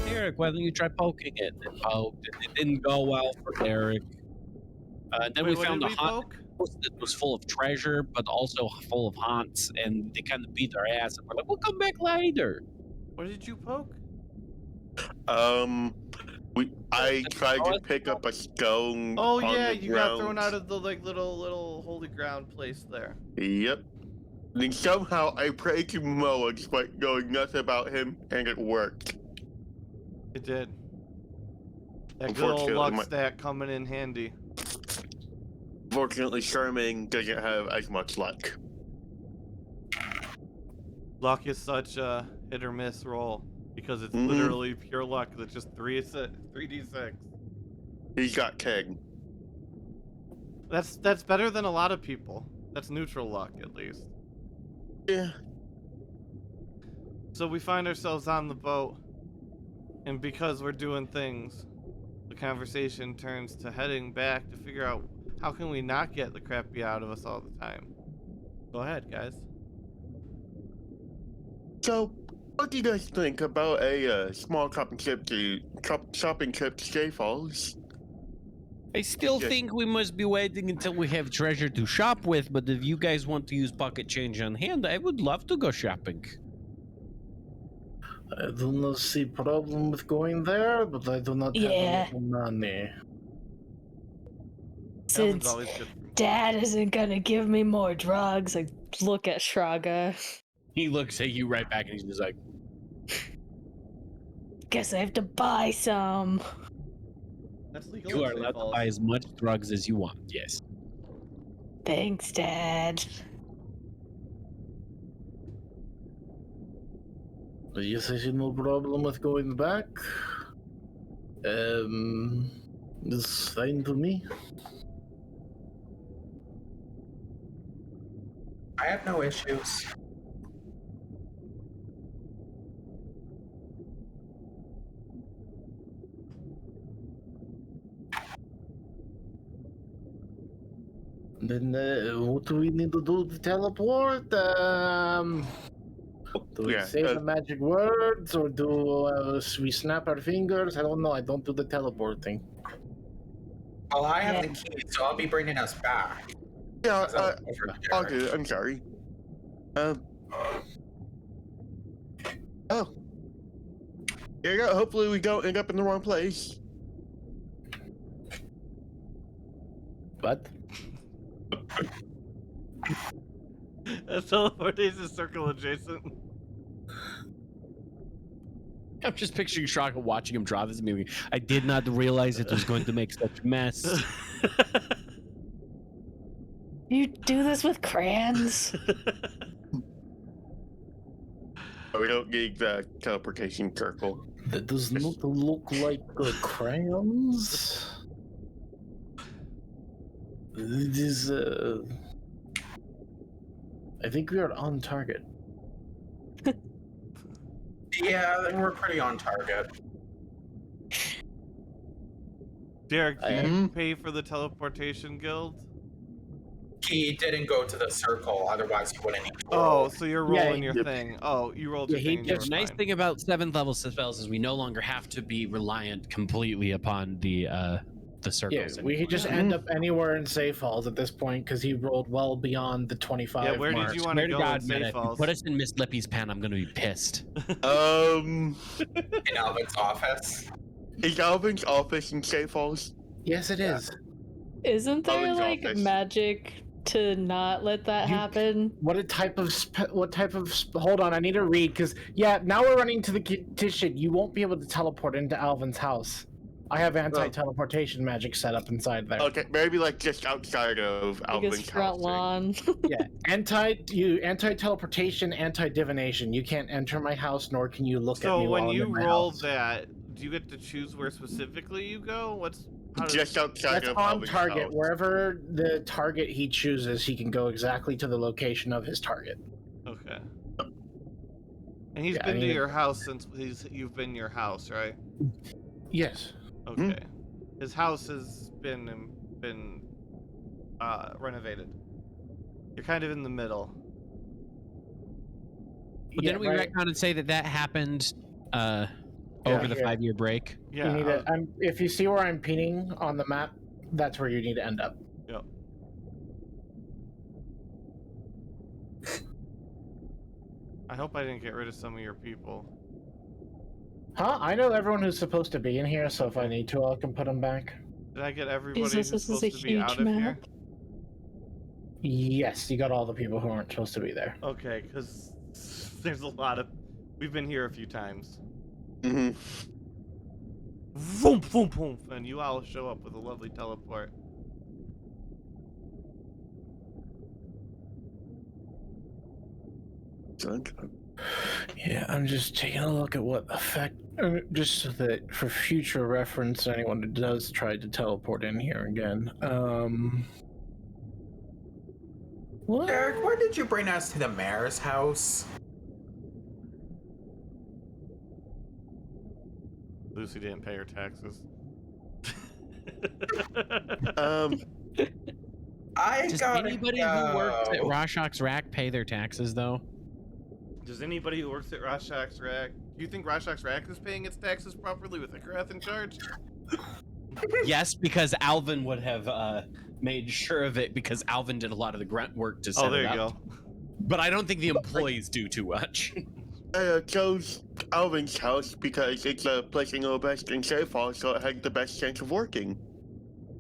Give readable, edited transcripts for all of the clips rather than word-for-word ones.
Derek, why don't you try poking it? And poked, and it didn't go well for Derek. Then Wait, we found a haunt poke? that was full of treasure, but also full of haunts, and they kind of beat our ass. And we're like, we'll come back later. What did you poke? I tried to pick up a stone. Oh on yeah, the you ground. got thrown out of the like little holy ground place there. Yep. Then somehow I prayed to Moa despite knowing nothing about him, and it worked. It did. That good old luck stat coming in handy. Fortunately, Sherman doesn't have as much luck. Luck is such a hit or miss roll because it's literally pure luck. That's just 3d6. He's got 10. That's better than a lot of people. That's neutral luck at least. Yeah. So we find ourselves on the boat, and because we're doing things, the conversation turns to heading back to figure out how can we not get the crap beat out of us all the time. Go ahead, guys. So, What do you guys think about a small shopping trip to Stray Falls? I still Yes. think we must be waiting until we have treasure to shop with, but if you guys want to use pocket change on hand, I would love to go shopping. I do not see problem with going there, but I do not have a Yeah. lot of money. Alvin's Since always good for me. Dad isn't gonna give me more drugs, I look at Shraga. He looks at you right back and he's just like, Guess I have to buy some. That's legal. you in are St. allowed to Falls. buy as much drugs as you want, yes. Thanks, Dad. Yes, I see no problem with going back. It's fine to me. I have no issues. Then what do we need to do to teleport? Do we Yeah, say the magic words or do we snap our fingers? I don't know. I don't do the teleporting. Well, I have Yeah. the key, so I'll be bringing us back. Yeah, So, over to I'll Derek. do it. I'm sorry. Oh. Here you go. Hopefully we don't end up in the wrong place. What? That's teleportation circle adjacent. I'm just picturing Shaka watching him draw this movie. I did not realize it was going to make such a mess. You do this with crayons? We don't need the teleportation circle. That does not look like crayons. It is, I think we are on target. Yeah, we're pretty on target. Derek, do I you am. pay for the teleportation guild? He didn't go to the circle, otherwise he wouldn't need to Oh, roll. so you're Yeah, rolling your yep. thing. Oh, you rolled your Yeah, thing. and you The were nice fine. thing about 7th level spells is we no longer have to be reliant completely upon the Yeah, circles. we could just end up anywhere in Safe Falls at this point because he rolled well beyond the 25 Yeah, where did mark. you want to Swear to go God, in Meta, Safe if you Falls? put us in Miss Lippy's pen, I'm going to be pissed. In Alvin's office. Is Alvin's office in Stray Falls? Yes, it is. Isn't there Owen's like office. magic to not let that You- happen? What type of hold on, I need to read because yeah, now we're running to the kitchen. You won't be able to teleport into Alvin's house. I have anti-teleportation magic set up inside there. Okay, maybe like just outside of Like his Alvin's front house. lawn. Yeah, anti-teleportation, anti-divination. You can't enter my house, nor can you look at So me when while I'm you in my roll house. that, do you get to choose where specifically you go? How does- Just outside That's of on Alvin's target. house. Wherever the target he chooses, he can go exactly to the location of his target. Okay. And he's Yeah, I been to mean- your house since you've been your house, right? Yes. Okay. His house has been renovated. You're kind of in the middle. But didn't we retcon and say that happened over the here. 5-year break? Yeah. You need to, if you see where I'm pinning on the map, that's where you need to end up. Yep. I hope I didn't get rid of some of your people. Huh? I know everyone who's supposed to be in here, so if I need to, I can put them back. Did I get everybody Jesus, who's this is supposed a to be out huge of map. here? Yes, you got all the people who aren't supposed to be there. Okay, because there's a lot of. We've been here a few times. Mhm. Vroom, vroom, vroom, and you all show up with a lovely teleport. Yeah, I'm just taking a look at what effect, just so that for future reference, anyone who does try to teleport in here again. What? Derek, why did you bring us to the mayor's house? Lucy didn't pay her taxes. I Does got anybody who works at Rorschach's Rack pay their taxes, though? Does anybody who works at Rashak's Rack, do you think Rashak's Rack is paying its taxes properly with Icareth in charge? Yes, because Alvin would have made sure of it because Alvin did a lot of the grunt work to set Oh, there it you up. go. But I don't think the employees do too much. I chose Alvin's house because it's a place I know best in Safefall, so it had the best chance of working.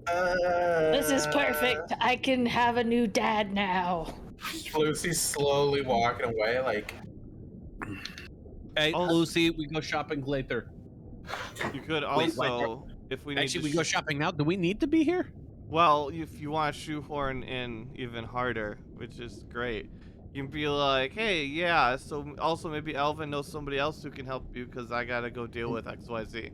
This is perfect. I can have a new dad now. Lucy's slowly walking away, like, Hey, Oh. Lucy, we go shopping later. You could Wait, also, if we need Actually, to we go shopping now. Do we need to be here? well, if you want to shoehorn in even harder, which is great, you can be like, hey, yeah, so also maybe Alvin knows somebody else who can help you because I gotta go deal with XYZ.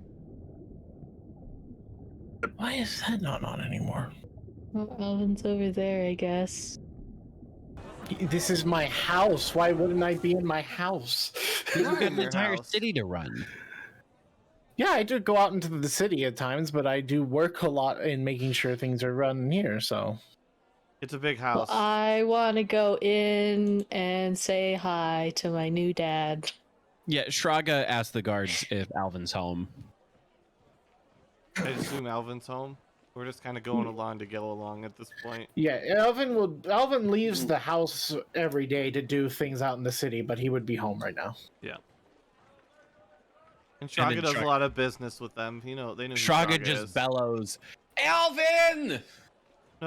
Why is that not on anymore? Well, Alvin's over there, I guess. This is my house. Why wouldn't I be in my house? You're We've got in an your entire house. city to run. Yeah, I do go out into the city at times, but I do work a lot in making sure things are run here, so. It's a big Well, house. I want to go in and say hi to my new dad. Yeah, Shraga asked the guards if Alvin's home. I assume Alvin's home. We're just kind of going along to go along at this point. Yeah, Alvin leaves the house every day to do things out in the city, but he would be home right now. And And Shraga then does Shraga- a lot of business with them. They know who Shraga Shraga just is. bellows, Alvin!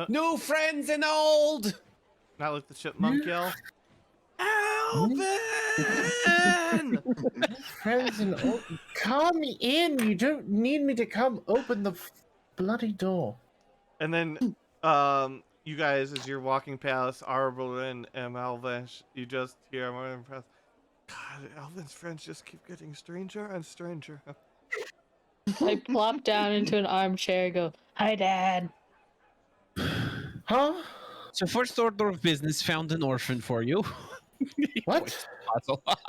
New friends and old! Not like the chipmunk yell. Alvin! Friends and come in. You don't need me to come open the bloody door. And then, you guys, as you're walking past Arbalin and Malvesh, you just hear more impressed. God, Alvin's friends just keep getting stranger and stranger. I plop down into an armchair and go, hi, Dad. Huh? So first order of business, found an orphan for you. What? That's a lot.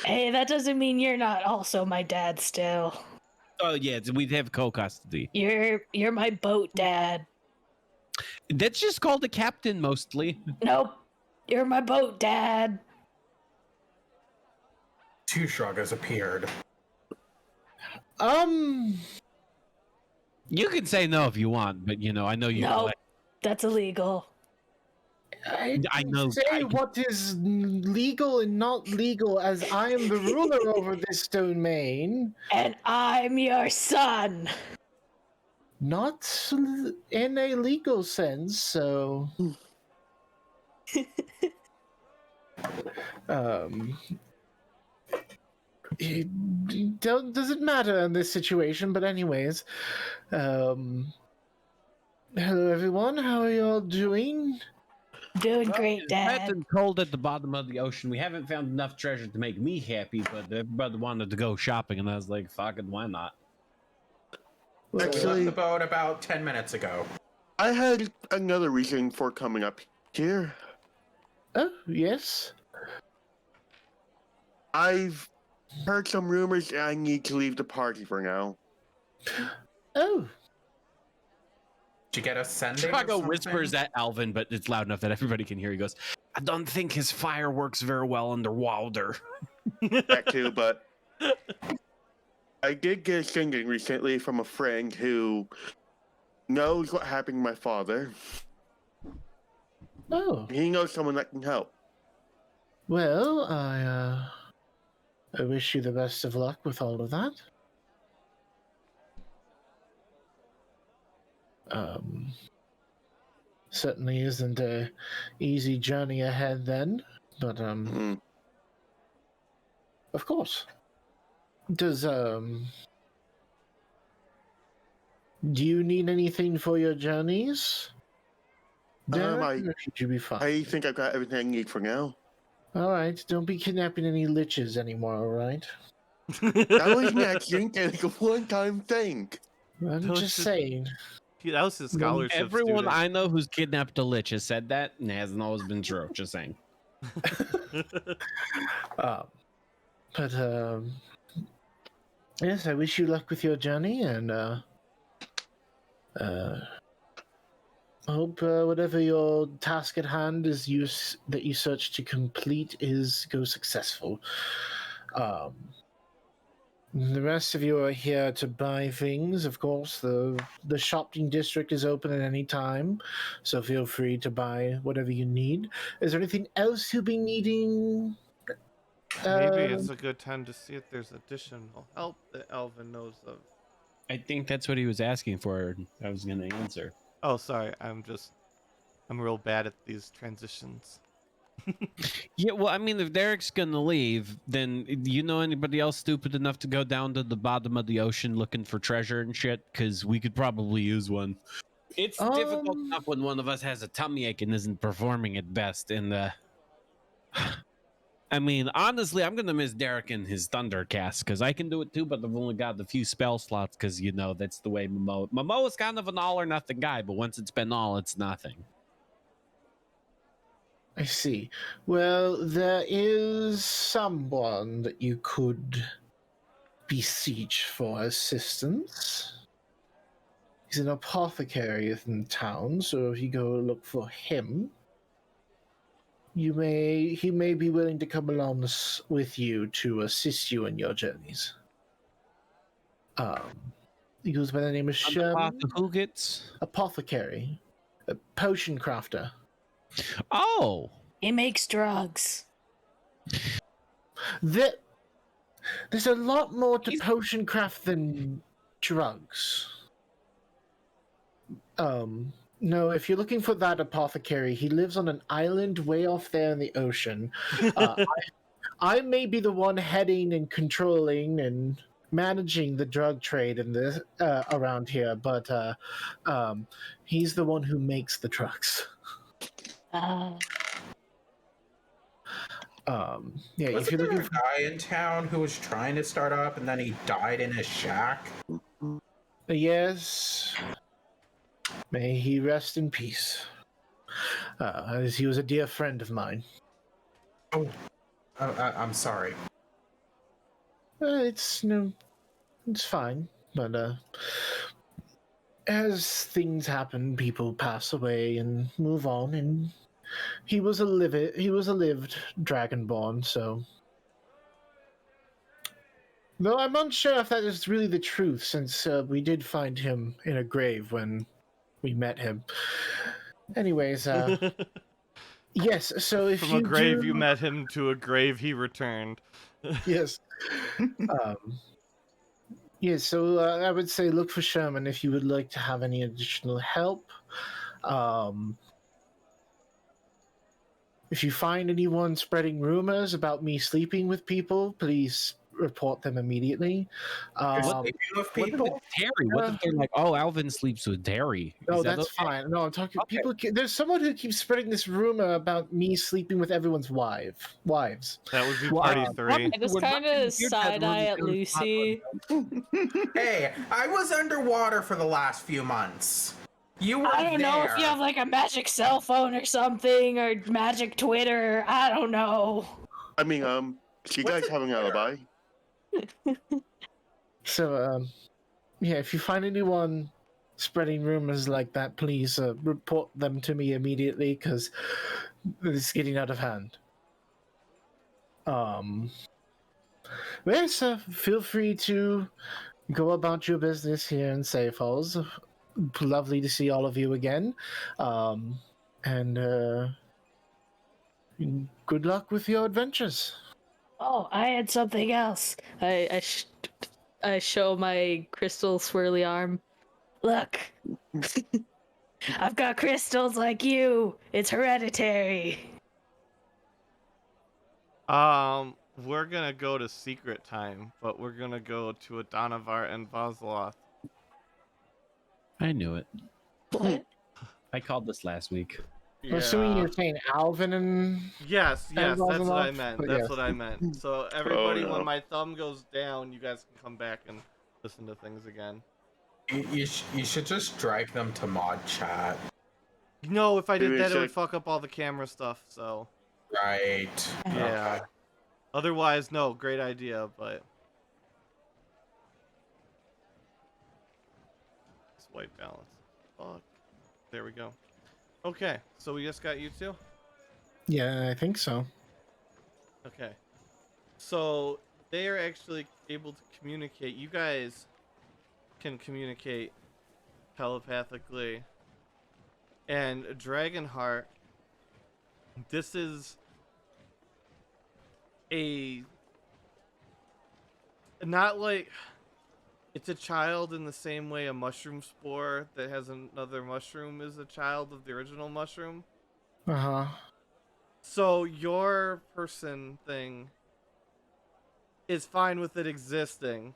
Hey, that doesn't mean you're not also my dad still. Oh yeah, we'd have co-custody. You're my boat dad. That's just called a captain mostly. Nope. You're my boat dad. two Shragas appeared. You can say no if you want, but you know, I know you. No, that's illegal. I know. Don't say what is legal and not legal, as I am the ruler over this domain. And I'm your son. Not in a legal sense, so. Doesn't matter in this situation, but anyways. Hello everyone, how are you all doing? Doing great, Wet Dad. and cold at the bottom of the ocean. We haven't found enough treasure to make me happy, but everybody wanted to go shopping, and I was like, "Fuck it, why not?" We left Actually, the boat about 10 minutes ago. I had another reason for coming up here. Oh, yes? I've heard some rumors that I need to leave the party for now. Oh, Did you get a sending? or Chicago something? whispers at Alvin, but it's loud enough that everybody can hear. He goes, "I don't think his fire works very well underwater." That too, but I did get a sending recently from a friend who knows what happened to my father. oh. He knows someone that can help. Well, I wish you the best of luck with all of that. Certainly isn't a easy journey ahead then, but Mhm. of course. Does do you need anything for your journeys? Darren, or should you be fine? I think I've got everything I need for now. All right, don't be kidnapping any liches anymore. All right. That was an accident and like a one-time thing. I'm Don't just you- saying. That was his scholarship Everyone student. I know who's kidnapped a lich has said that, and it hasn't always been true. Just saying. But yes, I wish you luck with your journey, and Hope whatever your task at hand that you search to complete goes successful. Um, the rest of you are here to buy things, of course. The shopping district is open at any time, so feel free to buy whatever you need. Is there anything else you'll be needing? Maybe it's a good time to see if there's additional help that Alvin knows of. I think that's what he was asking for. I was going to answer. Oh, sorry. I'm real bad at these transitions. Yeah, well, I mean, if Derek's gonna leave, then you know anybody else stupid enough to go down to the bottom of the ocean looking for treasure and shit? Because we could probably use one. It's difficult enough when one of us has a tummy ache and isn't performing at best. And I mean, honestly, I'm gonna miss Derek and his Thundercast because I can do it too, but I've only got a few spell slots because you know that's the way Momo is kind of an all or nothing guy, but once it's been all, it's nothing. I see. Well, there is someone that you could beseech for assistance. He's an apothecary in town, so if you go look for him, he may be willing to come along with you to assist you in your journeys. He goes by the name of Sherman. Who gets? Apothecary, a potion crafter. Oh, He makes drugs. There's a lot more to potion craft than drugs. No, if you're looking for that apothecary, he lives on an island way off there in the ocean. I may be the one heading and controlling and managing the drug trade in this around here, but he's the one who makes the drugs. Yeah, if Wasn't you're there looking a for guy in town who was trying to start up and then he died in his shack? yes, may he rest in peace. As he was a dear friend of mine. Oh, I'm sorry. It's fine, but as things happen, people pass away and move on, and he was a lived dragonborn, so. Though I'm unsure if that is really the truth, since we did find him in a grave when we met him. Anyways, yes. So if From you a grave do, you met him to a grave he returned. yes. Yes, so I would say look for Sherman if you would like to have any additional help. If you find anyone spreading rumors about me sleeping with people, please report them immediately. You're sleeping with people? Terry? What if they're like, oh, Alvin sleeps with Terry? No, Is that that's okay? fine. No, I'm talking Okay. people. There's someone who keeps spreading this rumor about me sleeping with everyone's wives. That would be Well, party 3. I just We're not kind gonna of hear that side eye at rumor down Lucy. Hey, I was underwater for the last few months. You were I don't know if you have like a magic cell phone or something, or magic Twitter. I don't know. I mean, do you guys have an alibi? So, yeah, if you find anyone spreading rumors like that, please report them to me immediately, because it's getting out of hand. Yes, feel free to go about your business here in Safe Halls. Lovely to see all of you again. And good luck with your adventures. Oh, I had something else. I show my crystal swirly arm. Look, I've got crystals like you. It's hereditary. We're gonna go to secret time, but we're gonna go to Adanavar and Vazloth. I knew it. What? I called this last week. I'm assuming you're saying Alvin and... Yes, that's what I Vazloth, meant. but That's yes. what I meant. So everybody, no. when my thumb goes down, you guys can come back and listen to things again. You should just drag them to mod chat. No, if I did Maybe that, it would check- fuck up all the camera stuff, so... Right. Yeah. Okay. Otherwise, no, great idea, but... It's white balance. Fuck. There we go. Okay, so we just got you two? Yeah, I think so. Okay. So they are actually able to communicate. You guys can communicate telepathically. And Dragonheart, this is a not like it's a child in the same way a mushroom spore that has another mushroom is a child of the original mushroom. Uh-huh. So your person thing is fine with it existing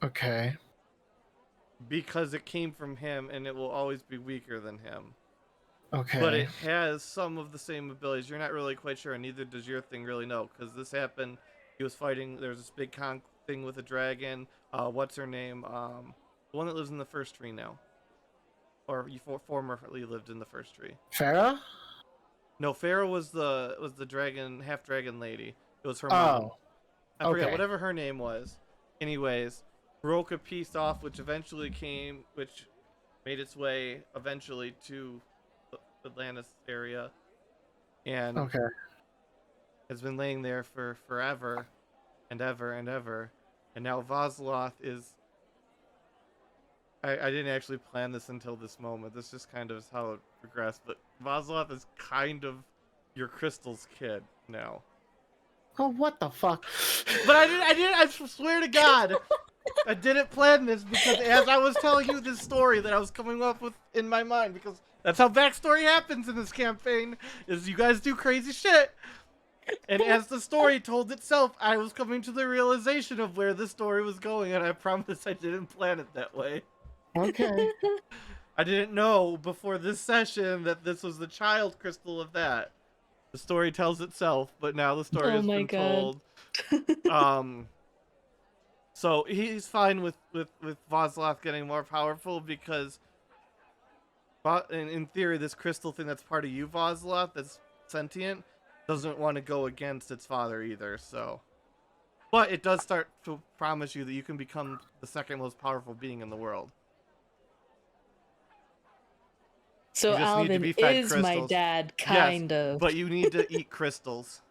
Okay. because it came from him and it will always be weaker than him. Okay. But it has some of the same abilities. You're not really quite sure, and neither does your thing really know, because this happened. He was fighting. There's this big thing with a dragon. What's her name? The one that lives in the first tree now, or you formerly lived in the first tree. Farah? No, Farah was the dragon, half dragon lady. It was her mom. Oh. I forget Okay. whatever her name was. Anyways, broke a piece off, which made its way eventually to the Atlantis area, and Okay. has been laying there for forever and ever and ever. And now Vazloth is... I didn't actually plan this until this moment. This just kind of is how it progressed. But Vazloth is kind of your Crystal's kid now. Oh, what the fuck? But I swear to God, I didn't plan this because as I was telling you this story that I was coming up with in my mind, because that's how backstory happens in this campaign, is you guys do crazy shit. And as the story told itself, I was coming to the realization of where the story was going, and I promise I didn't plan it that way. Okay. I didn't know before this session that this was the child crystal of that. The story tells itself, but now the story has been told. So he's fine with Vazloth getting more powerful because, in theory, this crystal thing that's part of you, Vazloth, that's sentient, doesn't want to go against its father either. So, but it does start to promise you that you can become the second most powerful being in the world. So You just need to Alvin be fed is my crystals. dad, kind Yes, of. but you need to eat crystals.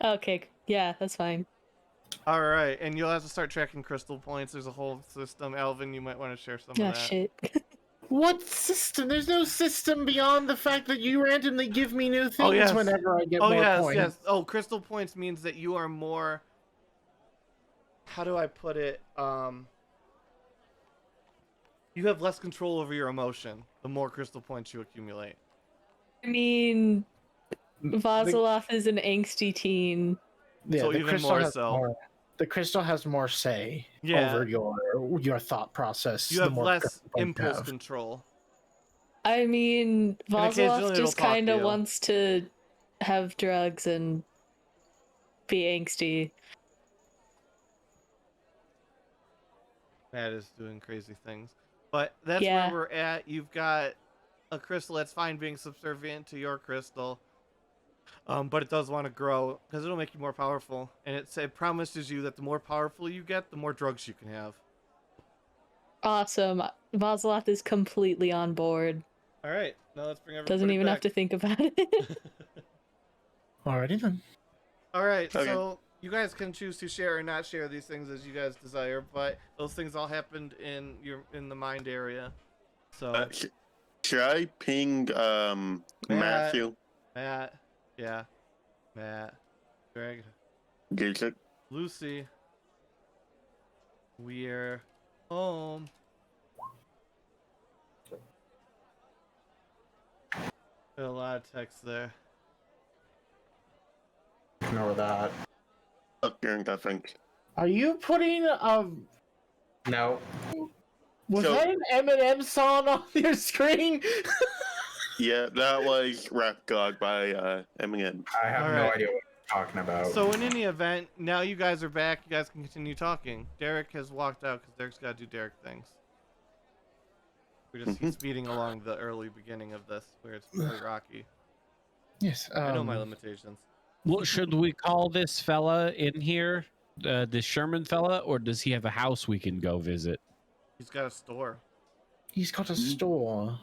Okay, yeah, that's fine. All right, and you'll have to start tracking crystal points. There's a whole system. Alvin, you might want to share some Oh of that. shit. What system? There's no system beyond the fact that you randomly give me new things Oh, yes. whenever I get Oh, more yes, points. yes. Oh, crystal points means that you are more... How do I put it? You have less control over your emotion the more crystal points you accumulate. I mean, Vazloth is an angsty teen. Yeah, So the even crystal more has so. more. The crystal has more say Yeah. over your thought process. You the have more less crystal points you impulse have. control. I mean, occasionally Vazloth it'll just talk to kind of you. wants to have drugs and be angsty. Matt is doing crazy things. But that's Yeah. where we're at. You've got a crystal that's fine being subservient to your crystal. But it does want to grow because it'll make you more powerful. And it promises you that the more powerful you get, the more drugs you can have. Awesome. Vazloth is completely on board. All right. Now let's bring everybody Doesn't even back. have to think about it. Alrighty then. All right. Okay. So you guys can choose to share or not share these things as you guys desire. But those things all happened in the mind area. So Should I ping Matthew? Matt. Yeah. Matt. Greg. Jason? Lucy. We're home. A lot of text there. Ignore that. During that thing. Are you putting No. Was So- that an Eminem song on your screen? Yeah, that was Rap God by Eminem. I have All no right. idea what you're talking about. So in any event, now you guys are back. You guys can continue talking. Derek has walked out because Derek's got to do Derek things. We're just speeding along the early beginning of this, where it's really rocky. Yes. I know my limitations. Well, should we call this fella in here, this Sherman fella, or does he have a house we can go visit? He's got a store. He's got a store.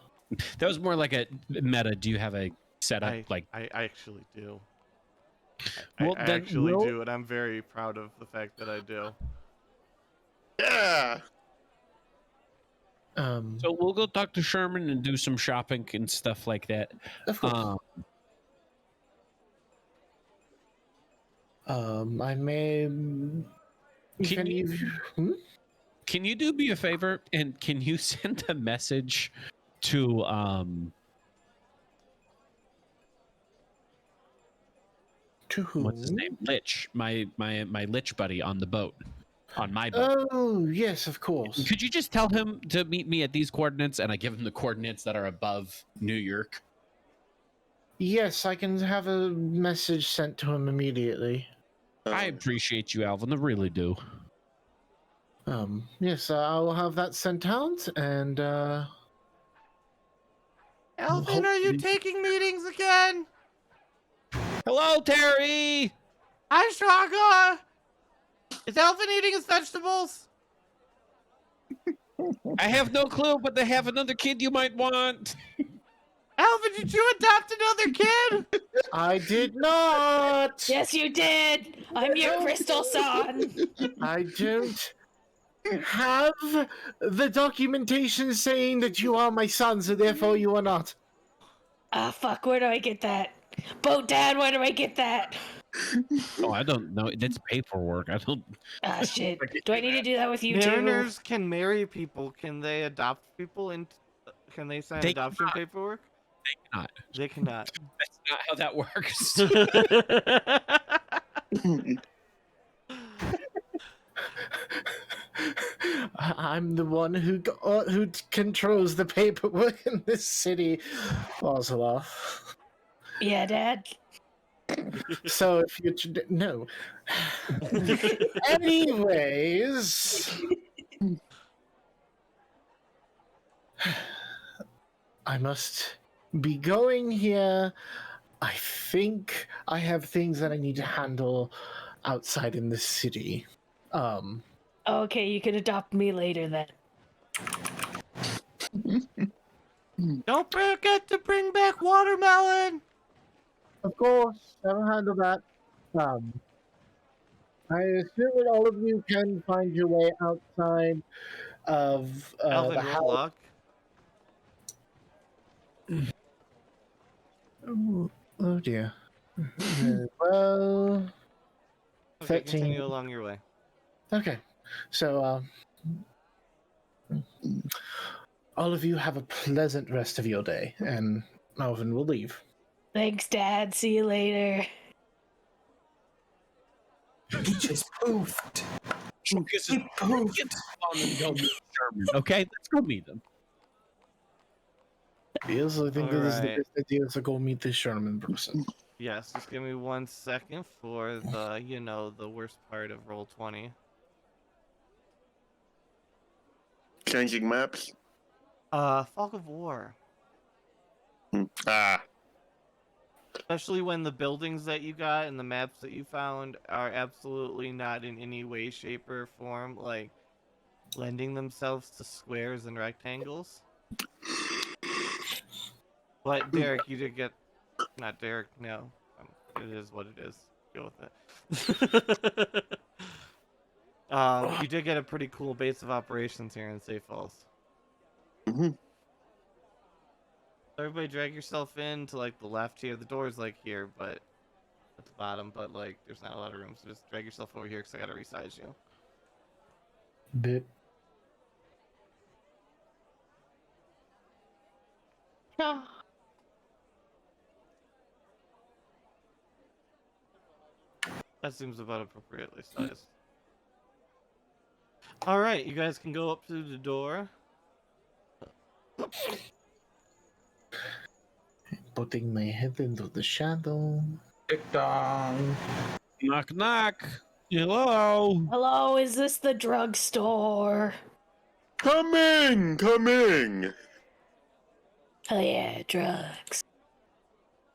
That was more like a meta. Do you have a setup? I actually do. Well, I then actually we'll- do, and I'm very proud of the fact that I do. Yeah. So we'll go talk to Sherman and do some shopping and stuff like that. Of course. I may. If Can any of you. Hmm? Can you do me a favor and can you send a message to To whom? what's his name? Lich, my Lich buddy on the boat, on my boat. Oh, yes, of course. Could you just tell him to meet me at these coordinates, and I give him the coordinates that are above New York? Yes, I can have a message sent to him immediately. I appreciate you, Alvin. I really do. Yes, I'll have that sent out, and Alvin, are you taking meetings again? Hello, Terry. Hi, Shraga! Is Alvin eating his vegetables? I have no clue, but they have another kid you might want. Alvin, did you adopt another kid? I did not. Yes, you did. I'm your crystal son. I don't have the documentation saying that you are my son, so therefore you are not. Ah, fuck. Where do I get that? Boat Dad, where do I get that? Oh, I don't know. That's paperwork. I don't. Ah, shit. Do I need to do that with you too? Mariners can marry people. Can they adopt people? Can they sign They adoption cannot. paperwork? Not. They cannot. That's not how that works. I'm the one who controls the paperwork in this city, Ocelot. Yeah, Dad. So if you no. Anyways, I must be going here. I think I have things that I need to handle outside in the city. Okay, you can adopt me later then. Don't forget to bring back watermelon. Of course, I'll handle that. I assume that all of you can find your way outside of Alvin, the roll house. luck. Oh dear. Well, Okay, 13. continue along your way. Okay, so all of you have a pleasant rest of your day, and Alvin will leave. Thanks, Dad. See you later. He just poofed. Focus He is poofed. on and go meet Sherman. Okay, let's go meet him. Yes, I think that is the Alright. best idea to go meet this Sherman person. Yes, just give me 1 second for the, the worst part of Roll20. Changing maps. Fog of War. Ah. Especially when the buildings that you got and the maps that you found are absolutely not in any way, shape, or form, like, lending themselves to squares and rectangles. But Derek, you did get... Not Derek, no. It is what it is. Go with it. You did get a pretty cool base of operations here in Safe Falls. Mm-hmm. Everybody drag yourself in to, like, the left here. The door's, like, here, but at the bottom, but, like, there's not a lot of room, so just drag yourself over here because I gotta resize you. Bit. That seems about appropriately sized. Alright, you guys can go up to the door. Putting my head into the shadow. Ding dong. Knock, knock. Hello. Hello, is this the drugstore? Come in, come in. Oh yeah, drugs.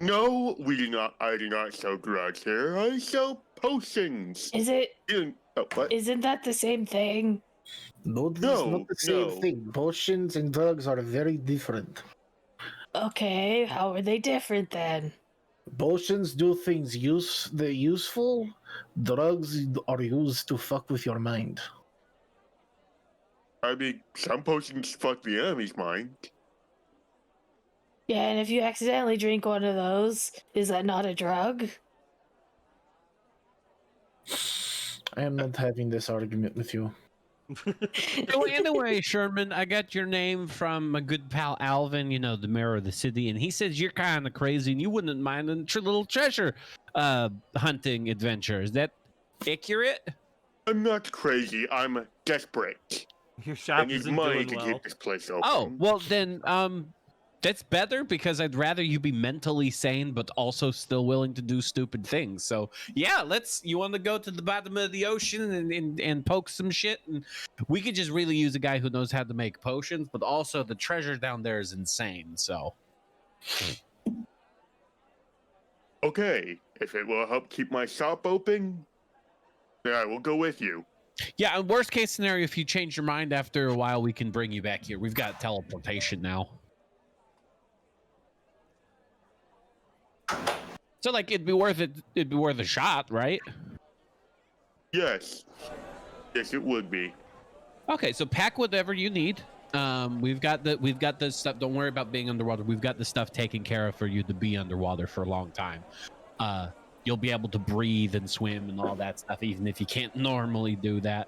No, we do not. I do not sell drugs here. I sell potions. Is it? What? Isn't that the same thing? No, this is No, not the same no. thing. Potions and drugs are very different. Okay, how are they different then? Potions do things they're useful. Drugs are used to fuck with your mind. I mean, some potions fuck the enemy's mind. Yeah, and if you accidentally drink one of those, is that not a drug? I am not having this argument with you. So anyway, Sherman, I got your name from my good pal Alvin, you know, the mayor of the city, and he says you're kind of crazy and you wouldn't mind a little treasure hunting adventure. Is that accurate? I'm not crazy. I'm desperate. Your I shop need isn't money doing to well. keep this place open. Oh, well then that's better because I'd rather you be mentally sane but also still willing to do stupid things. So yeah, you want to go to the bottom of the ocean and poke some shit, and we could just really use a guy who knows how to make potions, but also the treasure down there is insane. So Okay, if it will help keep my shop open, then I will go with you. yeah, and worst case scenario, if you change your mind after a while, we can bring you back here. We've got teleportation now. So like it'd be worth it. It'd be worth a shot, right? Yes. Yes, it would be. Okay, so pack whatever you need. We've got the stuff. Don't worry about being underwater. We've got the stuff taken care of for you to be underwater for a long time. You'll be able to breathe and swim and all that stuff, even if you can't normally do that.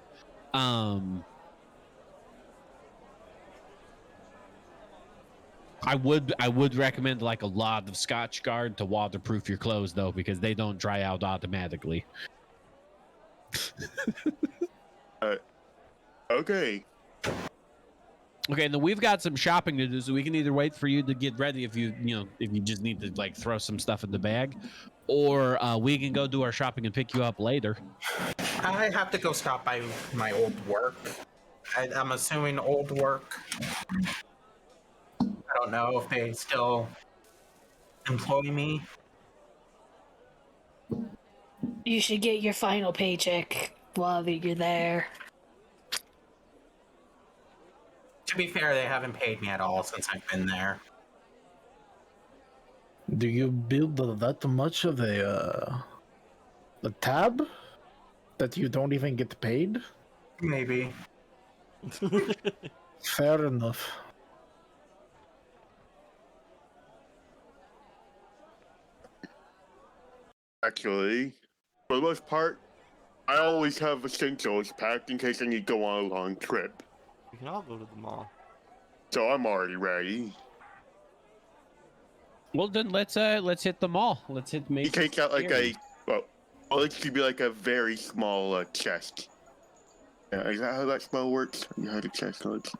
I would recommend like a lot of Scotch Guard to waterproof your clothes though, because they don't dry out automatically. Okay. Okay, and then we've got some shopping to do, so we can either wait for you to get ready if you just need to like throw some stuff in the bag, or we can go do our shopping and pick you up later. I have to go stop by my old work. I'm assuming old work. I don't know if they still employ me. You should get your final paycheck while you're there. To be fair, they haven't paid me at all since I've been there. Do you build that much of a tab that you don't even get paid? Maybe. Fair enough. Actually, for the most part, I always have essentials packed in case I need to go on a long trip. We can all go to the mall. So I'm already ready. Well, then let's hit the mall. Let's hit You Macy's. take out like it should be like a very small chest. Yeah, is that how that spell works? You had a chest looks.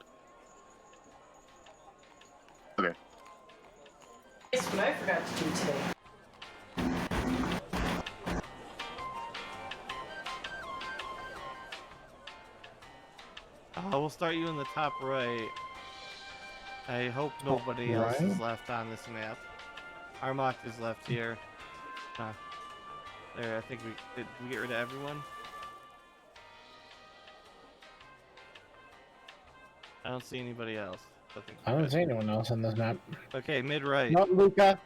Okay. Guess what I forgot to do today? We'll start you in the top right. I hope nobody else is left on this map. Armok is left here. There, I think did we get rid of everyone? I don't see anybody else. I don't see anyone else on this map. Okay, mid right. Not Luca.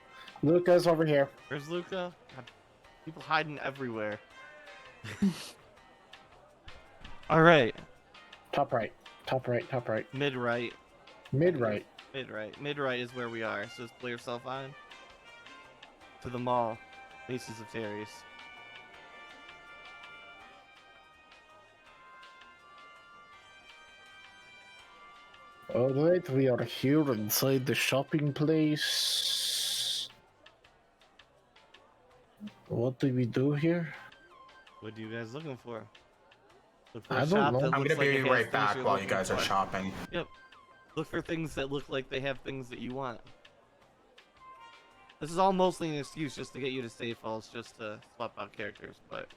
Luca's over here. Where's Luca? God, people hiding everywhere. All right. Top right. Top right. Top right. Mid right. Mid right. Mid right. Mid right is where we are. So just play yourself on to the mall. Macy's of Terry's. Alright, we are here inside the shopping place. What do we do here? What are you guys looking for? Look for I a don't shop know. that I'm looks gonna like be it has right things back you're while you looking guys are for. shopping. Yep. Look for things that look like they have things that you want. This is all mostly an excuse just to get you to save falls, just to swap out characters, but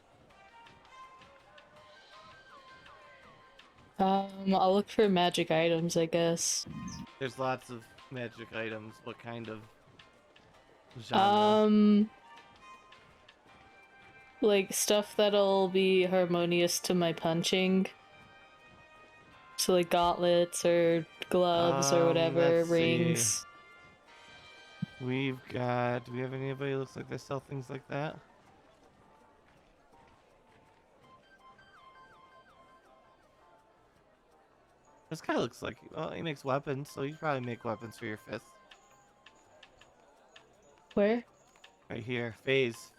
I'll look for magic items, I guess. there's lots of magic items. What kind of genre? Like stuff that'll be harmonious to my punching. So like gauntlets or gloves or whatever, let's see. rings. We've got. Do we have anybody who looks like they sell things like that? This guy looks like. Well, he makes weapons, so you probably make weapons for your fists. Where? Right here, phase.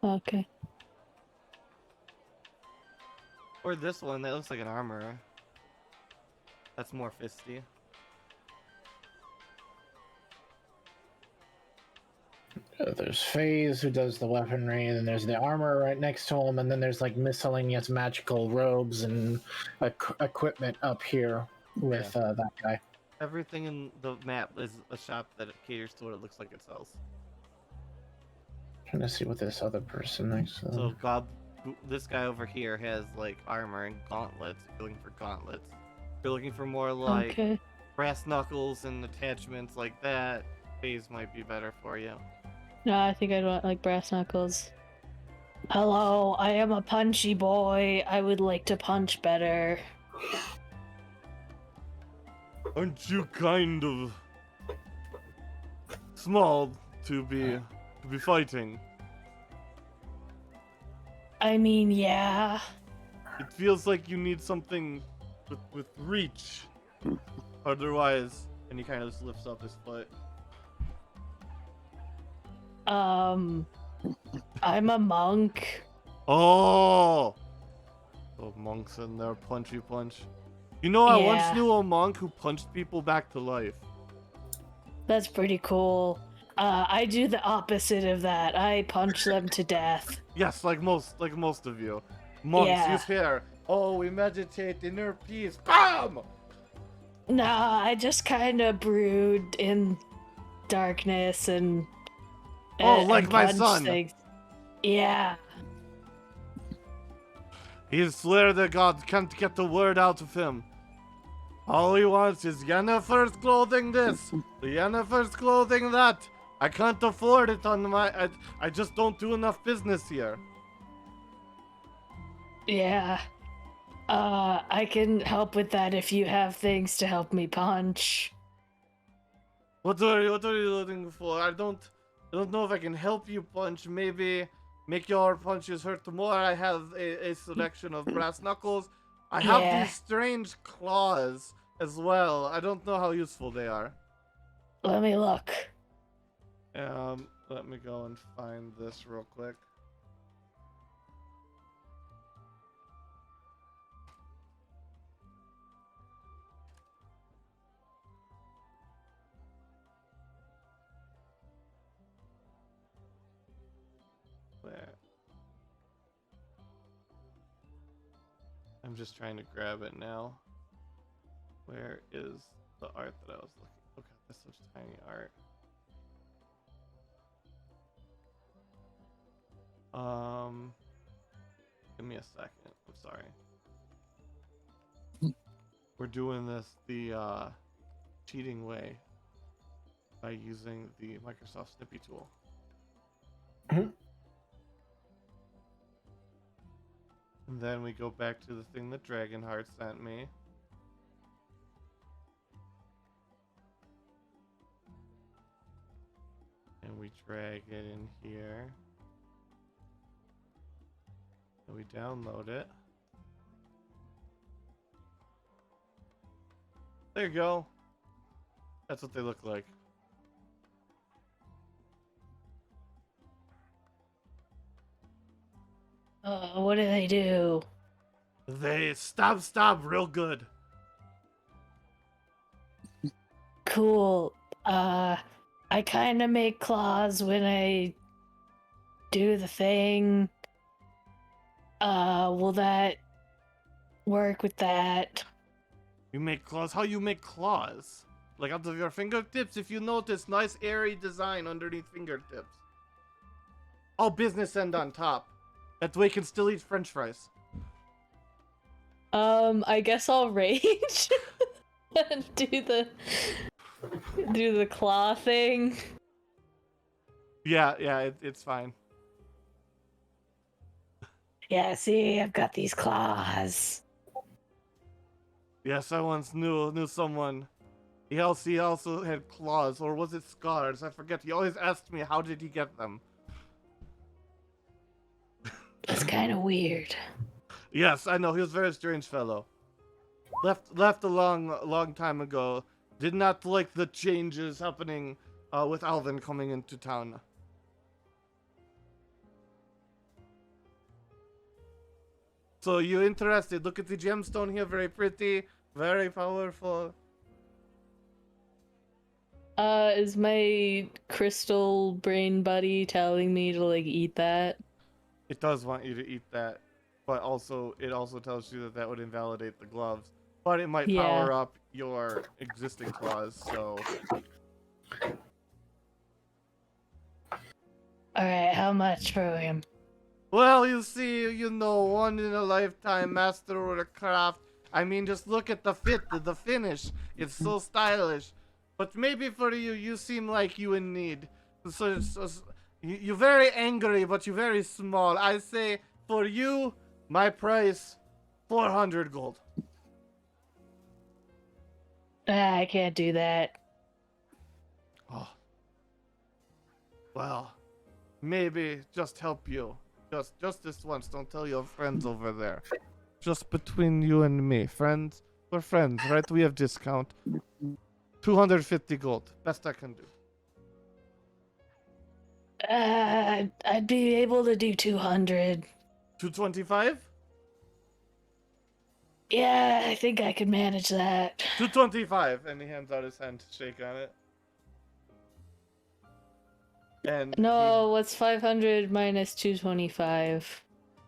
Okay. Or this one that looks like an armorer. That's more fisty. There's FaZe who does the weaponry, and then there's the armor right next to him, and then there's like miscellaneous magical robes and equipment up here with that guy. Everything in the map is a shop that caters to what it looks like it sells. Trying to see what this other person next to So them. this guy over here has like armor and gauntlets. If you're looking for gauntlets. If you're looking for more like Okay. brass knuckles and attachments like that, phase might be better for you. No, I think I'd want like brass knuckles. Hello, I am a punchy boy. I would like to punch better. Aren't you kind of small to be fighting? I mean, yeah. It feels like you need something with reach. Otherwise, and he kind of just lifts up his foot. I'm a monk. Oh, monks in there, punchy punch. You know, I once Yeah. knew a monk who punched people back to life. That's pretty cool. I do the opposite of that. I punch them to death. Yes, like most of you. Monks Yeah. use hair. Oh, we meditate inner peace. BAM! Nah, I just kind of brood in darkness and. Oh, like and my punch son. things. Yeah. He swear that God can't get the word out of him. All he wants is Yennefer's clothing this, Yennefer's clothing that. I can't afford it on my. I just don't do enough business here. Yeah. I can help with that if you have things to help me punch. What are you looking for? I don't know if I can help you punch. Maybe make your punches hurt more. I have a selection of brass knuckles. I have Yeah. these strange claws as well. I don't know how useful they are. Let me look. Let me go and find this real quick. Where? I'm just trying to grab it now. Where is the art that I was looking? Okay, that's such tiny art. Give me a second. I'm sorry. We're doing this the cheating way by using the Microsoft Snippy tool. Mhm. And then we go back to the thing that Dragonheart sent me. And we drag it in here. And we download it. There you go. That's what they look like. What do they do? They stab real good. Cool. I kind of make claws when I do the thing. Will that work with that? You make claws? How you make claws? Like out of your fingertips? If you notice, nice airy design underneath fingertips. All business end on top. That way you can still eat french fries. I guess I'll rage and do the claw thing. Yeah, it's fine. Yeah, see, I've got these claws. Yes, I once knew someone He also had claws, or was it scars? I forget. He always asked me, how did he get them? That's kind of weird. Yes, I know. He was a very strange fellow. Left a long time ago. Did not like the changes happening with Alvin coming into town. So you interested? Look at the gemstone here. Very pretty. Very powerful. Is my crystal brain buddy telling me to like eat that? It does want you to eat that, but it also tells you that would invalidate the gloves. But it might power up your existing claws, so... Alright, how much for him? Well, you see, one in a lifetime master or a craft. I mean, just look at the fit, the finish. It's so stylish. But maybe for you, you seem like you in need. So you're very angry, but you're very small. I say, for you, my price, 400 gold. I can't do that. Oh. Well, maybe just help you. Just this once. Don't tell your friends over there. Just between you and me. Friends? We're friends, right? We have discount. 250 gold. Best I can do. I'd be able to do 200. 225? Yeah, I think I could manage that. 225, and he hands out his hand to shake on it. And No, what's 500 minus 225?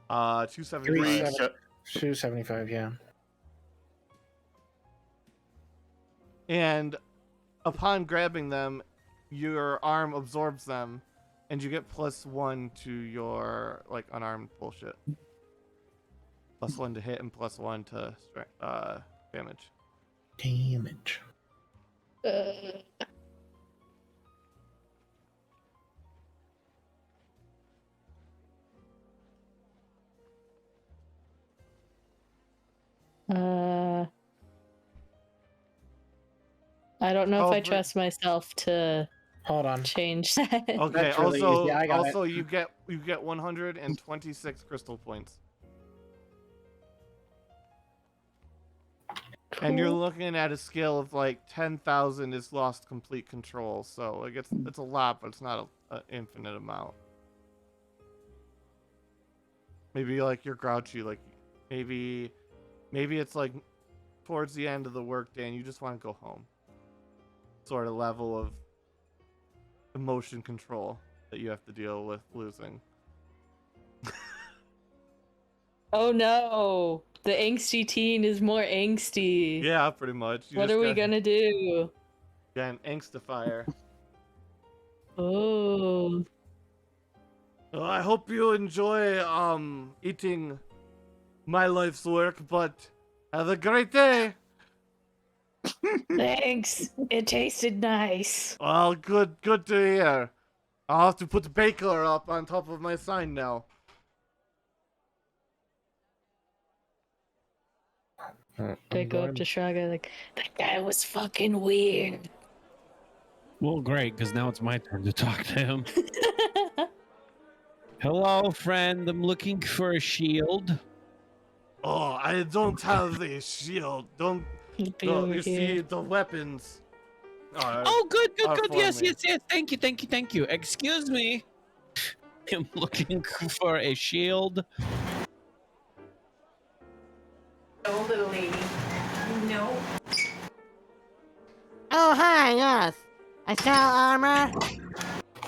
275. 275, yeah. And upon grabbing them, your arm absorbs them, and you get +1 to your unarmed bullshit. +1 to hit and +1 to damage. Damage. I don't know if I trust myself to Hold on. change that. Okay. That's really easy. I got it. You get 126 crystal points. And you're looking at a scale of 10,000 is lost complete control. So it's a lot, but it's not an infinite amount. Maybe you're grouchy, maybe it's towards the end of the workday and you just want to go home. Sort of level of emotion control that you have to deal with losing. Oh no! The angsty teen is more angsty. Yeah, pretty much. What are we gonna do? Got an angstifier. Oh. Well, I hope you enjoy eating my life's work, but have a great day. Thanks. It tasted nice. Well, good to hear. I'll have to put the baker up on top of my sign now. I go up to Shraga like, that guy was fucking weird. Well, great, because now it's my turn to talk to him. Hello, friend. I'm looking for a shield. Oh, I don't have the shield. Don't. You see, the weapons. Oh, good. for Yes. me. Thank you. Excuse me. I'm looking for a shield. Oh, little lady. No. Oh, hi, yes. I sell armor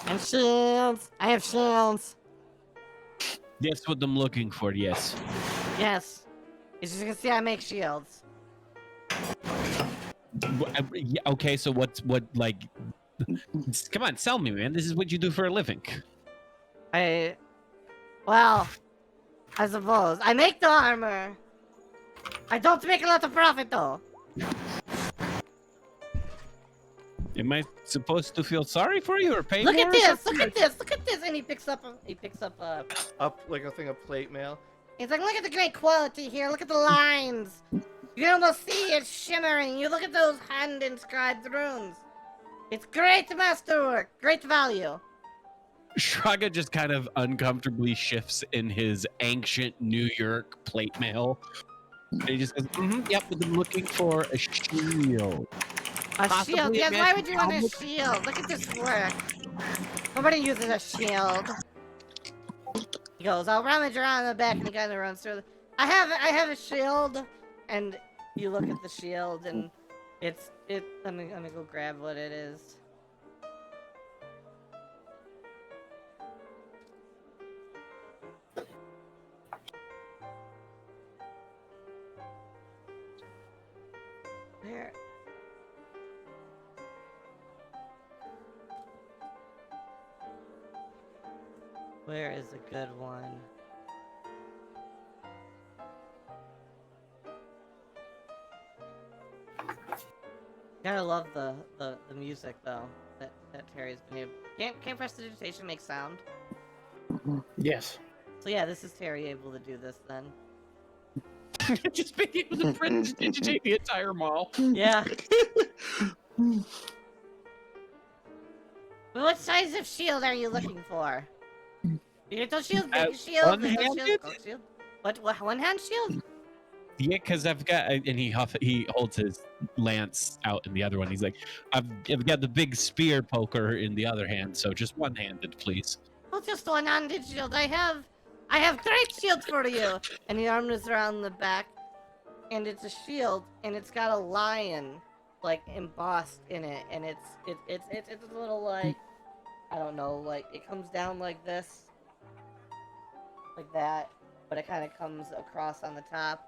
and shields. I have shields. That's what I'm looking for, yes. Yes. As you can see, I make shields. Yeah, okay, so what, come on, sell me, man. This is what you do for a living. Well, I suppose. I make the armor. I don't make a lot of profit, though. Am I supposed to feel sorry for you or pay Look more at or this, something? look at this, look at this. And he picks up Up like a thing of plate mail. he's like, look at the great quality here. Look at the lines. You can almost see it shimmering. You look at those hand-inscribed runes. It's great masterwork. Great value. Shraga just kind of uncomfortably shifts in his ancient New York plate mail. And he just goes, yep, I'm looking for a shield. A Possibly shield? a Yes, why magic would you want a helmet? shield? Look at this work. Nobody uses a shield. He goes, I'll rummage around in the back, and he kind of runs through. I have a shield, and you look at the shield, and it. Let me go grab what it is. There. Where is a good one? Gotta love the music though that Terry's been able. Can't prestidigitation make sound? Yes. So yeah, this is Terry able to do this then. Just being able to prestidigitate the entire mall. Yeah. But what size of shield are you looking for? Little shield, big shield, little shield, one-handed? gold shield. What one-hand shield? Yeah, because I've got, and he holds his lance out in the other one. He's like, I've got the big spear poker in the other hand, so just one-handed, please. Oh, just one-handed shield. I have great shield for you. And he arms around the back, and it's a shield, and it's got a lion, like embossed in it, and it's a little like, I don't know, like it comes down like this, like that, but it kind of comes across on the top.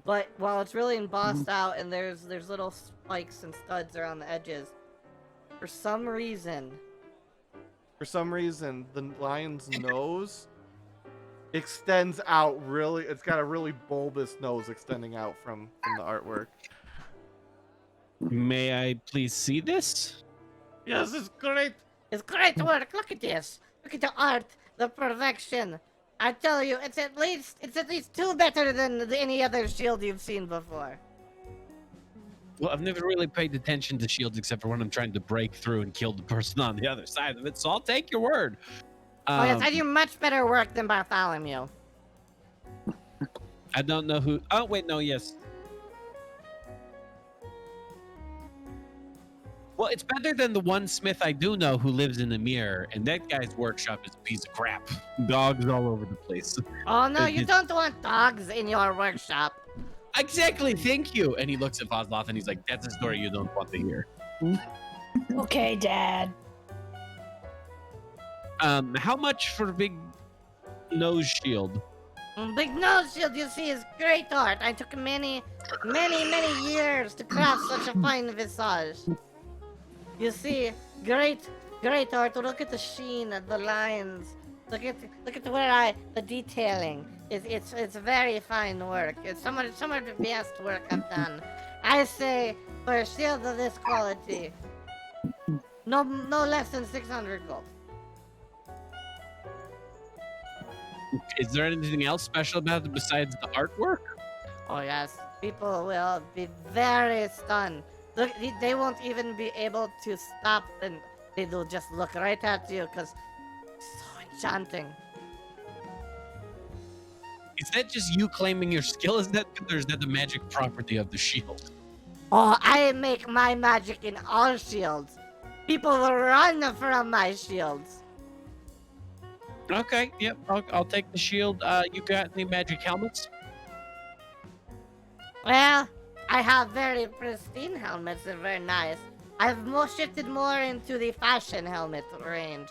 But while it's really embossed out, and there's little spikes and studs around the edges, for some reason, the lion's nose extends out really. It's got a really bulbous nose extending out from the artwork. May I please see this? Yes, it's great. it's great work. Look at this. Look at the art, the perfection. I tell you, it's at least two better than any other shield you've seen before. Well, I've never really paid attention to shields except for when I'm trying to break through and kill the person on the other side of it, so I'll take your word. Oh yes, I do much better work than Bartholomew. I don't know who. Oh, wait, no, yes. Well, it's better than the one smith I do know who lives in the mirror, and that guy's workshop is a piece of crap. Dogs all over the place. Oh no, you don't want dogs in your workshop. Exactly, thank you. And he looks at Vosloth and he's like, that's a story you don't want to hear. Okay, Dad. How much for a big nose shield? Big nose shield, you see, is great art. I took many years to craft such a fine visage. You see, great art. Look at the sheen of the lines. Look at the detailing. It's very fine work. It's some of the best work I've done. I say for a shield of this quality, no less than 600 gold. Is there anything else special about it besides the artwork? Oh yes, people will be very stunned. Look, they won't even be able to stop, and they will just look right at you because it's so enchanting. Is that just you claiming your skill? Is that the magic property of the shield? Oh, I make my magic in all shields. People will run from my shields. Okay, yep, I'll take the shield. You got any magic helmets? Well, I have very pristine helmets. They're very nice. I've shifted more into the fashion helmet range.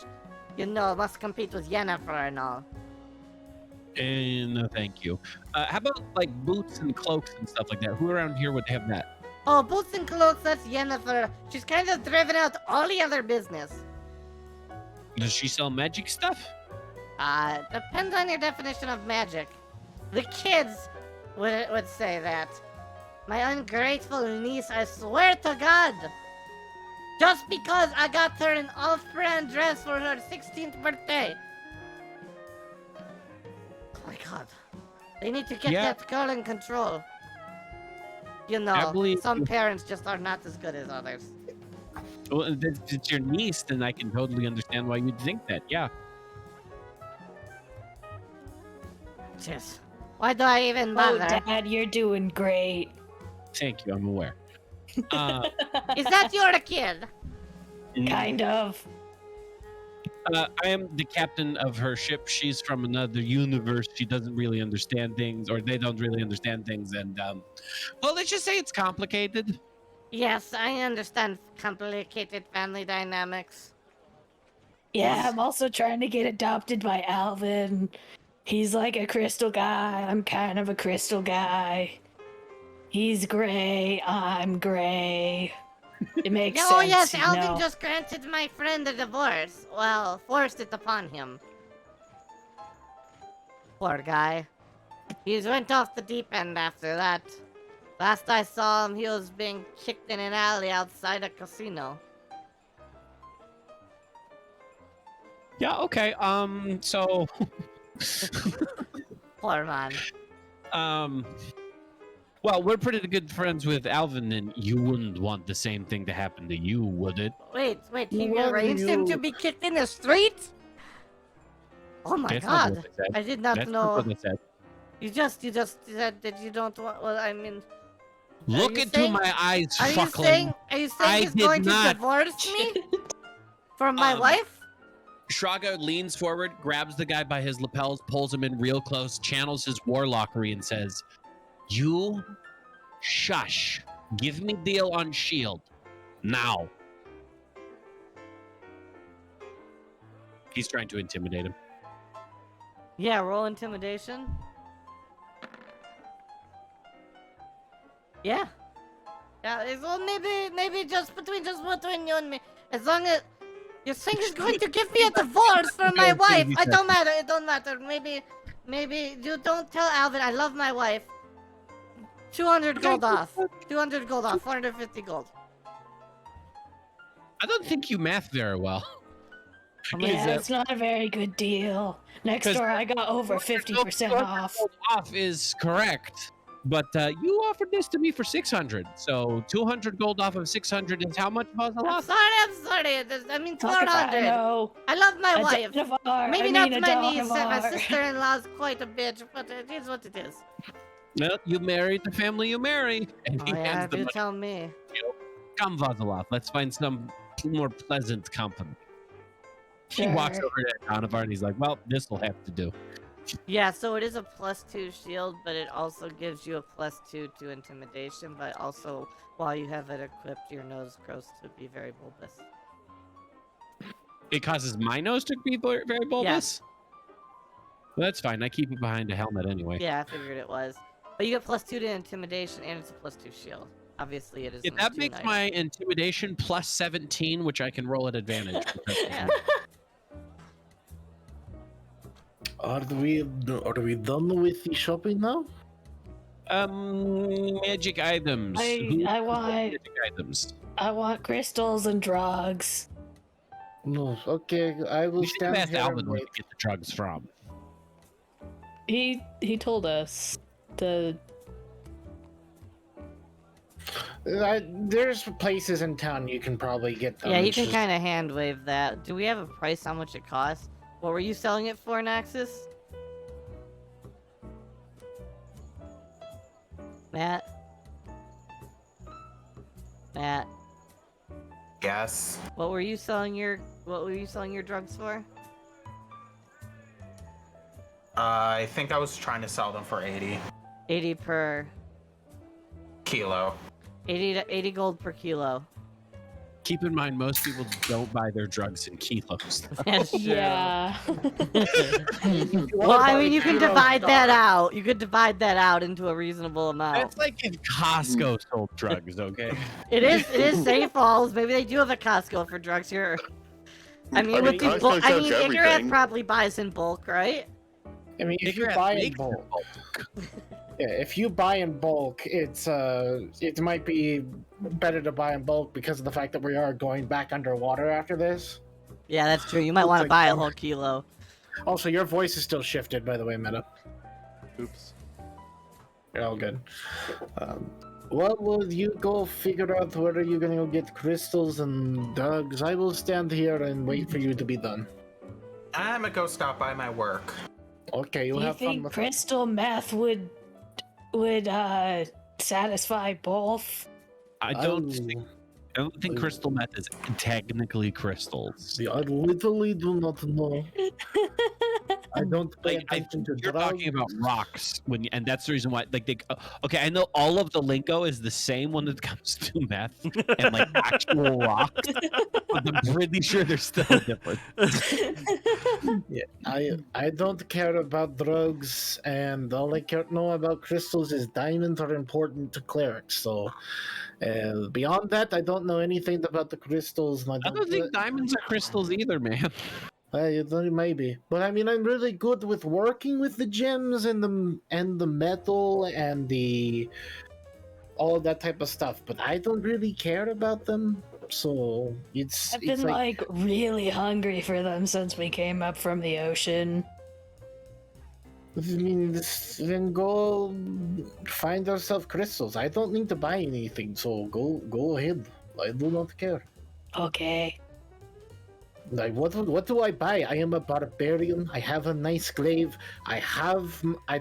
You know, must compete with Yennefer and all. No, thank you. How about like boots and cloaks and stuff like that? Who around here would have that? Oh, boots and cloaks, that's Yennefer. She's kind of driven out all the other business. Does she sell magic stuff? Depends on your definition of magic. The kids would say that. My ungrateful niece, I swear to God. Just because I got her an off-brand dress for her 16th birthday. Oh my God. They need to get that girl in control. you I know, believe some you. parents just are not as good as others. Well, if it's your niece, then I can totally understand why you'd think that. Yeah. Jeez. Why do I even Oh, bother? Dad, you're doing great. Thank you. I'm aware. Is that your kid? Kind of. I am the captain of her ship. She's from another universe. She doesn't really understand things, or they don't really understand things. And well, let's just say it's complicated. Yes, I understand complicated family dynamics. Yeah, I'm also trying to get adopted by Alvin. He's like a crystal guy. I'm kind of a crystal guy. He's gray. I'm gray. It makes sense. Oh yes, you Alvin know. just granted my friend a divorce. Well, forced it upon him. Poor guy. He went off the deep end after that. Last I saw him, he was being kicked in an alley outside a casino. Yeah. Okay. So. Poor man. Well, we're pretty good friends with Alvin, and you wouldn't want the same thing to happen to you, would it? Wait, he What are arranged him to you- be kicked in the street? Oh my That's not god. what I said. I did not That's know. not what I said. You just said that you don't want. Well, I mean, Look you into saying- my eyes, are you fuckling. saying I he's did going not. to divorce me from my Um, wife? Shraga leans forward, grabs the guy by his lapels, pulls him in real close, channels his warlockery, and says, "You shush. Give me deal on shield. Now." He's trying to intimidate him. Yeah, roll intimidation. Yeah. Yeah, well, maybe just between you and me. As long as you're saying he's going to give me a divorce for my wife. It don't matter. It don't matter. Maybe you don't tell Alvin I love my wife. 200 gold off. 200 gold off. 450 gold. I don't think you math very well. Yeah, it's not a very good deal. Next 'Cause- door, I got over 50% off. Off is correct, but you offered this to me for 600. So 200 gold off of 600 is how much, I'm Vazalas? sorry. I mean Talk about- 400. know. I love my A wife. Danavar, Maybe I not mean a my niece. My Danavar. sister-in-law's quite a bitch, but it is what it is. Well, you married the family you marry. And Oh he yeah, hands if the you money. tell me. Come, Vazalas. Let's find some more pleasant company. He walks Sure. over to Donovan and he's like, well, this will have to do. Yeah, so it is a +2 shield, but it also gives you a +2 to intimidation, but also, while you have it equipped, your nose grows to be very bulbous. It causes my nose to be very bulbous? Well, that's fine. I keep it behind a helmet anyway. Yeah, I figured it was. But you get +2 to intimidation, and it's a +2 shield. Obviously, it is. Yeah, that makes my intimidation plus 17, which I can roll at advantage. Yeah. Are we done with the shopping now? Magic items. I want Magic items. crystals and drugs. No. Okay, I will We should stand have asked here and Alvin where wait. to get the drugs from. He told us the There's places in town you can probably get them. Yeah, you It's can just- kind of hand wave that. Do we have a price how much it costs? What were you selling it for, Naxus? Matt? Yes. What were you selling your drugs for? I think I was trying to sell them for 80 80 per kilo. 80 gold per kilo. Keep in mind, most people don't buy their drugs in kilos. That's true. yeah. Well, I mean, you can divide that out. You could divide that out into a reasonable amount. That's like if Costco sold drugs, okay? It is St. Falls. Maybe they do have a Costco for drugs here. I mean, with these Costco bulk, I sells mean, Igarath everything. probably buys in bulk, right? I mean, if you Igarath buy in makes bulk, it. yeah, if you buy in bulk, it might be better to buy in bulk because of the fact that we are going back underwater after this. Yeah, that's true. You might It's want to like, buy a whole kilo. Also, your voice is still shifted, by the way, Meta. Oops. You're all good. Well, you go figure out where you're gonna go get crystals and drugs. I will stand here and wait for you to be done. I'm gonna go stop by my work. Okay, you Do you have fun think with crystal meth would satisfy both? I don't think crystal meth is technically crystals. I literally do not know. I don't pay Like, I attention think to you're drugs. talking about rocks and that's the reason why. Like, okay, I know all of the lingo is the same when it comes to meth and like actual rocks, but I'm pretty sure there's still a difference. Yeah, I don't care about drugs, and all I know about crystals is diamonds are important to clerics. So, beyond that, I don't know anything about the crystals. And I don't think diamonds are crystals either, man. Maybe, but I mean, I'm really good with working with the gems and the metal and the all that type of stuff. But I don't really care about them. So I've been like really hungry for them since we came up from the ocean. I mean, then go find ourselves crystals. I don't need to buy anything, so go ahead. I do not care. Okay. Like, what do I buy? I am a barbarian. I have a nice glaive. I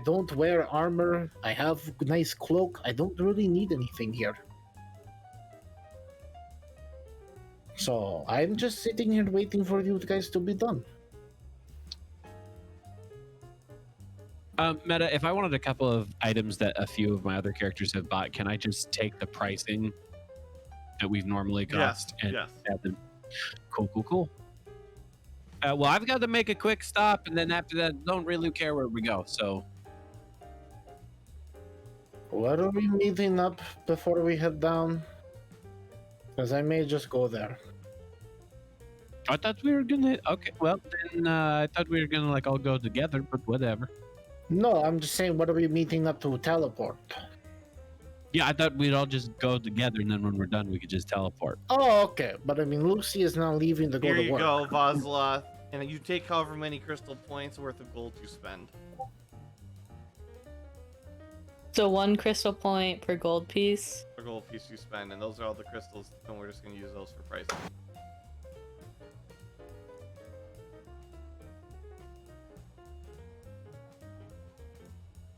don't wear armor. I have a nice cloak. I don't really need anything here. So I'm just sitting here waiting for you guys to be done. Meta, if I wanted a couple of items that a few of my other characters have bought, can I just take the pricing that we've normally cost and add them? Cool. Well, I've got to make a quick stop, and then after that, don't really care where we go. So, Where are we meeting up before we head down? Because I may just go there. I thought we were gonna. Okay, well then I thought we were gonna like all go together, but whatever. No, I'm just saying, what are we meeting up to teleport? Yeah, I thought we'd all just go together, and then when we're done, we could just teleport. Oh, okay. But I mean, Lucy is now leaving to go Here to you work. go, Vazloth. And you take however many crystal points worth of gold you spend. So 1 crystal point per gold piece. Per gold piece you spend, and those are all the crystals, and we're just gonna use those for pricing.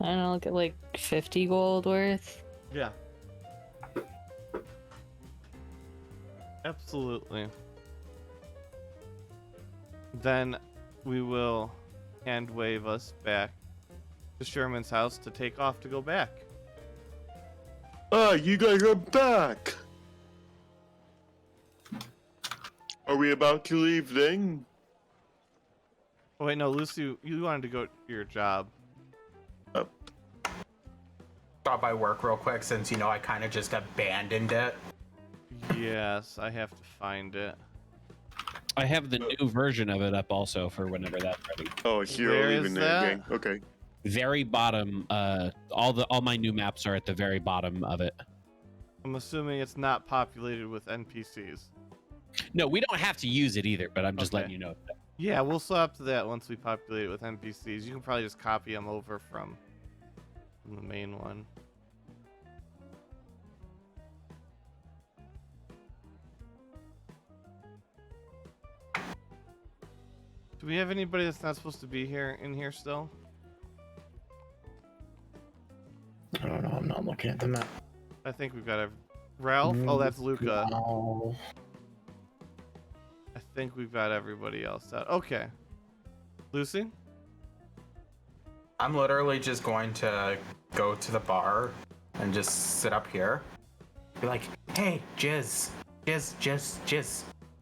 I don't know, get like 50 gold worth. Yeah. Absolutely. Then we will hand wave us back to Sherman's house to take off to go back. Ah, you guys are back! Are we about to leave then? Oh wait, no, Lucy, you wanted to go to your job. Oh. Stop by work real quick since, you know, I kind of just abandoned it. Yes, I have to find it. I have the new version of it up also for whenever that's ready. Oh, so you're Where leaving is there that? again. Okay. Very bottom. All my new maps are at the very bottom of it. I'm assuming it's not populated with NPCs. No, we don't have to use it either, but I'm just letting you know. Yeah, we'll swap to that once we populate it with NPCs. You can probably just copy them over from the main one. Do we have anybody that's not supposed to be here in here still? I don't know. I'm not looking at the map. I think we've got Ralph. Oh, that's Luca. No. I think we've got everybody else set. Okay. Lucy? I'm literally just going to go to the bar and just sit up here. Be like, hey, Jizz.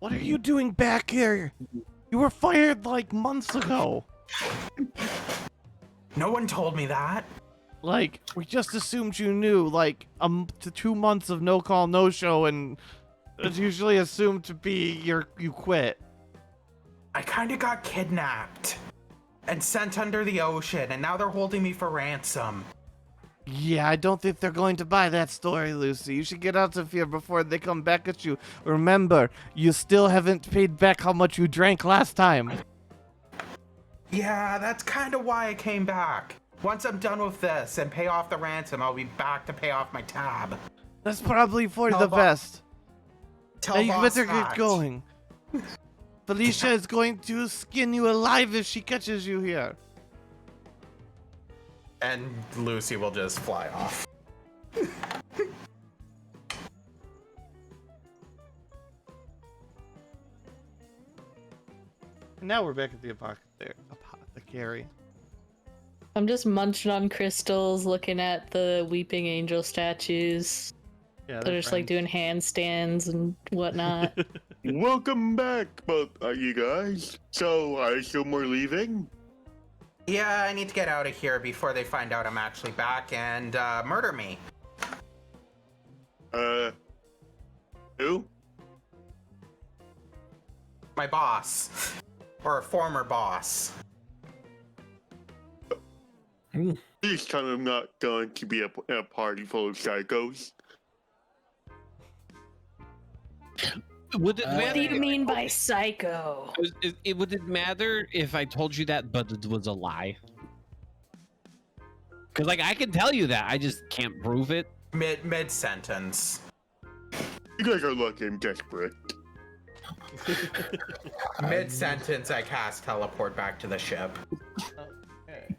What are you doing back here? You were fired like months ago. No one told me that. Like, we just assumed you knew, like, to 2 months of no call, no show, and it's usually assumed to be you quit. I kind of got kidnapped and sent under the ocean, and now they're holding me for ransom. Yeah, I don't think they're going to buy that story, Lucy. You should get out of here before they come back at you. Remember, you still haven't paid back how much you drank last time. Yeah, that's kind of why I came back. Once I'm done with this and pay off the ransom, I'll be back to pay off my tab. That's probably for Tell the Bo- best. Tell Now you Boss better Hot. get going. Felicia is going to skin you alive if she catches you here. And Lucy will just fly off. And now we're back at the apothecary. I'm just munching on crystals, looking at the weeping angel statues. Yeah, They're just like doing handstands and whatnot. Welcome back, both you guys. So I assume we're leaving. Yeah, I need to get out of here before they find out I'm actually back and murder me. Who? My boss. Or a former boss. This time I'm not going to be a party full of psychos. Would it What matter? do you mean by psycho? Would it matter if I told you that, but it was a lie? Because like I can tell you that, I just can't prove it. Mid sentence. You guys are looking desperate. Mid sentence, I cast teleport back to the ship. Okay.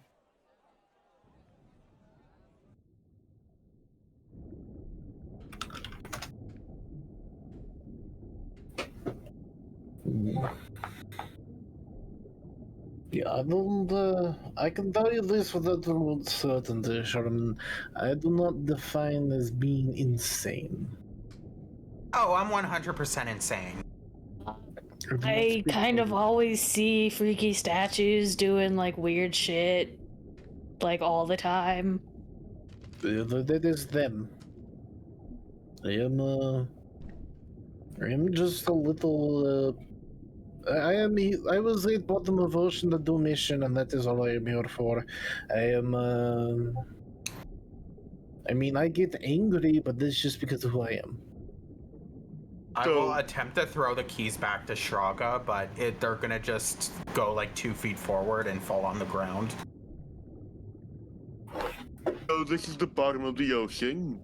Yeah, I don't. I can tell you this with absolute certainty, Sherman. I do not define as being insane. Oh, I'm 100% insane. I kind of always see freaky statues doing like weird shit, like all the time. That is them. I am just a little. I was at bottom of ocean to do mission, and that is all I am here for. I am. I mean, I get angry, but that's just because of who I am. I will attempt to throw the keys back to Shraga, but they're gonna just go like 2 feet forward and fall on the ground. So this is the bottom of the ocean.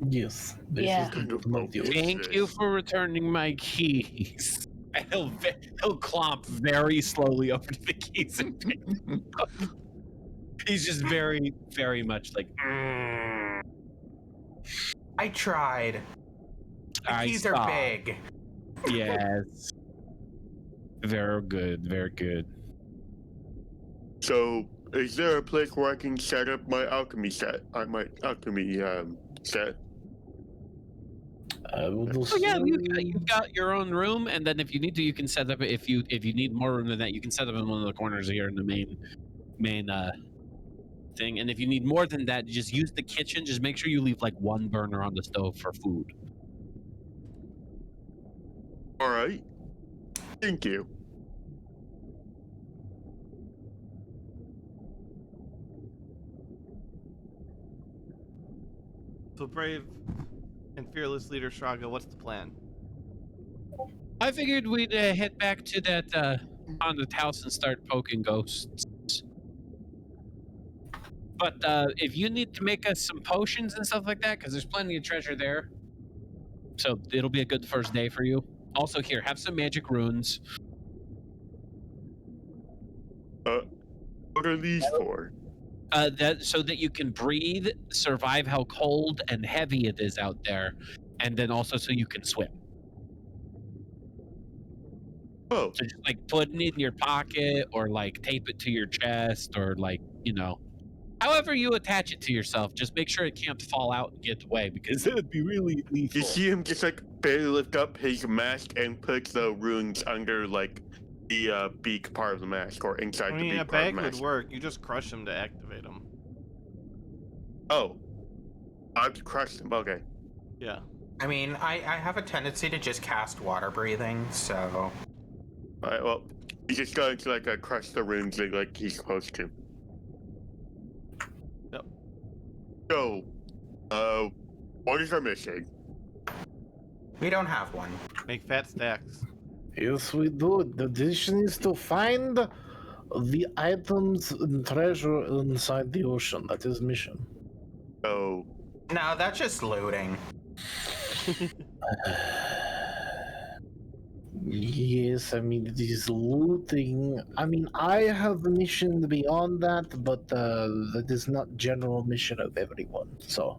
Yes. This Yeah. is the bottom of the ocean. Thank you for returning my keys. He'll clomp very slowly over to the keys and pick them up. He's just very, very much like. I tried. The keys are big. Yes. Very good. Very good. So is there a place where I can set up my alchemy set? My alchemy set. Oh yeah, you've got your own room, and then if you need to, you can set up. If you need more room than that, you can set up in one of the corners here in the main thing. And if you need more than that, just use the kitchen. Just make sure you leave like one burner on the stove for food. All right. Thank you. So brave and fearless leader Shraga, what's the plan? I figured we'd head back to that haunted house and start poking ghosts. But if you need to make us some potions and stuff like that, because there's plenty of treasure there, so it'll be a good first day for you. Also, here, have some magic runes. What are these for? That so that you can breathe, survive how cold and heavy it is out there, and then also so you can swim. Oh, So just like put it in your pocket, or like tape it to your chest, or like however you attach it to yourself. Just make sure it can't fall out and get away, because it would be really lethal. you see him just like barely lift up his mask and put the runes under like the beak part of the mask or inside I the mean, beak a part of bag the would mask. work. You just crush them to activate them. Oh, I've crushed him. Okay. Yeah. I mean, I have a tendency to just cast water breathing, so... Alright, well, he's just going to like crush the runes like he's supposed to. Yep. So, what is our mission? We don't have one. Make fat stacks. Yes, we do. The mission is to find the items and treasure inside the ocean. That is mission. So, No, that's just looting. Yes, I mean, it is looting. I mean, I have a mission beyond that, but that is not general mission of everyone. So,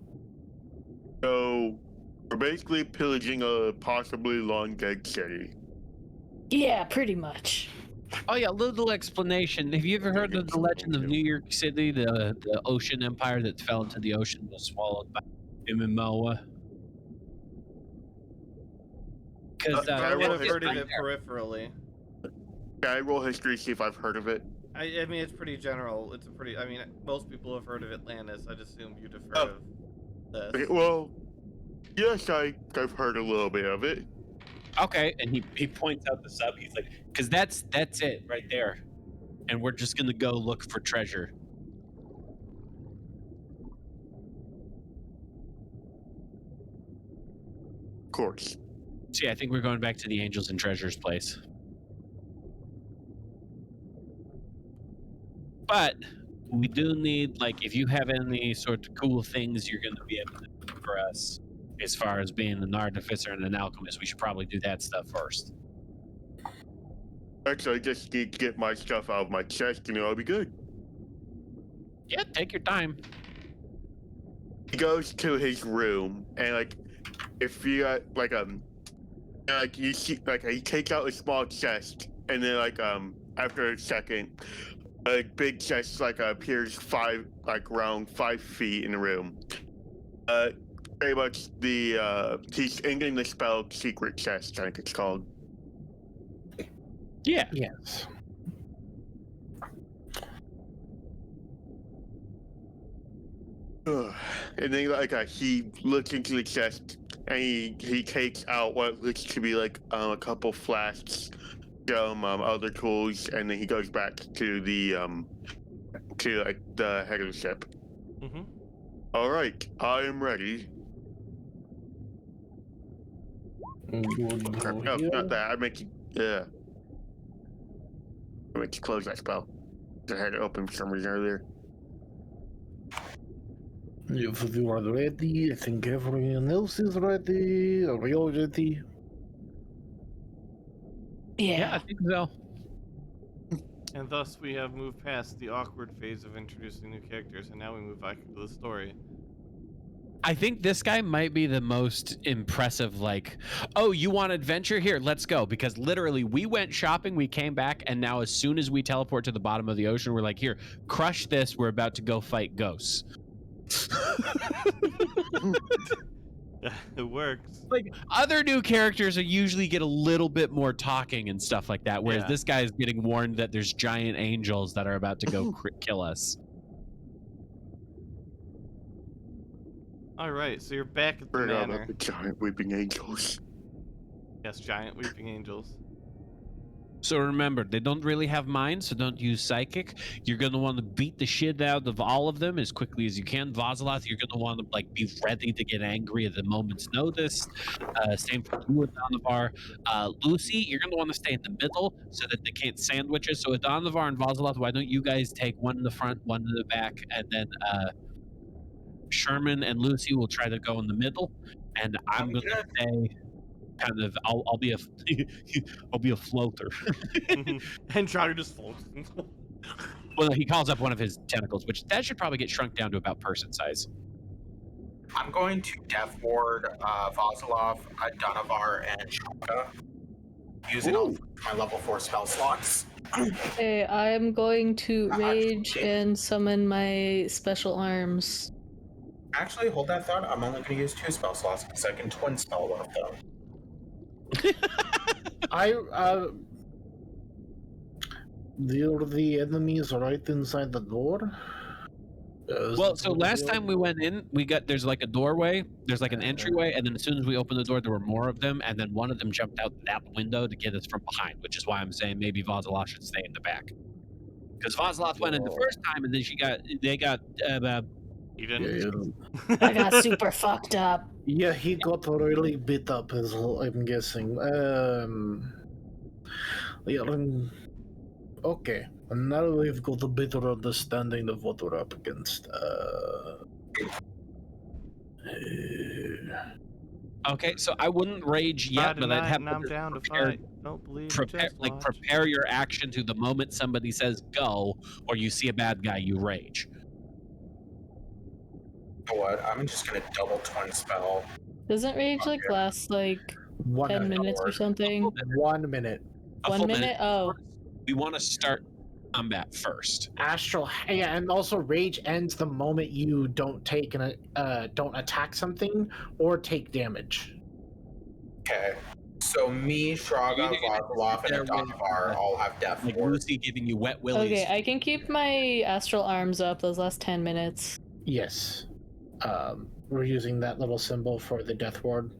So we're basically pillaging a possibly long dead city. Yeah, pretty much. Oh yeah, little explanation. Have you ever heard of the legend of New York City, the ocean empire that fell into the ocean and was swallowed by Imimoa? Because I I would have roll heard of history? it peripherally. Can I roll history, see if I've heard of it? I mean, it's pretty general. It's a pretty. I mean, most people have heard of Atlantis. I just assumed you'd have heard Oh. of Okay, this. well, yes, I've heard a little bit of it. okay, and he points out the sub. He's like, because that's it right there, and we're just gonna go look for treasure. Of course. So yeah, I think we're going back to the Angels and Treasures place. But we do need, like, if you have any sort of cool things you're going to be able to do for us, as far as being an artificer and an alchemist, we should probably do that stuff first. Actually, I just need to get my stuff out of my chest and it'll be good. Yeah, take your time. He goes to his room and if you you see he takes out a small chest and then after a second a big chest appears around 5 feet in the room. Pretty much he's ending the spell secret chest, I think it's called. Yeah. yes. And then he looks into the chest and he takes out what looks to be a couple flasks, some other tools, and then he goes back to the head of the ship. Mm-hmm. All right, I am ready. Crap, no, not that. I meant to close that spell. I had it open for some reason earlier. If you are ready, I think everyone else is ready. Are you all ready? Yeah, I think so. And thus we have moved past the awkward phase of introducing new characters, and now we move back into the story. I think this guy might be the most impressive, oh, you want adventure? Here, let's go. Because literally, we went shopping, we came back, and now as soon as we teleport to the bottom of the ocean, we're like, here, crush this, we're about to go fight ghosts. It works. Other new characters are usually get a little bit more talking and stuff like that, whereas Yeah. this guy is getting warned that there's giant angels that are about to go kill us. All right, so you're back at the Forgot manor. about the giant weeping angels. Yes, giant weeping angels. So remember, they don't really have minds, so don't use psychic. You're going to want to beat the shit out of all of them as quickly as you can. Vazaloth, you're going to want to be ready to get angry at the moment's notice. Same for you, Adanavar. Lucy, you're going to want to stay in the middle so that they can't sandwich us. So Adanavar and Vazaloth, why don't you guys take one in the front, one in the back, and then Sherman and Lucy will try to go in the middle, and I'm going to stay kind of. I'll be a I'll be a floater. And Trotter just floats. Well, he calls up one of his tentacles, which that should probably get shrunk down to about person size. I'm going to Death Ward, Vazalov, Donavar, and Shaka, using all my level 4 spell slots. Okay, I'm going to rage and summon my special arms. Actually, hold that thought. I'm only going to use 2 spell slots because I can twin spell one of them. The enemies right inside the door. Well, so last time we went in, there's a doorway, there's an entryway, and then as soon as we opened the door, there were more of them, and then one of them jumped out that window to get us from behind, which is why I'm saying maybe Vazaloth should stay in the back. Because Vazaloth went in the first time, and then they got You didn't. I got super fucked up. Yeah, he got really beat up, as I'm guessing. Okay, and now we've got a better understanding of what we're up against. Okay, so I wouldn't rage yet, Friday but I'd night have and to I'm just down to prepare, fight. Don't believe me, just watch. prepare your action to the moment somebody says go, or you see a bad guy, you rage. You know what? I'm just gonna double twin spell. Doesn't rage like Okay. last like 1 10 minute. minutes or something? 1 minute. A 1 full minute? Oh. We want to start combat first. Astral, yeah, and also rage ends the moment you don't don't attack something or take damage. Okay. So me, Shraga, Either gonna Vazalov, sit there and with, Adanavar all have death like ward. Lucy giving you wet willies. Okay, I can keep my astral arms up those last 10 minutes. Yes. We're using that little symbol for the death ward.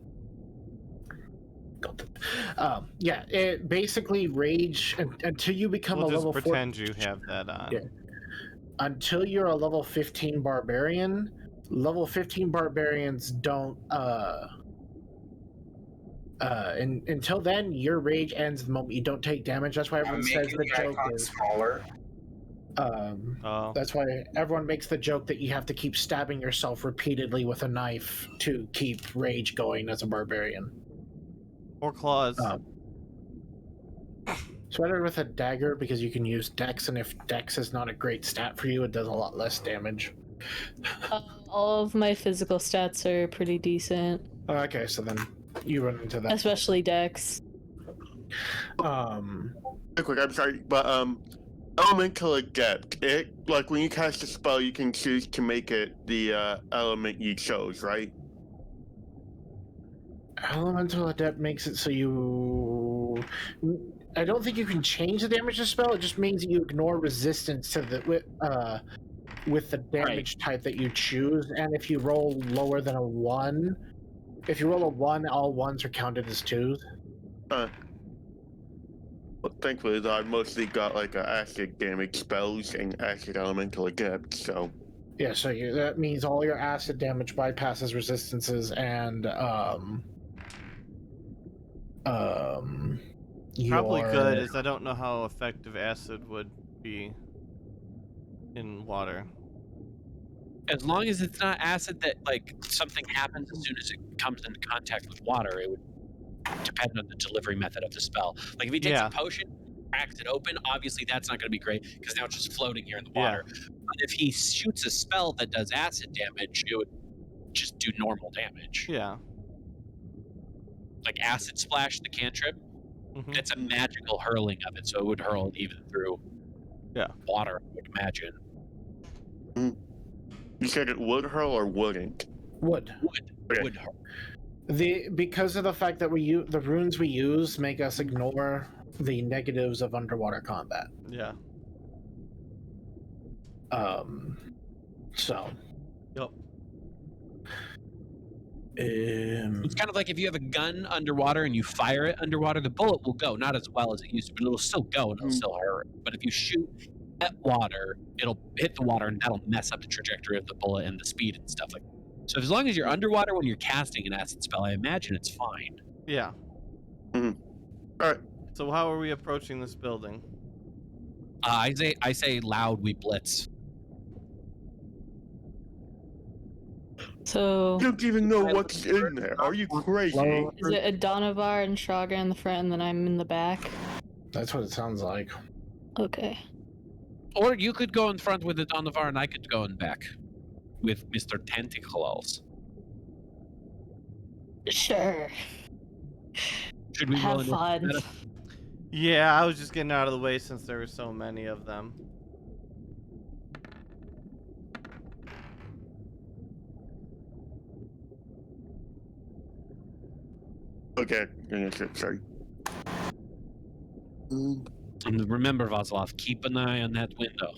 Yeah, it basically rage until you become We'll a just level pretend 4. you have that on. Yeah. Until you're a level 15 barbarian, level 15 barbarians don't until then your rage ends the moment you don't take damage. That's why I'm everyone says making the the joke icon is smaller. Oh. that's why everyone makes the joke that you have to keep stabbing yourself repeatedly with a knife to keep rage going as a barbarian. Or claws. So better with a dagger because you can use dex, and if dex is not a great stat for you, it does a lot less damage. All of my physical stats are pretty decent, Okay, so then you run into that. especially dex. Real quick, I'm sorry, but elemental adept. It like when you cast a spell, you can choose to make it the element you chose, right? Elemental adept makes it so you. I don't think you can change the damage of the spell. It just means you ignore resistance to the with the damage type that you choose. And if you roll lower than a 1, if you roll a 1, all 1s are counted as 2s. Well, thankfully, though, I mostly got like acid damage spells and acid elemental adept, so. Yeah, so that means all your acid damage bypasses resistances, and Probably your... good, as I don't know how effective acid would be in water. As long as it's not acid that like something happens as soon as it comes into contact with water, it would depend on the delivery method of the spell. Like if he takes a potion, cracks it open, obviously that's not going to be great because now it's just floating here in the water. But if he shoots a spell that does acid damage, it would just do normal damage. Yeah. Like acid splash, the cantrip. It's a magical hurling of it, so it would hurl even through water, I would imagine. You said it would hurl or wouldn't? Would hurl. Because of the fact that the runes we use make us ignore the negatives of underwater combat. Yeah. So. Yep. It's kind of like if you have a gun underwater and you fire it underwater, the bullet will go, not as well as it used to, but it'll still go and it'll still hurt. But if you shoot at water, it'll hit the water and that'll mess up the trajectory of the bullet and the speed and stuff like that. So as long as you're underwater when you're casting an acid spell, I imagine it's fine. Yeah. All right. So how are we approaching this building? I say loud, we blitz. So... I don't even know what's in there. Are you crazy? Is it Adanavar and Shraga in the front and then I'm in the back? That's what it sounds like. Okay. Or you could go in front with the Donovar and I could go in back with Mr. Tentacles. Sure. Should we have fun? Yeah, I was just getting out of the way since there were so many of them. Okay, sorry. And remember, Vazalov, keep an eye on that window.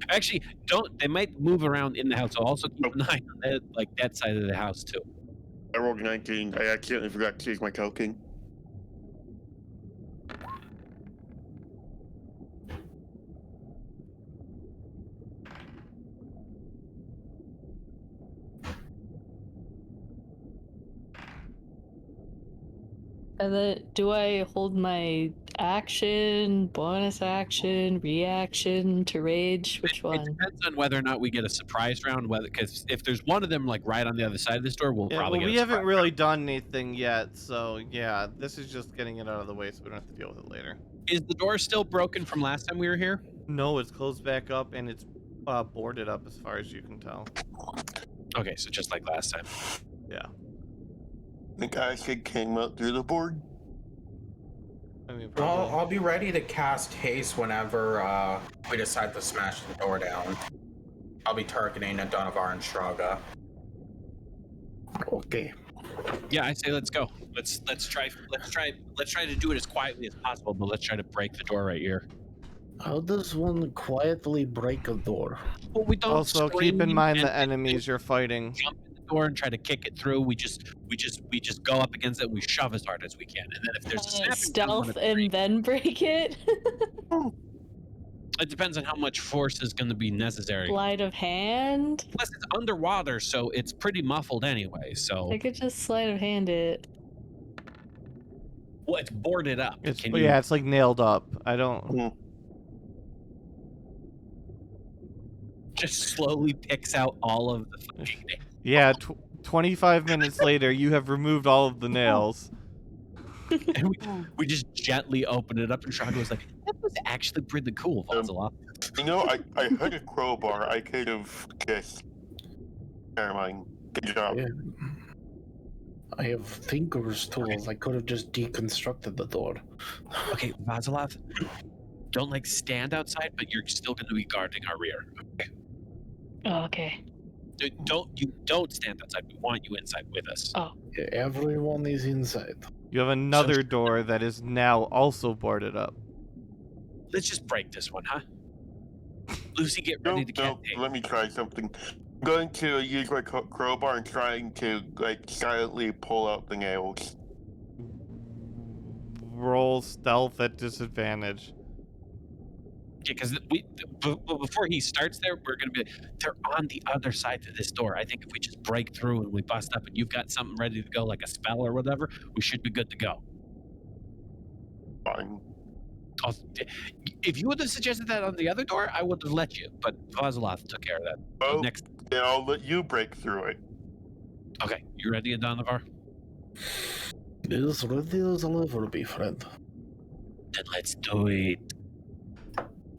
Actually, don't. They might move around in the house, so also keep an eye on that, like that side of the house too. I rolled 19. I accidentally forgot to use my token. And then, do I hold my Action, bonus action, reaction to rage. Which It one? depends on whether or not we get a surprise round. Whether because if there's one of them like right on the other side of this door, we'll Yeah, probably well, get. we a haven't surprise really round. done anything yet, so yeah, this is just getting it out of the way so we don't have to deal with it later. Is the door still broken from last time we were here? No, it's closed back up and it's boarded up as far as you can tell. Okay, so just like last time. Yeah. The guy said came out through the board. I mean, Well, probably. I'll be ready to cast haste whenever we decide to smash the door down. I'll be targeting Donovar and Shraga. Okay. Yeah, I say let's go. Let's try to do it as quietly as possible, but let's try to break the door right here. How does one quietly break a door? Well, we don't. Also, keep in scream mind and the enemies you're fighting. jump in the door and try to kick it through. We just go up against it. And we shove as hard as we can, and then if there's a snapping sound when Stealth it's and breaking, then break it. it depends on how much force is going to be necessary. Sleight of hand. Plus, it's underwater, so it's pretty muffled anyway. So, I could just sleight of hand it. well, it's boarded up. It's Can yeah, you it's like nailed up. I don't. just slowly picks out all of the fucking nails? Yeah, 25 minutes later, you have removed all of the nails. And we just gently open it up, and Shraga was like, "That was actually pretty cool, Vazala." You know, I had a crowbar. I could have just. Never mind. Good job. Yeah. I have Tinker's tools. I could have just deconstructed the door. Okay, Vazalav, don't like stand outside, but you're still going to be guarding our rear. Okay? Oh, okay. Don't stand outside. We want you inside with us. Oh. Yeah, everyone is inside. You have another door that is now also boarded up. Let's just break this one, huh? Lucy, get ready to No, get let me try something. I'm going to use my crowbar and trying to like silently pull out the nails. Roll stealth at disadvantage. Yeah, because before he starts there, we're going to be they're on the other side of this door. I think if we just break through and we bust up and you've got something ready to go, like a spell or whatever, we should be good to go. Fine. If you would have suggested that on the other door, I would have let you, but Vazalav took care of that. Oh, Next. then I'll let you break through it. Okay, you ready, Donovar? As ready as I'll ever be, friend. Then let's do it.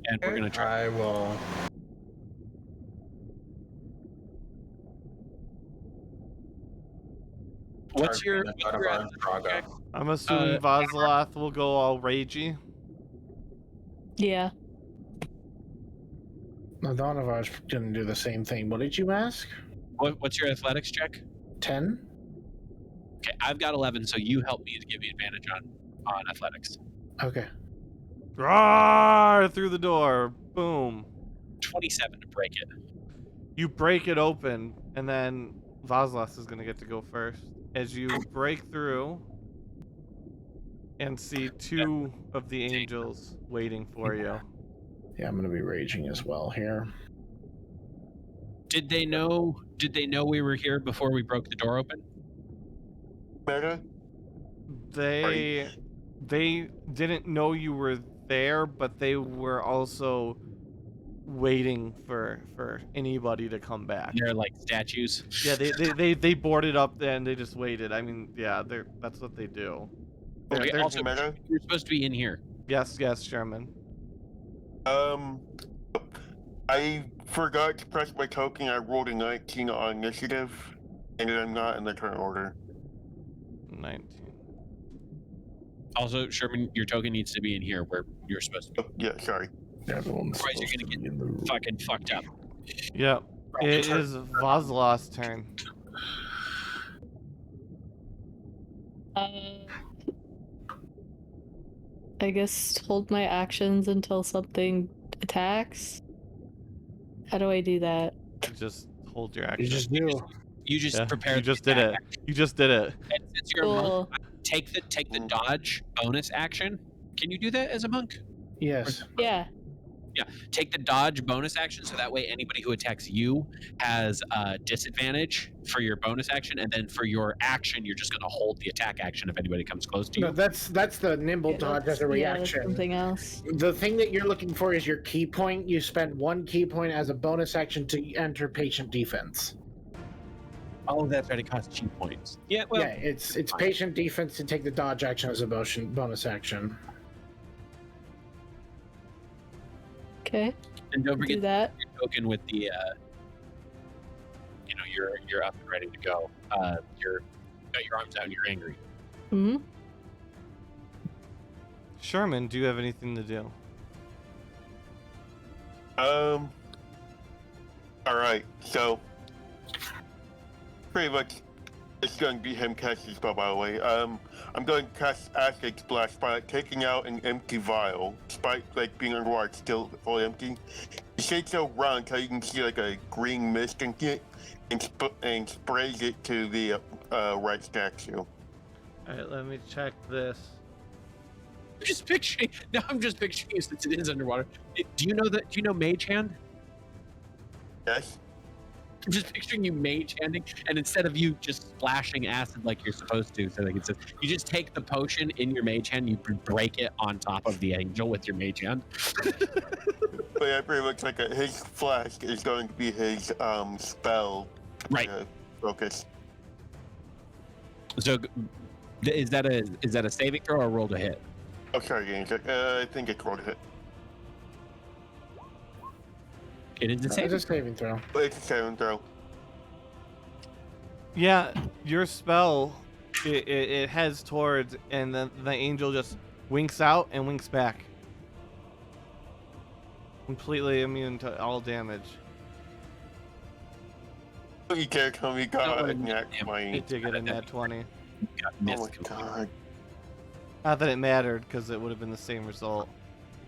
And we're gonna try. I will. What's your Donovar and Shraga. I'm assuming Vazalath will go all ragey. Yeah. Now, Donovar's gonna do the same thing. What did you ask? What's your athletics check? 10? Okay, I've got 11, so you help me to give me advantage on athletics. Okay. Roar through the door. Boom. 27 to break it. You break it open, and then Vazalath is gonna get to go first. As you break through and see two of the angels waiting for you. Yeah, I'm gonna be raging as well here. Did they know we were here before we broke the door open? Meta? They didn't know you were there, but they were also waiting for anybody to come back. They're like statues. Yeah, they boarded up and they just waited. I mean, yeah, that's what they do. Okay, They're- also, Meta? you're supposed to be in here. yes, Sherman. I forgot to press my token. I rolled a 19 on initiative, and I'm not in the current order. 19. Also, Sherman, your token needs to be in here where you're supposed to be. Oh, yeah, sorry. Everyone's Otherwise, you're supposed gonna to get be in the room. fucking fucked up. Yep. It is Vazalah's turn. I guess hold my actions until something attacks. How do I do that? Just hold your action. You just do. You just Yeah, prepared. you just did it. You just did it. And since you're a monk, Cool. take the dodge bonus action. Can you do that as a monk? Yes. Yeah. Take the dodge bonus action, so that way anybody who attacks you has disadvantage for your bonus action, and then for your action, you're just going to hold the attack action if anybody comes close to you. No, that's the nimble Okay, dodge as a that's reaction. something else. The thing that you're looking for is your key point. You spend 1 key point as a bonus action to enter patient defense. Oh, that's right. It costs chi points. Yeah, well, yeah, it's patient defense to take the dodge action as a bonus action. Okay. and don't Do forget that. your token with the, you're up and ready to go. You're got your arms out and you're angry. Hmm. Sherman, do you have anything to do? All right, so pretty much it's going to be him casting spell, by the way. I'm going to cast Acid Splash by taking out an empty vial, despite like being underwater, it's still fully empty. He shakes it around until you can see like a green mist in it, and sprays it to the right statue. Alright, let me check this. I'm just picturing you since it is underwater. Do you know Mage Hand? Yes? I'm just picturing you mage handing, and instead of you just splashing acid like you're supposed to, so like it says, you just take the potion in your mage hand, you break it on top of the angel with your mage hand. But yeah, pretty much like his flask is going to be his spell Right. focus. So is that a saving throw or a roll to hit? Oh, sorry, I think it's rolled to hit. It is a It's saving. a saving throw. But it's a saving throw. Yeah, your spell, it heads towards, and then the angel just winks out and winks back. Completely immune to all damage. You can't tell me God, No, nat yeah, 20. It did get a nat 20. Got Oh missed my completely. God. Not that it mattered, because it would have been the same result.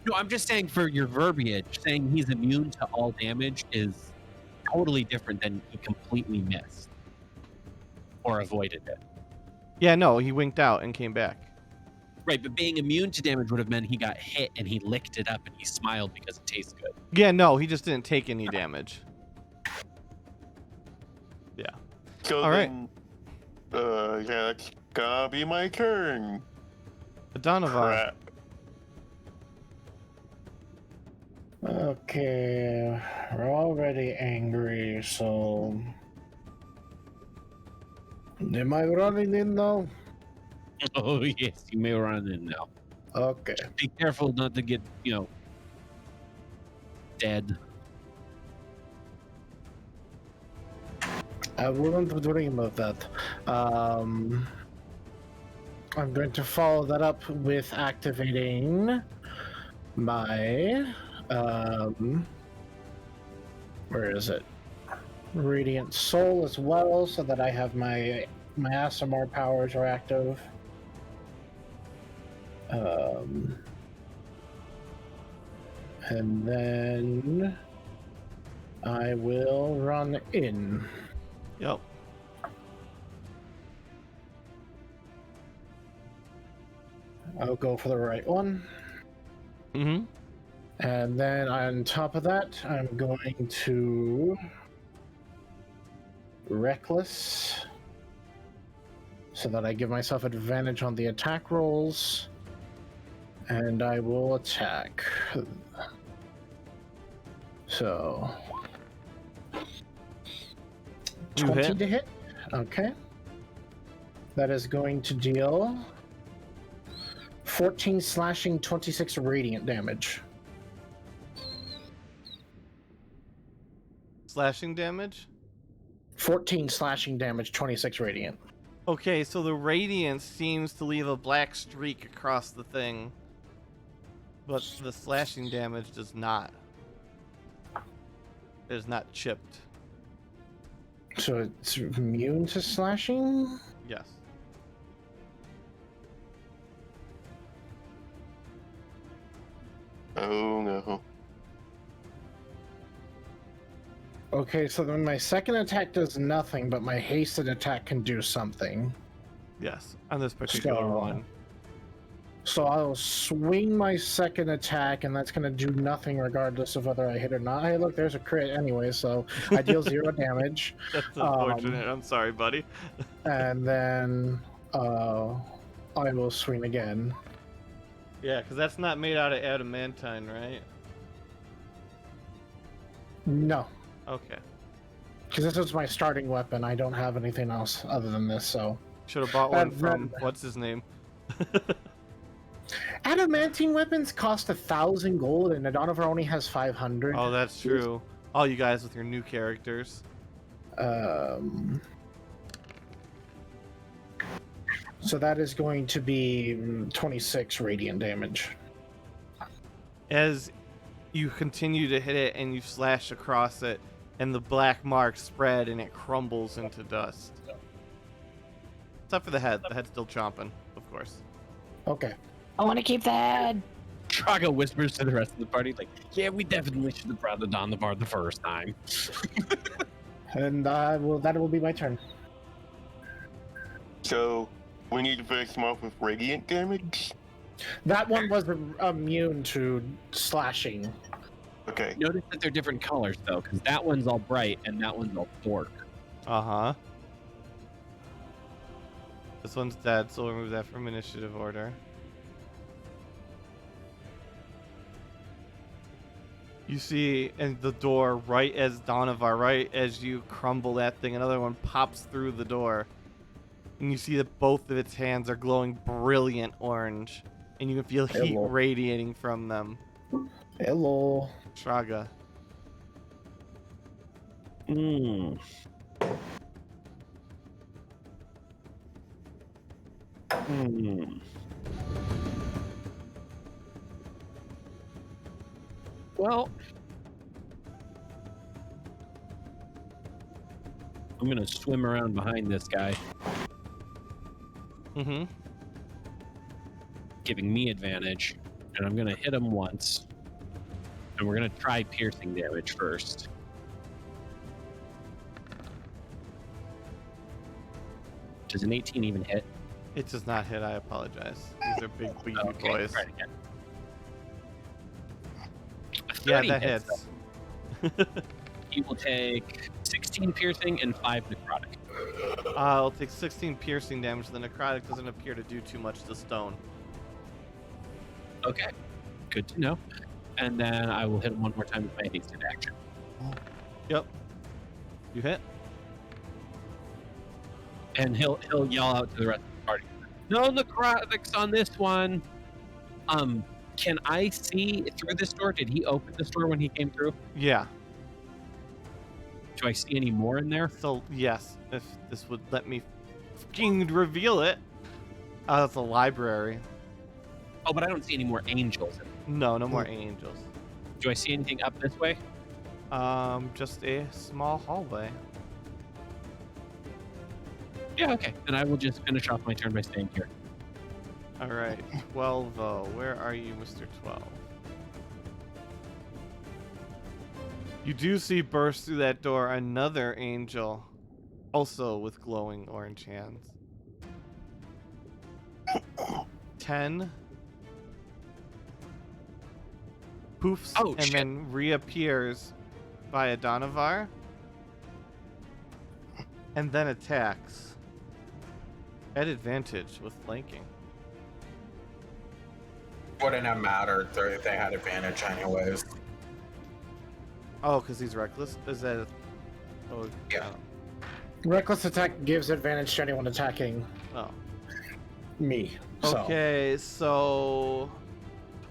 No, I'm just saying for your verbiage, saying he's immune to all damage is totally different than he completely missed or avoided it. Yeah, no, he winked out and came back. Right, but being immune to damage would have meant he got hit and he licked it up and he smiled because it tastes good. Yeah, no, he just didn't take any damage. Yeah. So All right. then, yeah, it's gonna be my turn. Donovan. Crap. Okay, we're already angry, so... Am I running in now? Oh, yes, you may run in now. Okay. Be careful not to get, dead. I wouldn't dream of that. I'm going to follow that up with activating my where is it? Radiant Soul as well, so that I have my Asimar powers are active. And then I will run in. Yep. I'll go for the right one. Mm-hmm. And then on top of that, I'm going to Reckless so that I give myself advantage on the attack rolls. And I will attack. So 20 hit. to hit. Okay. That is going to deal 14 slashing, 26 radiant damage. Slashing damage? 14 slashing damage, 26 radiant. Okay, so the radiance seems to leave a black streak across the thing. But the slashing damage does not. It is not chipped. So it's immune to slashing? Yes. Oh no. Okay, so then my second attack does nothing, but my hasted attack can do something. Yes. On this particular So- one. So I'll swing my second attack, and that's going to do nothing regardless of whether I hit or not. Hey, look, there's a crit anyway, so I deal 0 damage. That's unfortunate. I'm sorry, buddy. And then I will swing again. Yeah, because that's not made out of adamantine, right? No, Okay. because this is my starting weapon. I don't have anything else other than this, so. Should have bought one And from, then- what's his name? Adamantine weapons cost 1,000 gold, and Adoniver only has 500. Oh, that's true. All you guys with your new characters. So that is going to be 26 radiant damage. As you continue to hit it and you slash across it, and the black marks spread and it crumbles into dust. Except for the head. The head's still chomping, of course. Okay. I want to keep the head. Traga whispers to the rest of the party, like, yeah, we definitely should have brought it on the bar the first time. And that will be my turn. So we need to finish them off with radiant damage. That one was immune to slashing. Okay. Notice that they're different colors, though, because that one's all bright and that one's all dark. Uh-huh. This one's dead, so we'll remove that from initiative order. You see in the door, right as Donovar, right as you crumble that thing, another one pops through the door. And you see that both of its hands are glowing brilliant orange. And you can feel heat Hello. radiating from them. Hello. Traga. Hmm. Hmm. Well, I'm gonna swim around behind this guy, Mm-hmm. giving me advantage, and I'm gonna hit him once, and we're gonna try piercing damage first. Does an 18 even hit? It does not hit, I apologize. These are big baby Okay, boys. try it again. A Yeah, 30 that hits, hits. though. He will take 16 piercing and 5 necrotic. It'll take 16 piercing damage. The necrotic doesn't appear to do too much to stone. Okay, good to know. And then I will hit him one more time with my hasted action. Yep. You hit? And he'll yell out to the rest of the party, "No necrotics on this one." Can I see through this door? Did he open this door when he came through? Yeah. Do I see any more in there? So, yes, if this would let me fucking reveal it. It's a library. Oh, but I don't see any more angels. No, no more angels. Do I see anything up this way? Just a small hallway. Yeah, okay. Then I will just finish off my turn by staying here. All right, 12 though. Where are you, Mr. 12? You do see burst through that door another angel, also with glowing orange hands. 10 poofs Oh, and shit. then reappears via Donovar and then attacks at advantage with flanking. Wouldn't have mattered. They had advantage anyways. Oh, because he's reckless? Is that... Oh, Yeah. Reckless attack gives advantage to anyone attacking Oh. me. So Okay, so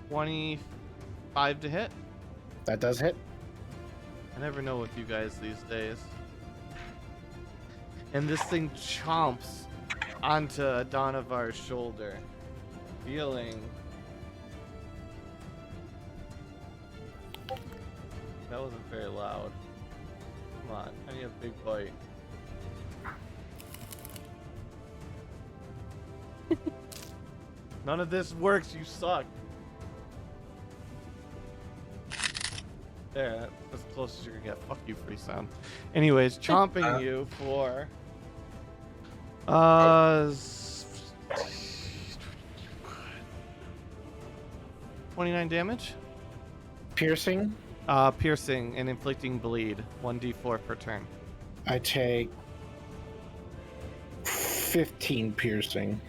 25 to hit? that does hit. I never know with you guys these days. And this thing chomps onto Donovar's shoulder, feeling... That wasn't very loud. Come on, I need a big bite. None of this works, you suck. There, that's as close as you're gonna get. Fuck you, free sound. Anyways, chomping you for 29 damage. Piercing. Piercing and inflicting bleed. 1d4 per turn. I take 15 piercing.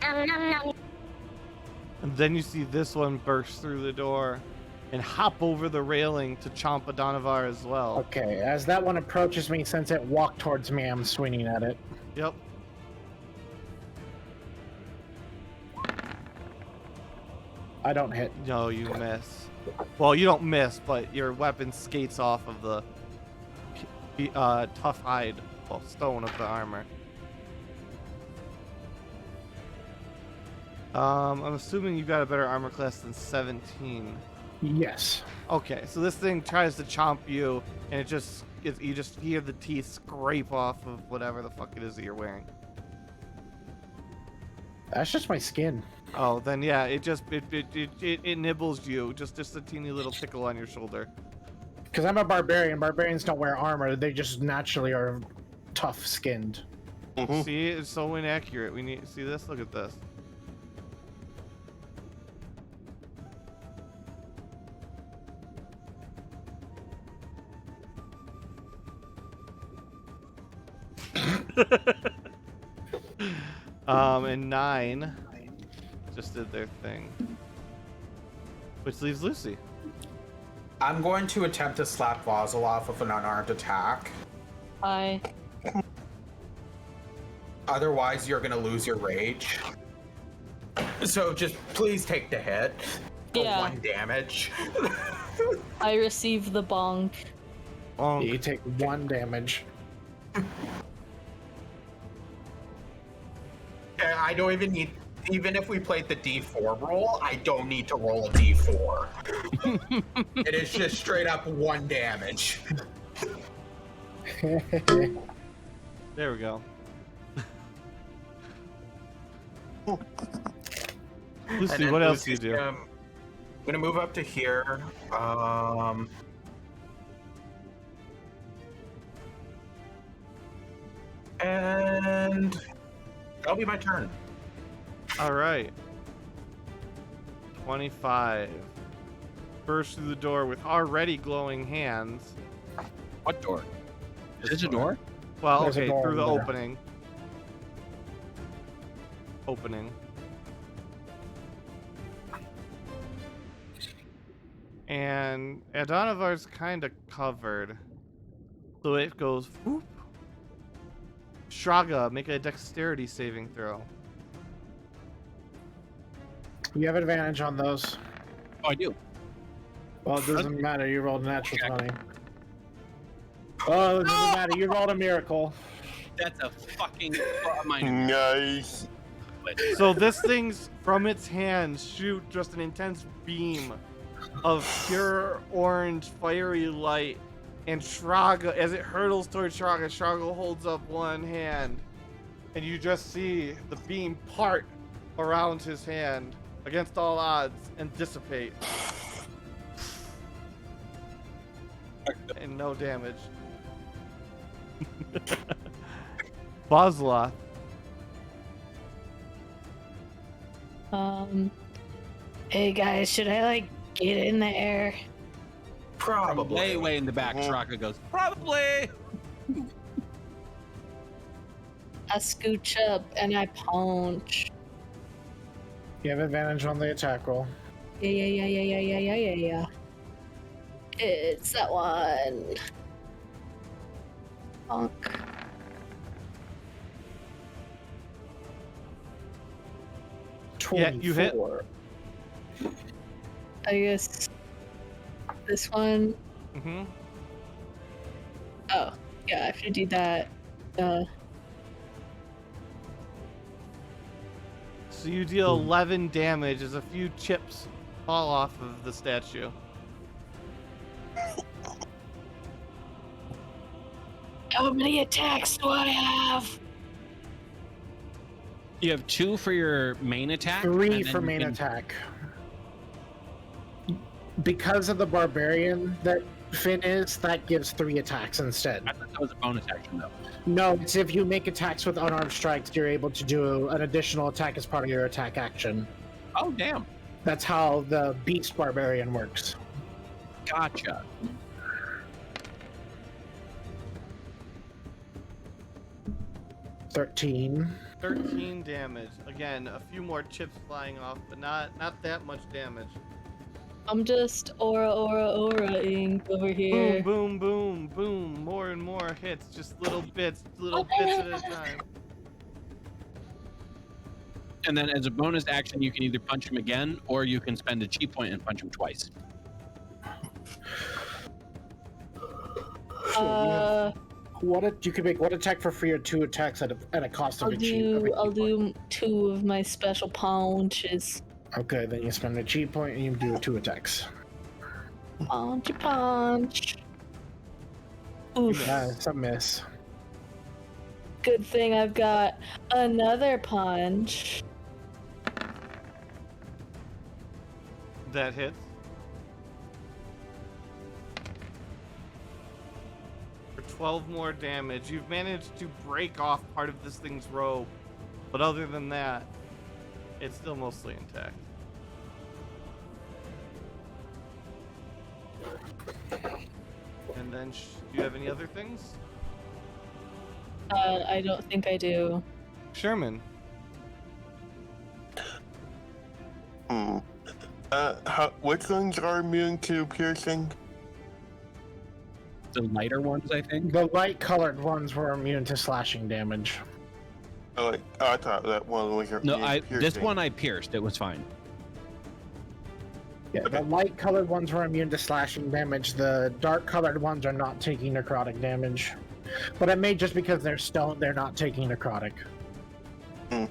And then you see this one burst through the door and hop over the railing to chomp a Donovar as well. Okay, as that one approaches me, since it walked towards me, I'm swinging at it. Yep. I don't hit. No, you miss. Well, you don't miss, but your weapon skates off of the tough hide, well, stone of the armor. I'm assuming you got a better armor class than 17. Yes. Okay, so this thing tries to chomp you, and you just hear the teeth scrape off of whatever the fuck it is that you're wearing. That's just my skin. Oh, then yeah, it nibbles you, just a teeny little tickle on your shoulder. Because I'm a barbarian. Barbarians don't wear armor. They just naturally are tough-skinned. See, it's so inaccurate. We need see this. Look at this. And 9 just did their thing, which leaves Lucy. I'm going to attempt to slap Vazalov with an unarmed attack. Hi. Otherwise, you're gonna lose your rage. So just please take the hit. For Yeah. 1 damage. I receive the bonk. Bonk. You take 1 damage. And I don't even need, even if we played the D4 roll, I don't need to roll a D4. It is just straight up 1 damage. There we go. And Lucy, then what else do you Lucy's do? I'm gonna move up to here. And that'll be my turn. All right. 25. Burst through the door with already glowing hands. What door? Is this a door? Well, There's a okay, door through the over there. opening. Opening. And Adonovar's kind of covered. So it goes whoop. Shraga, make a dexterity saving throw. You have advantage on those. Oh, I do. Well, it doesn't matter. You rolled a natural 20. Oh, it doesn't matter. You rolled a miracle. That's a fucking minor. Nice. So this thing's from its hands shoot just an intense beam of pure orange fiery light, and Shraga, as it hurtles towards Shraga, Shraga holds up one hand, and you just see the beam part around his hand against all odds and dissipate. And no damage. Bosla. Hey guys, should I like get in the air? Probably. Way in the back, Straka goes, probably. I scooch up and I punch. You have advantage on the attack roll. Yeah. It's that one. Bonk. Yeah, you hit. 24. I guess this one. Mm-hmm. Oh, yeah, I have to do that. So you deal 11 damage as a few chips fall off of the statue. How many attacks do I have? You have 2 for your main attack. 3 and then for you main can- attack. Because of the barbarian that Finn is, that gives 3 attacks instead. I thought that was a bonus action though. No, it's if you make attacks with unarmed strikes, you're able to do an additional attack as part of your attack action. Oh, damn. That's how the Beast Barbarian works. Gotcha. 13. 13 damage. Again, a few more chips flying off, but not that much damage. I'm just aura-ing over here. Boom, boom, boom, boom. More and more hits. Just little bits at a time. And then as a bonus action, you can either punch him again, or you can spend a chi point and punch him twice. You can make one attack for free or 2 attacks at a cost of a chi. I'll do 2 of my special punches. Okay, then you spend a chi point and you do 2 attacks. Punchy punch. Oof. It's a miss. Good thing I've got another punch. That hits. For 12 more damage. You've managed to break off part of this thing's robe. But other than that, it's still mostly intact. And then, do you have any other things? I don't think I do. Sherman. Which ones are immune to piercing? The lighter ones, I think. The light-colored ones were immune to slashing damage. Oh, I thought that one was No, immune to this piercing. one I pierced. It was fine. Yeah, the light-colored ones were immune to slashing damage. The dark-colored ones are not taking necrotic damage. But it may just because they're stone, they're not taking necrotic. And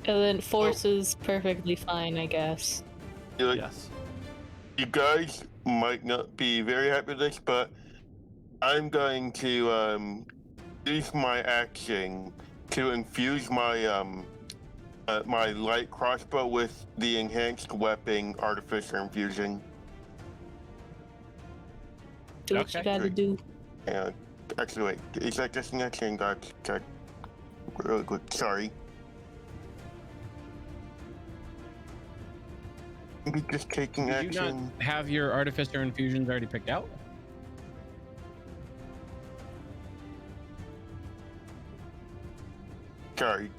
then force is perfectly fine, I guess. Yes. You guys might not be very happy with this, but I'm going to use my action to infuse my my light crossbow with the enhanced weapon artificer infusion. Do what you gotta do. And actually, wait, is that just an action? Got really quick. Sorry. Maybe just taking Did you not action. have your artificer infusions already picked out? Sorry.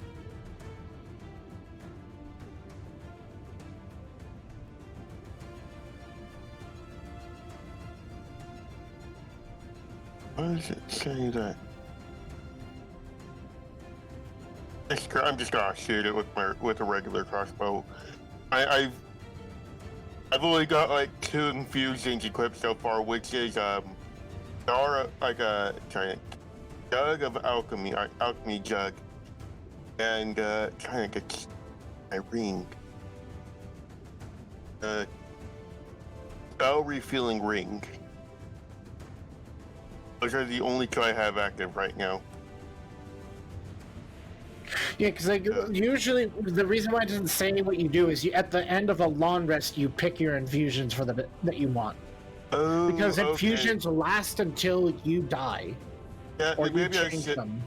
Why does it say that? I'm just gonna shoot it with a regular crossbow. I've only got like 2 infusions equipped so far, which is jug of alchemy jug, and trying to get my ring. Spell refueling ring. Those are the only 2 I have active right now. Yeah, because usually the reason why it doesn't say what you do is at the end of a long rest, you pick your infusions for that you want. Oh, Because okay. infusions last until you die, Yeah, or you maybe I change should. them.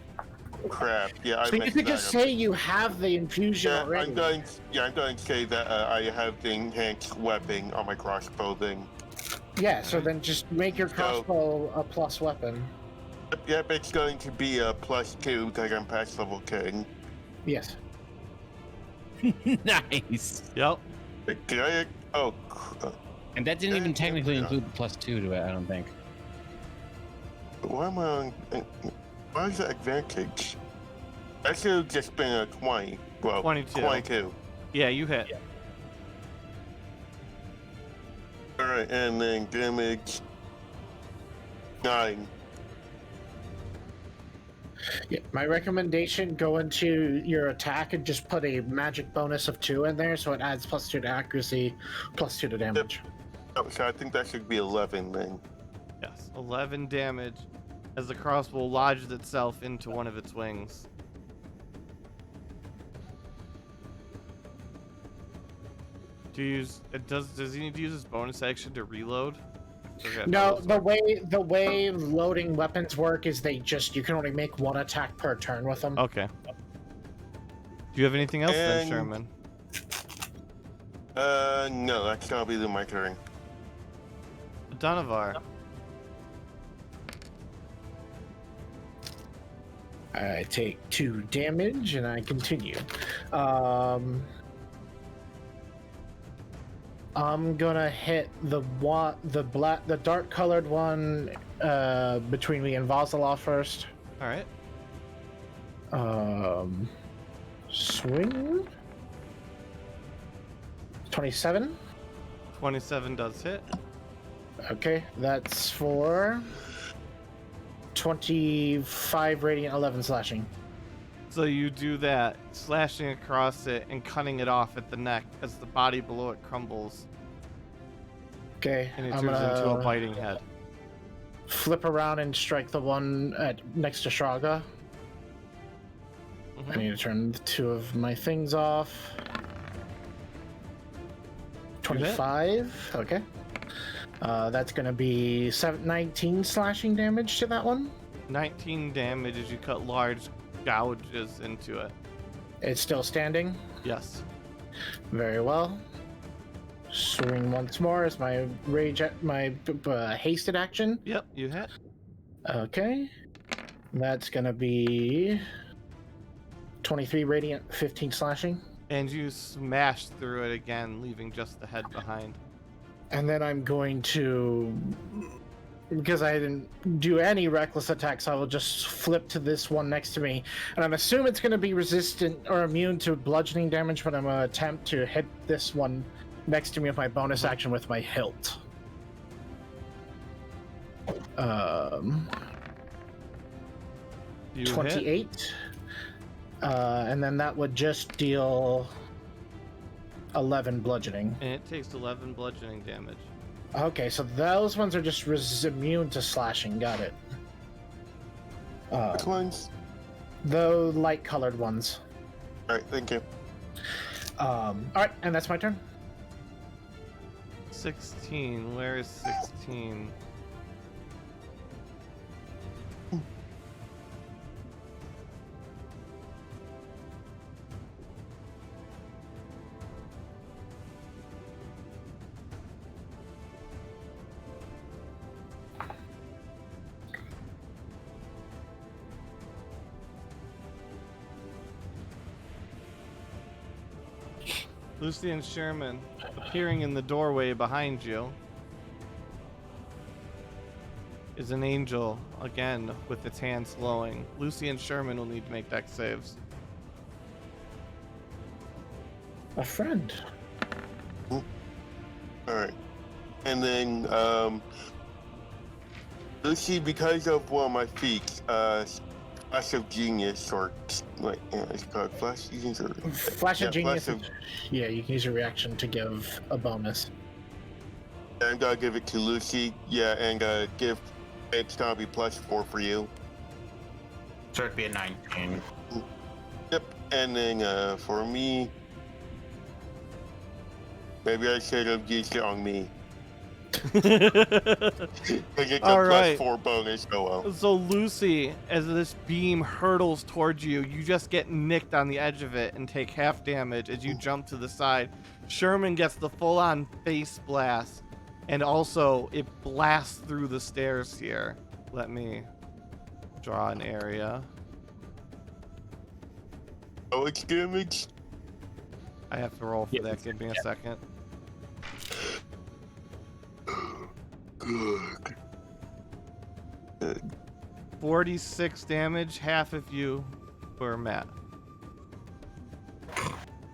Crap. Yeah, I So you messed could that just up. say you have the infusion Yeah, already. I'm going to say that I have the enhanced weapon on my crossbow thing. Yeah, so then just make your So- crossbow a plus weapon. Yep, it's going to be a +2 because I'm past level 10. Yes. Nice. Yep. Did I? Oh, And that didn't even Yeah, technically yeah. include the +2 to it, I don't think. why am I on? Why is that advantage? That should have just been a 20. Well, 22. 22. Yeah, you hit. All right, and then damage 9. Yeah, my recommendation: go into your attack and just put a magic bonus of 2 in there, so it adds +2 to accuracy, +2 to damage. Oh, so I think that should be 11 then. Yes. 11 damage as the crossbow lodges itself into one of its wings. Does he need to use his bonus action to reload? Okay, how No, those the work. way loading weapons work is you can only make one attack per turn with them. Okay. Do you have anything else then, And- Sherman? No, that's gonna be my turn. Donovar. I take 2 damage and I continue. I'm gonna hit the dark colored one between me and Vasilov first. All right. Swing. 27. 27 does hit. Okay, that's for 25 radiant, 11 slashing. So you do that, slashing across it and cutting it off at the neck as the body below it crumbles Okay, and it I'm turns into a gonna biting head. flip around and strike the one next to Shraga. I need to turn the 2 of my things off. 25. Okay. That's gonna be 19 slashing damage to that one. 19 damage as you cut large gouges into it. It's still standing. Yes. Very well. Swing once more as my hasted action. Yep, you hit. Okay. That's gonna be 23 radiant, 15 slashing. And you smash through it again, leaving just the head behind. And then I'm going to, because I didn't do any reckless attacks, I will just flip to this one next to me. And I'm assuming it's going to be resistant or immune to bludgeoning damage, but I'm going to attempt to hit this one next to me with my bonus action with my hilt. You 28. hit. And then that would just deal 11 bludgeoning. And it takes 11 bludgeoning damage. Okay, so those ones are just immune to slashing. Got it. Which ones? The light colored ones. Alright, thank you. Alright, and that's my turn. 16. Where is 16? Lucian Sherman appearing in the doorway behind you is an angel, again, with its hands glowing. Lucian Sherman will need to make dex saves. A friend. Alright. And then, Lucy, because of one of my feats, Flash of Genius, or, like, yeah, it's called Flash of Genius, or... Flash of Genius. Flash of, Yeah, you can use your reaction to give a bonus. I'm gonna give it to Lucy, yeah, and it's gonna be +4 for you. So it'd be a 19. Yep, and then, for me... Maybe I should have used it on me. Because it's a Alright. +4 bonus, oh well. So Lucy, as this beam hurtles towards you, you just get nicked on the edge of it and take half damage as you jump to the side. Sherman gets the full-on face blast, and also it blasts through the stairs here. Let me draw an area. Oh, it's damage? I have to roll for that. Give me a second. Good. 46 damage, half if you were Matt.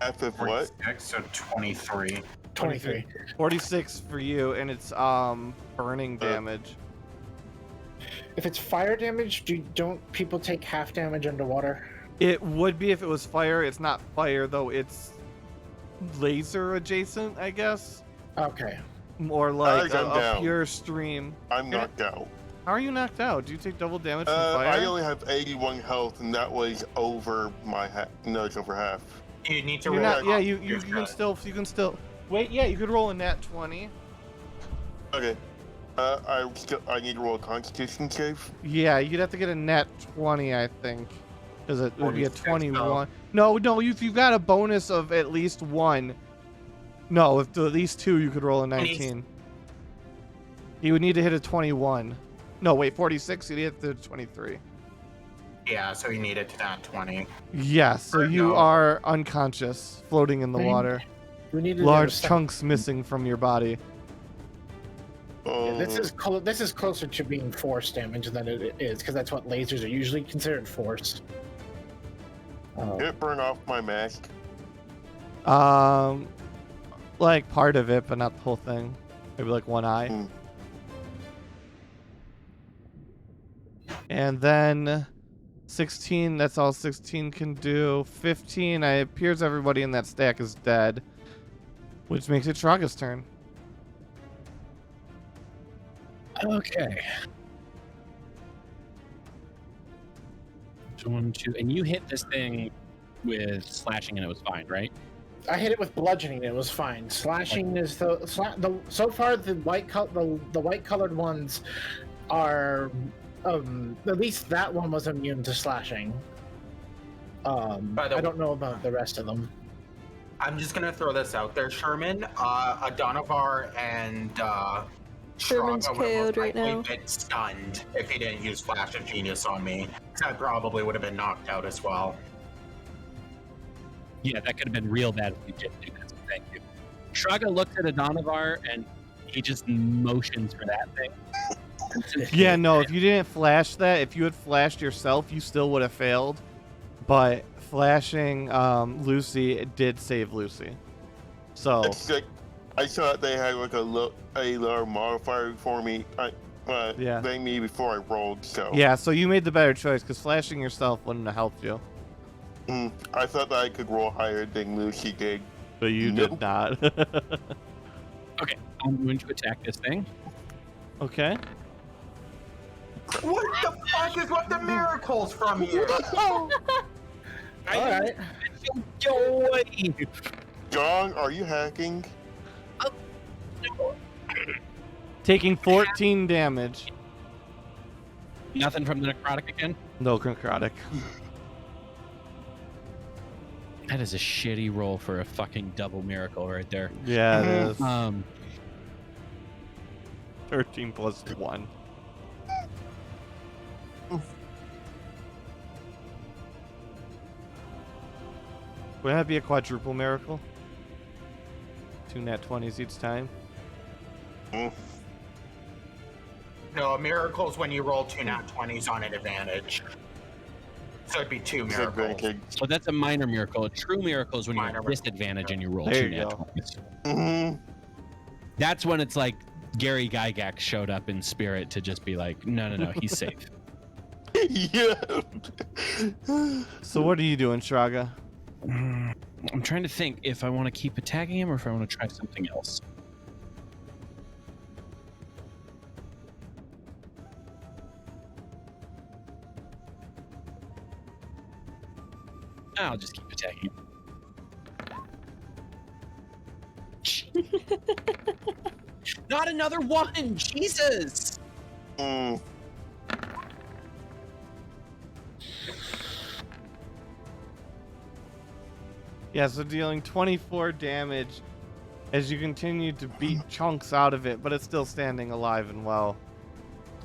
Half of what? 46, so 23. 23. 46 for you, and it's burning damage. If it's fire damage, don't people take half damage underwater? It would be if it was fire. It's not fire though. It's laser adjacent, I guess. Okay. More like I'm a down. pure stream. I'm knocked out. How are you knocked out? Do you take double damage from fire? I only have 81 health, and that was over my no, it's over half. You need to You're roll. not, yeah, you can still. Wait, yeah, you could roll a nat 20. Okay. I need to roll a Constitution save. Yeah, you'd have to get a net 20, I think, because it would be a 46, 21. No, you've got a bonus of at least 1. No, if at least 2, you could roll a 19. You would need to hit a 21. No, wait, 46. You'd hit the 23. Yeah, so you need it to that 20. Yeah, so you are unconscious, floating in the water. We need to Large chunks missing from your body. Yeah, this is closer to being force damage than it is, because that's what lasers are usually considered force. Did it burn off my mask? Like part of it, but not the whole thing. Maybe like one eye. And then 16, that's all 16 can do. 15, it appears everybody in that stack is dead, which makes it Shraga's turn. Okay. 1, 2, and you hit this thing with slashing, and it was fine, right? I hit it with bludgeoning, and it was fine. Slashing is the so far the white colored ones are at least that one was immune to slashing. I don't know about the rest of them. I'm just gonna throw this out there, Sherman. Adonavar and Sherman's Shraga would KO'd right now. been stunned if he didn't use Flash of Genius on me. I probably would have been knocked out as well. Yeah, that could have been real bad if you didn't do that. So thank you. Shraga looks at Adonavar and he just motions for that thing. Yeah, no, if you didn't flash that, if you had flashed yourself, you still would have failed. But flashing Lucy did save Lucy. So It's like, I thought they had like a lower modifier for me. Than me before I rolled. So yeah, so you made the better choice because flashing yourself wouldn't have helped you. I thought that I could roll higher than Lucy did. But you did not. Okay, I'm going to attack this thing. Okay. What the fuck is with the miracles from you? Alright. John, are you hacking? Taking 14 damage. Nothing from the necrotic again? No necrotic. That is a shitty roll for a fucking double miracle right there. Yeah, it is. 13 plus 1. Would that be a quadruple miracle? 2 nat 20s each time? No, a miracle is when you roll 2 nat 20s on an advantage. So it'd be 2 miracles. So that's a minor miracle. A true miracle is when you Minor have disadvantage and you roll There 2 you nat go. 20s. That's when it's like Gary Gygax showed up in spirit to just be like, no, he's safe. Yeah. So what are you doing, Shraga? I'm trying to think if I want to keep attacking him or if I want to try something else. I'll just keep attacking him. Not another one! Jesus! Yeah, so dealing 24 damage as you continue to beat chunks out of it, but it's still standing alive and well.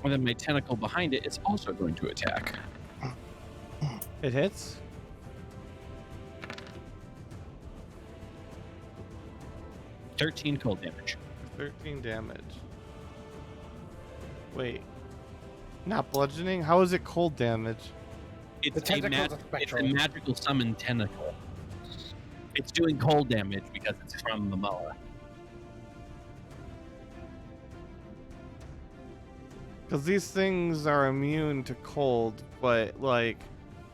And then my tentacle behind it is also going to attack. It hits? $13 cold damage. 13 damage. Wait. Not bludgeoning? How is it cold damage? It's The tentacle's a it's a spectral. magical summon tentacle. It's doing cold damage because it's from Momoa. Because these things are immune to cold, but, like,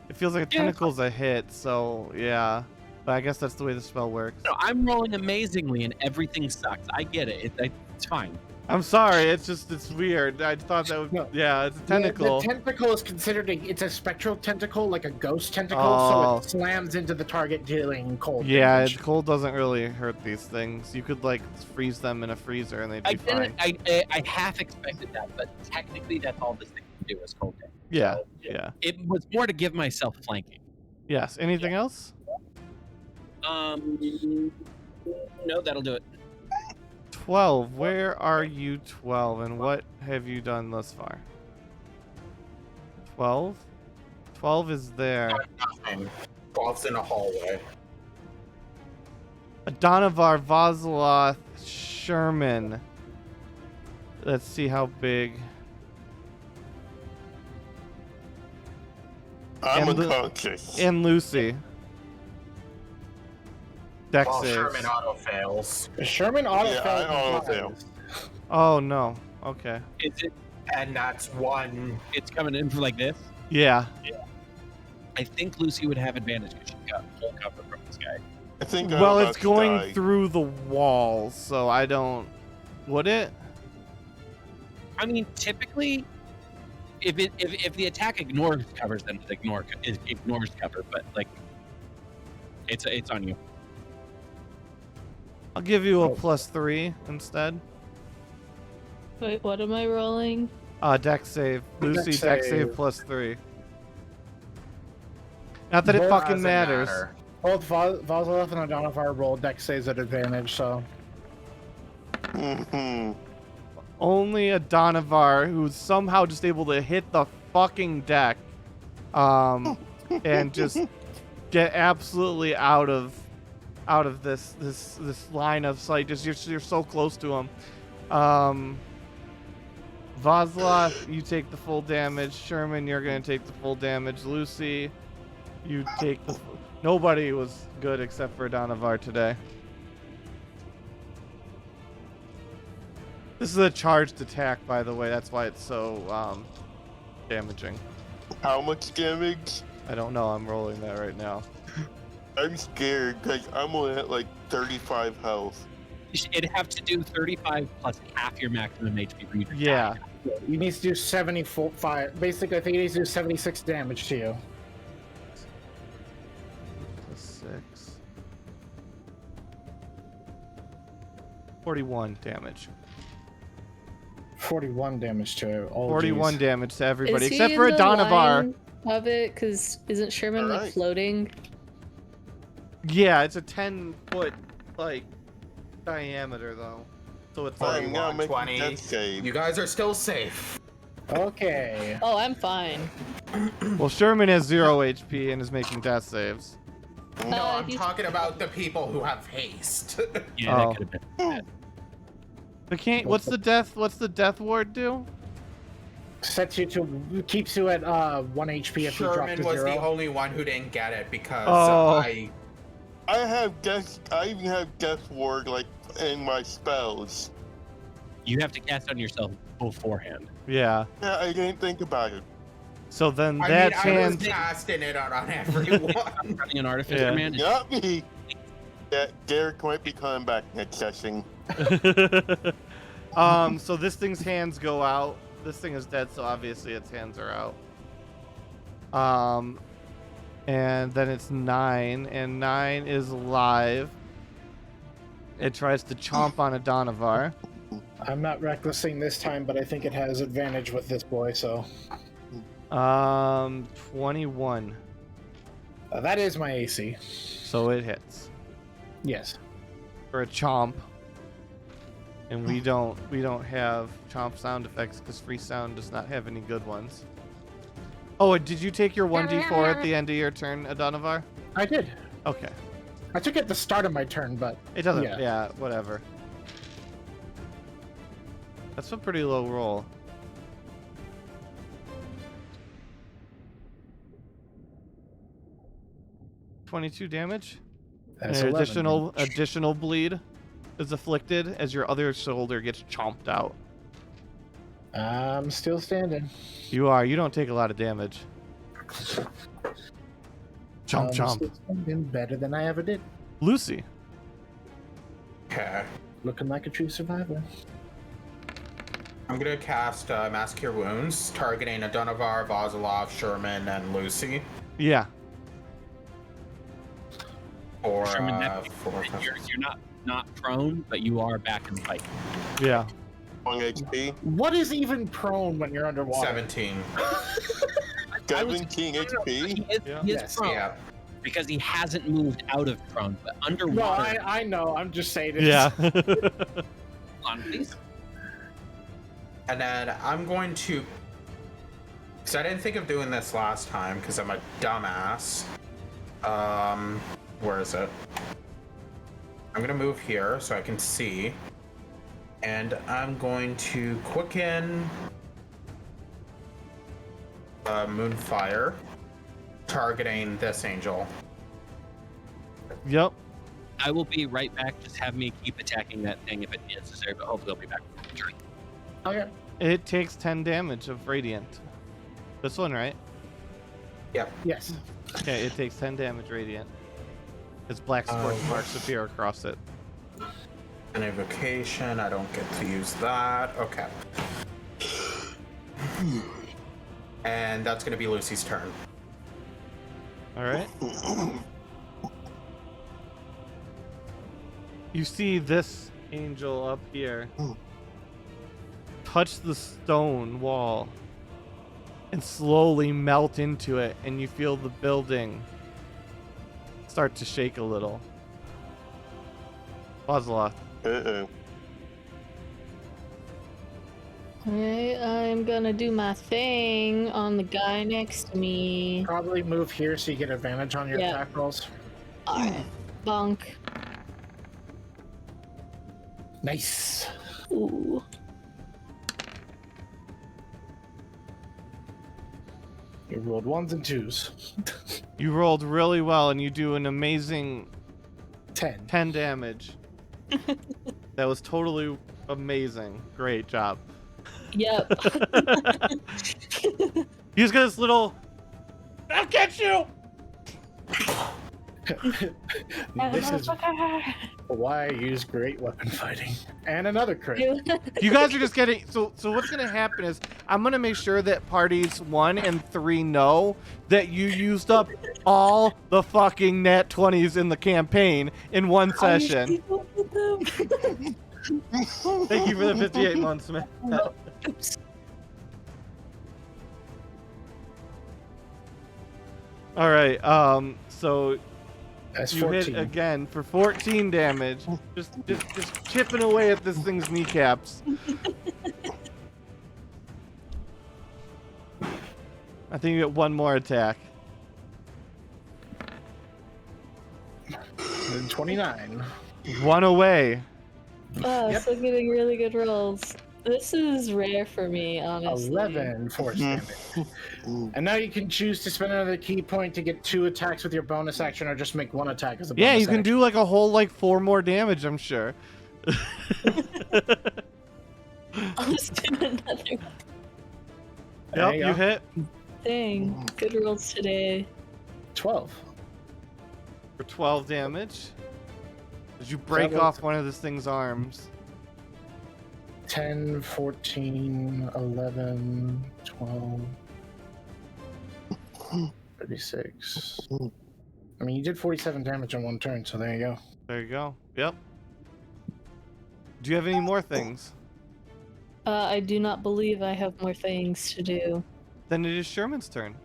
it feels like a tentacle's a hit, so, yeah. But I guess that's the way the spell works. No, I'm rolling amazingly and everything sucks. I get it. It's fine. I'm sorry, it's weird. I thought that would. No. Yeah, it's a The tentacle. tentacle is considered it's a spectral tentacle, like a ghost tentacle, Oh. so it slams into the target, dealing cold Yeah, damage. cold doesn't really hurt these things. You could like freeze them in a freezer and they'd be I fine. didn't. I half expected that, but technically, that's all this thing can do is cold damage. Yeah, So, yeah. It was more to give myself flanking. Yes. Anything else? No, that'll do it. 12. Where are you, 12? And what have you done thus far? 12? 12 is there. Nothing. 12's in a hallway. Donovar, Vazloth, Sherman. Let's see how big. I'm And unconscious. And Lucy. Dex Well, saves. Sherman auto fails. Sherman auto Yeah, I auto fail. Oh no. Okay. Is it? And that's one. It's coming in like this. Yeah. I think Lucy would have advantage because she got full cover from this guy. I think I'm Well, about it's to going die. through the walls, so I don't. Would it? I mean, typically, if the attack ignores covers, then it ignores cover. But like, it's on you. I'll give you a +3 instead. Wait, what am I rolling? Dex save. Lucy, Dex Dex save save. +3. Not that it Both fucking Doesn't matters. matter. Both Vazaleth and Adonovar roll dex saves at advantage, so Mhm. Only a Donovar who's somehow just able to hit the fucking deck, and just get absolutely out of this line of sight. Just you're so close to him. Vazloth, you take the full damage. Sherman, you're gonna take the full damage. Lucy, you take the. Nobody was good except for Donovar today. This is a charged attack, by the way. That's why it's so damaging. How much damage? I don't know. I'm rolling that right now. I'm scared because I'm only at like 35 health. It'd have to do 35 plus half your maximum HP for you to Yeah. die. he needs to do 74. Basically, I think he needs to do 76 damage to you. +6. 41 damage. 41 damage to you. Oh, 41 geez. damage to everybody Is he except in for the Donovar. line of it? Because isn't Sherman like Alright. floating? Yeah, it's a 10-foot like diameter though, so it's like I'm gonna make a 20. death save. You guys are still safe. Okay. Oh, I'm fine. well, Sherman has 0 HP and is making death saves. No, Uh, I'm he's- talking about the people who have haste. Yeah, Oh. that could have been. But can't. What's the death ward do? Sets you to keeps you at 1 HP if you drop Sherman to was 0. the only one who didn't get it because Oh. I even have death ward like in my spells. You have to cast on yourself beforehand. Yeah. Yeah, I didn't think about it. So then I that's mean, I was hands. casting it on everyone. Having an artificer, Yeah. man. Not me. Yeah, Derek might be coming back next session. So this thing's hands go out. This thing is dead, so obviously its hands are out. And then it's 9, and 9 is live. It tries to chomp on a Donovar. I'm not recklessing this time, but I think it has advantage with this boy, so 21. that is my AC. So it hits Yes. for a chomp. And we don't have chomp sound effects because free sound does not have any good ones. Oh, and did you take your 1d4 at the end of your turn, Adonovar? I did. Okay. I took it at the start of my turn, but It doesn't. Yeah. Yeah, whatever. That's a pretty low roll. $22 damage. that's An 11. additional bleed is afflicted as your other shoulder gets chomped out. I'm still standing. You are. You don't take a lot of damage. Chomp I'm chomp. still standing better than I ever did. Lucy. Okay. Looking like a true survivor. I'm gonna cast Mass Cure Wounds, targeting Adunavar, Vazalov, Sherman, and Lucy. Yeah. Or Sherman, for you're not prone, but you are back in the fight. Yeah. 1 HP. What is even prone when you're underwater? 17. 17 HP. He is Yes. prone Yeah. because he hasn't moved out of prone, but No, underwater. I know. I'm just saying. It's, Yeah. Hold on, please. And then I'm going to, because I didn't think of doing this last time because I'm a dumbass. Where is it? I'm gonna move here so I can see, and I'm going to quicken Moonfire, targeting this angel. Yep. I will be right back. Just have me keep attacking that thing if it's necessary, but hopefully I'll be back. Okay. It takes 10 damage of radiant. This one, right? Yep. Yes. Okay, it takes 10 damage radiant. Its black scorch marks appear across it. An evocation, I don't get to use that. Okay. And that's gonna be Lucy's turn. All right. You see this angel up here touch the stone wall and slowly melt into it, and you feel the building start to shake a little. Ocelot. Uh-oh. Alright, I'm gonna do my thing on the guy next to me. Probably move here so you get advantage on your Yeah. attack rolls. Alright, bonk. Nice. Ooh. You rolled 1s and 2s. You rolled really well, and you do an amazing 10. 10 damage. That was totally amazing. Great job. Yep. He's got this little. I'll get you! This is why I use great weapon fighting. And another crit. You guys are just getting. So what's going to happen is I'm going to make sure that parties 1 and 3 know that you used up all the fucking nat 20s in the campaign in one session. Thank you for the 58 months, man. Oops. All right. So That's you 14. hit again for 14 damage. Just chipping away at this thing's kneecaps. I think you get one more attack. And 29. One away. Oh, Yep. still getting really good rolls. This is rare for me, honestly. 11 force damage. And now you can choose to spend another key point to get 2 attacks with your bonus action, or just make 1 attack as a bonus Yeah, you can action. do like a whole 4 more damage, I'm sure. I'll just do another There Yep, you you go. hit thing. Good rolls today. 12. for 12 damage. As you break was- off one of this thing's arms. 10, 14, 11, 12, 36. I mean, you did 47 damage on 1 turn, so there you go. There you go. Yep. Do you have any more things? I do not believe I have more things to do. Then it is Sherman's turn.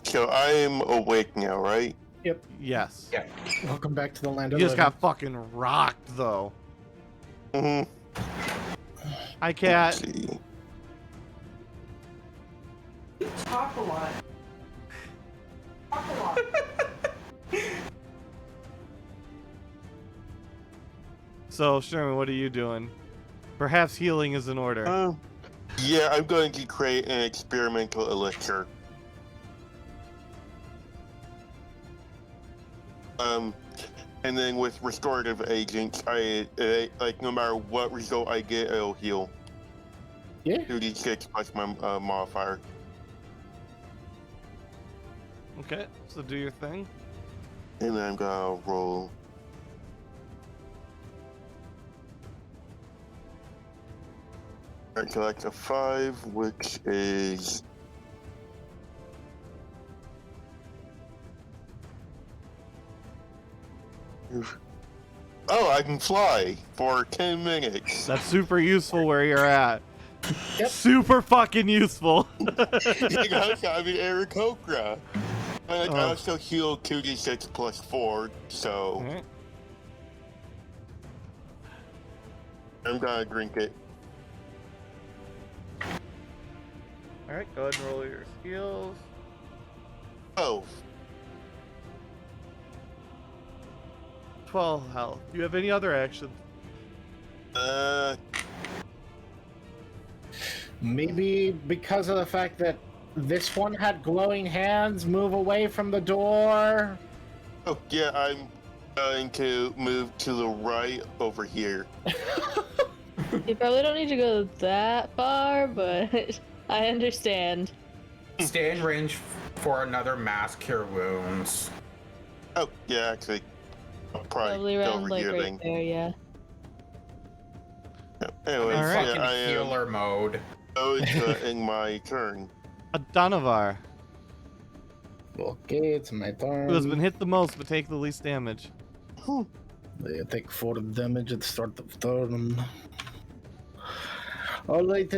So I am awake now, right? Yes. Yeah. Welcome back to the land You of just living. got fucking rocked, though. Mm-hmm. Hi, Cat. See. Talk a lot. Talk a lot. So, Sherman, what are you doing? Perhaps healing is in order. Yeah, I'm going to create an experimental elixir. And then with restorative agents, I like no matter what result I get, it'll heal. Yeah. 2d6 plus my modifier. Okay, so do your thing. And then I'm gonna roll. Alright, so that's a 5, which is... Oh, I can fly for 10 minutes. That's super useful where you're at. Yep. Super fucking useful. You know, I'm an Aarakocra. I Oh. also heal 2d6 plus 4, so Alright. I'm gonna drink it. Alright, go ahead and roll your skills. Oh, 12 health. Do you have any other actions? Maybe because of the fact that this one had glowing hands, move away from the door. oh yeah, I'm going to move to the right over here. You probably don't need to go that far, but I understand. Stay in range for another mass cure wounds. Oh yeah, actually, I'll probably Probably go around over like here right then. there, yeah. Yeah. Anyways, I'm in Alright. fucking I am healer mode. in my turn. Donovar, Okay, it's my turn. who has been hit the most but take the least damage. They take 4 damage at the start of turn. Alright,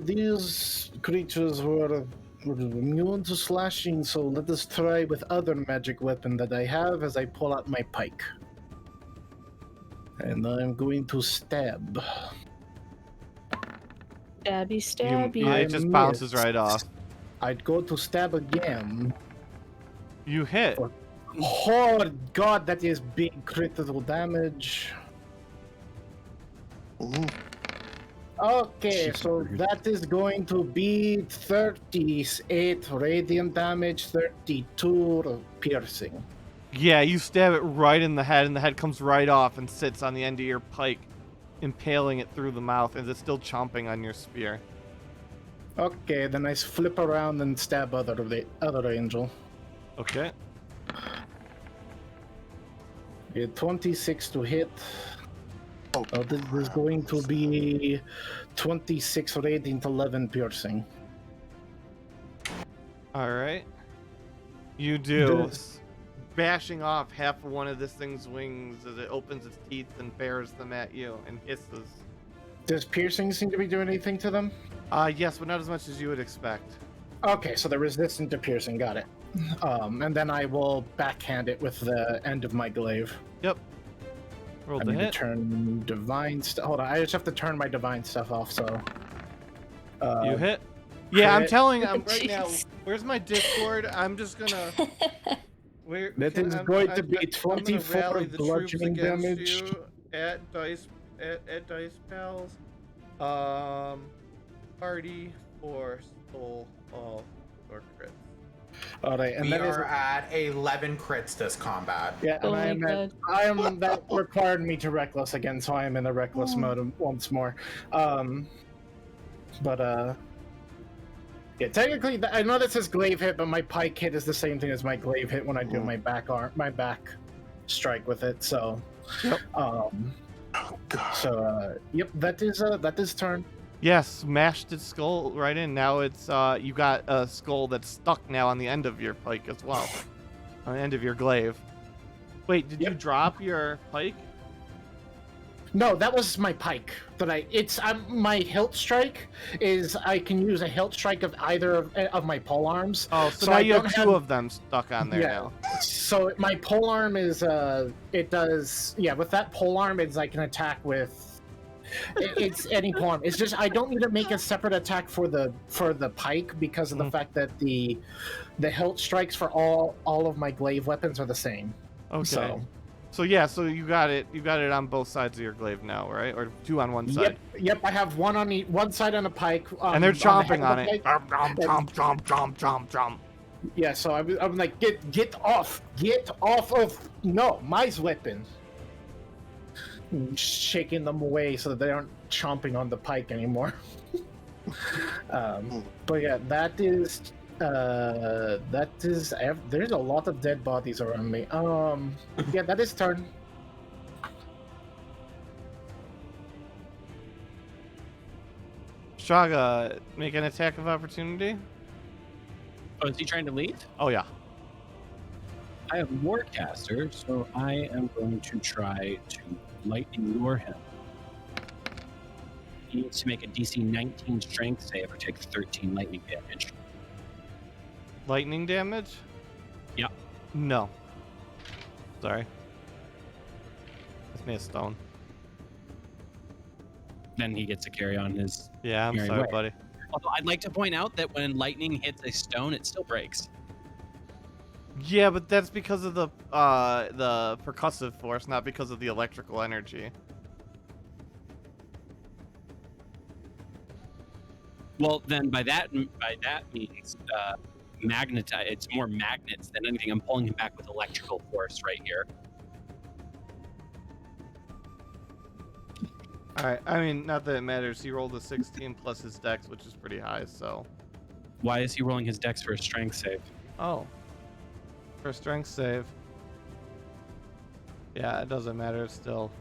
these creatures were immune to slashing, so let us try with other magic weapon that I have as I pull out my pike. And I'm going to stab. Stabby, stabby. It I just missed. bounces right off. I'd go to stab again. You hit. Oh god, that is big critical damage. Mhm. Okay, so that is going to be 38 radiant damage, 32 piercing. Yeah, you stab it right in the head, and the head comes right off and sits on the end of your pike, impaling it through the mouth, and it's still chomping on your spear. Okay, then I flip around and stab other angel. Okay. Yeah, 26 to hit. Oh, This is going to be 26 radiant, 11 piercing. All right. You do. This- Bashing off half of one of this thing's wings as it opens its teeth and bares them at you and hisses. Does piercing seem to be doing anything to them? Yes, but not as much as you would expect. Okay, so they're resistant to piercing, got it. And then I will backhand it with the end of my glaive. Yep. Roll I the need to hit. turn divine stuff. Hold on, I just have to turn my divine stuff off, so. You hit. Yeah, I'm crit. telling you, I'm right now. Jeez. Where's my Discord? I'm just gonna. Where, That is going to be I'm gonna 24 rally the troops bludgeoning against damage. you at Dice Pals. Party for soul all or crit. Alright, and We that is. are at 11 crits this combat. Yeah, and Oh I my am that required me to reckless again, so I am in the reckless mode once more. Yeah, technically, I know this is glaive hit, but my pike hit is the same thing as my glaive hit when I do my back strike with it. So, Yep. Yep, that is turn. Yes, smashed its skull right in. Now it's you got a skull that's stuck now on the end of your pike as well, on the end of your glaive. Wait, did you Yep. drop your pike? No, that was my pike. My hilt strike is I can use a hilt strike of either of my pole arms. Oh, so So now I you have don't two have- of them stuck on there Yeah. now. So my pole arm is it does with that pole arm I can attack with it's any pole arm. It's just I don't need to make a separate attack for the pike because of the fact that the hilt strikes for all of my glaive weapons are the same. Okay. So yeah, so you got it on both sides of your glaive now, right? Or two on one side. Yep. I have one on one side on a pike, And they're on the head chomping of on the it. pike. Jump. Yeah, so I'm like, get off of my weapon. Shaking them away so that they aren't chomping on the pike anymore. But yeah, there's a lot of dead bodies around me. Yeah, that is turn. Straga, make an attack of opportunity. Oh, is he trying to leave? Oh yeah. I have Warcaster, so I am going to try to lightning lure him. He needs to make a DC 19 strength save or take 13 lightning damage. Lightning damage? Yeah. No. Sorry. That's me a stone. Then he gets to carry on his. Yeah, I'm Very sorry, well. buddy. Although I'd like to point out that when lightning hits a stone, it still breaks. Yeah, but that's because of the percussive force, not because of the electrical energy. Well, then by that means magnetize. It's more magnets than anything. I'm pulling him back with electrical force right here. Alright, I mean, not that it matters. He rolled a 16 plus his dex, which is pretty high, so. Why is he rolling his dex for a strength save? Oh. For strength save. Yeah, it doesn't matter. It's still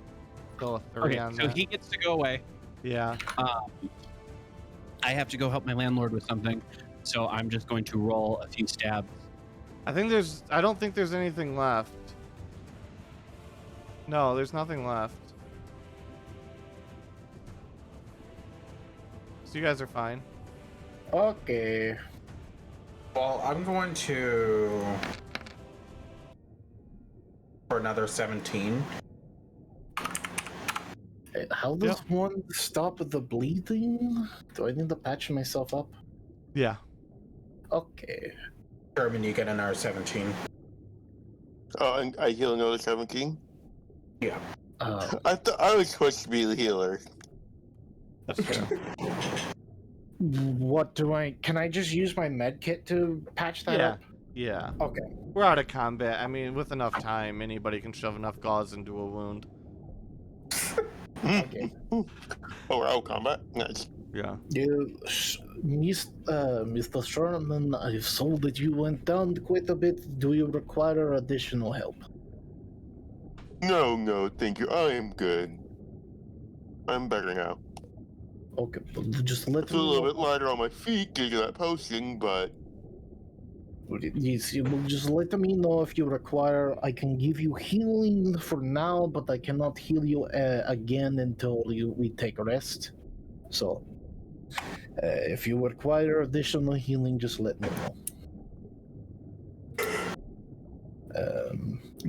a 3 Okay, on so that. he gets to go away. Yeah. I have to go help my landlord with something, so I'm just going to roll a few stabs. I don't think there's anything left. No, there's nothing left. So you guys are fine. Okay. Well, I'm going to for another 17. How does one stop the bleeding? Do I need to patch myself up? Yeah. Okay. German, you get another 17. Oh, and I heal another 17? Yeah. I thought I was supposed to be the healer. That's true. What do I... Can I just use my med kit to patch that Yeah. up? Yeah. Okay. We're out of combat. I mean, with enough time, anybody can shove enough gauze into a wound. Okay. Oh, we're out of combat? Nice. Yeah. Mr. Sherman, I saw that you went down quite a bit. Do you require additional help? No, thank you. I am good. I'm better now. Okay, just let It's a me little know. bit lighter on my feet due to that potion, but Yes, you will just let me know if you require. I can give you healing for now, but I cannot heal you again until we take a rest. So, if you require additional healing, just let me know.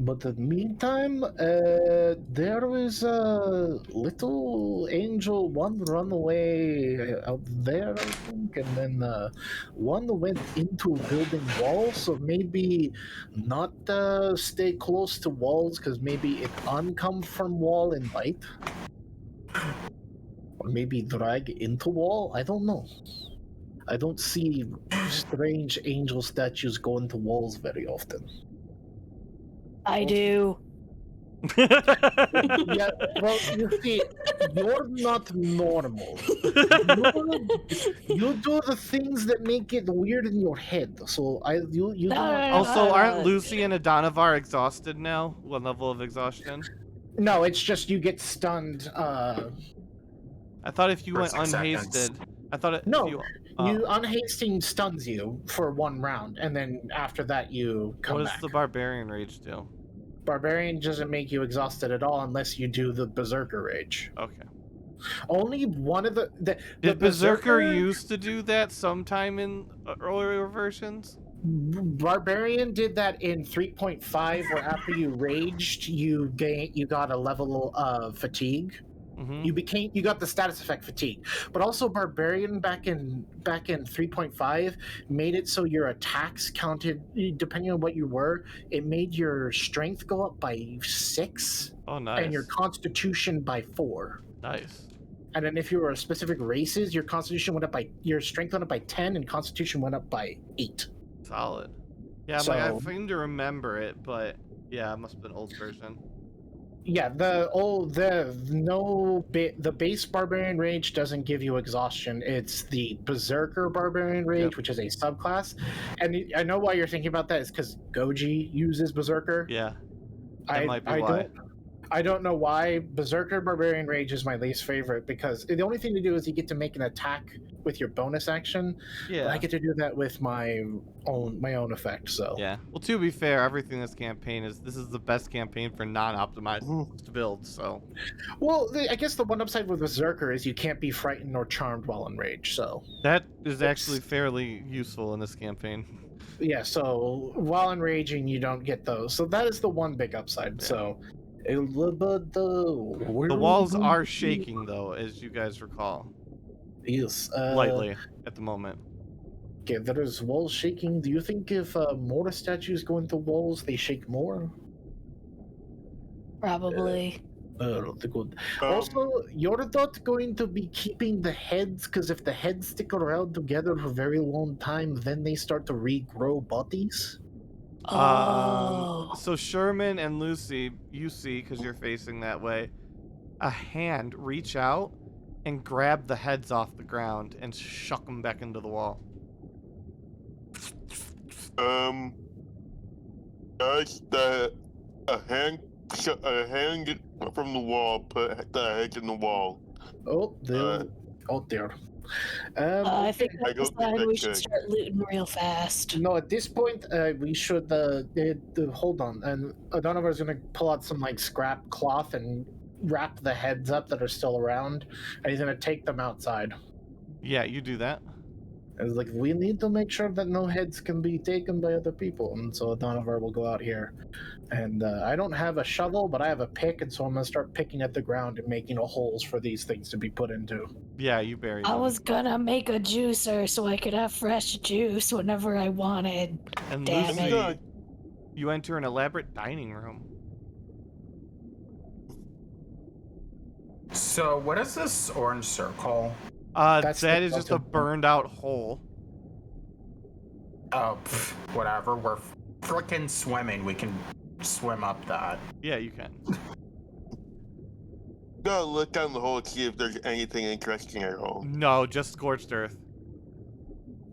But in the meantime, there was a little angel, one run away out there, I think, and then one went into building walls, so maybe not stay close to walls, because maybe it uncome from wall and bite. Or maybe drag into wall, I don't know. I don't see strange angel statues go into walls very often. I do. Yeah, well, you see, you're not normal. You do the things that make it weird in your head. So you No, don't. no, no. Also, aren't Lucy and Adanavar exhausted now? What level of exhaustion? No, it's just you get stunned. I thought if you For went 6 seconds. unhasted, I thought it. No, You, you unhasting stuns you for one round, and then after that you come what does back. the barbarian rage do? Barbarian doesn't make you exhausted at all unless you do the berserker rage. Okay. Only one of the Did Berserker used to do that sometime in earlier versions? Barbarian did that in 3.5, where after you raged, you got a level of fatigue. Mm-hmm. You got the status effect fatigue. But also Barbarian back in 3.5 made it so your attacks counted depending on what you were. It made your strength go up by 6 Oh, nice. and your constitution by 4. Nice. And then if you were specific races, your strength went up by 10 and constitution went up by 8. Solid. Yeah, I'm I seem to remember it, but yeah, it must have been old version. Yeah, the base barbarian rage doesn't give you exhaustion. It's the berserker barbarian rage, which is a subclass. And I know why you're thinking about that is because Goji uses berserker. Yeah, that might be why. I don't know why. Berserker Barbarian Rage is my least favorite because the only thing to do is you get to make an attack with your bonus action. But Yeah. I get to do that with my own effect. So Yeah. Well, to be fair, everything in this campaign this is the best campaign for non-optimized builds. So. Well, I guess the one upside with Berserker is you can't be frightened or charmed while in rage. So That is actually fairly useful in this campaign. yeah, so while enraging, you don't get those. So that is the one big upside. Yeah. So The walls are shaking, though, as you guys recall. Yes, Lightly at the moment. Okay, there is walls shaking. Do you think if more statues go into walls, they shake more? Probably. Good. Also, you're not going to be keeping the heads, because if the heads stick around together for a very long time, then they start to regrow bodies. Oh. So Sherman and Lucy, you see, because you're facing that way, a hand reach out and grab the heads off the ground and shuck them back into the wall. Does a hand from the wall put the head in the wall? Oh, there. I think I that's don't the think sign we that's should good. start looting real fast. No, at this point, we should hold on, and Donovan's gonna pull out some like scrap cloth and wrap the heads up that are still around, and he's gonna take them outside. Yeah, you do that. It's like we need to make sure that no heads can be taken by other people, and so Donovan will go out here. And I don't have a shovel, but I have a pick, and so I'm gonna start picking at the ground and making holes for these things to be put into. Yeah, you bury I them. was gonna make a juicer so I could have fresh juice whenever I wanted. And Damn Lucy, it. you enter an elaborate dining room. So, what is this orange circle? That's that the is just a bottom. burned out hole. Oh, whatever. We're frickin' swimming. We can swim up that. Yeah, you can. Gotta look down the hole to see if there's anything interesting at all. No, just scorched earth.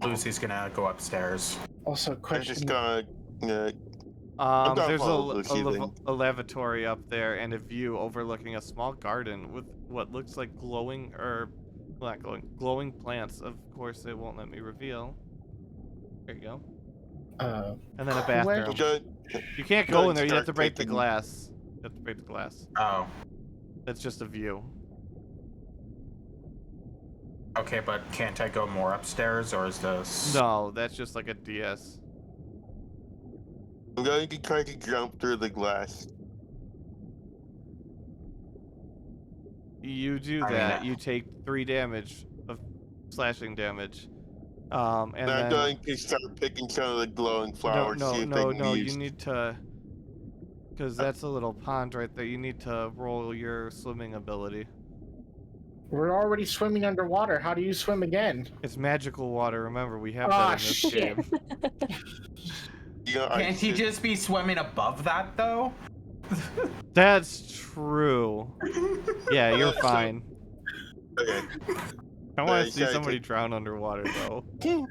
Lucy's gonna go upstairs. Also, I'm question. just gonna. I'm gonna There's follow Lucy then. a lavatory up there and a view overlooking a small garden with what looks like glowing, or well, not glowing plants. Of course, they won't let me reveal. There you go. And then a bathroom. Good. You can't go Good, in there. You have to start break the picking. glass. You have to break the glass. Oh, That's just a view. okay, but can't I go more upstairs, or is this... No, that's just like a DS. I'm going to try to jump through the glass. You do I mean, that. You take 3 damage of slashing damage. And And then I'm going to start picking some of the glowing flowers. see if they can be You used. need to, because that's a little pond right there. You need to roll your swimming ability. We're already swimming underwater. How do you swim again? It's magical water. Remember, we have Ah, that in this shit. game. You know, I Can't he should- just be swimming above that, though? That's true. Yeah, you're fine. Okay. I want to Yeah, see somebody drown underwater though. I'm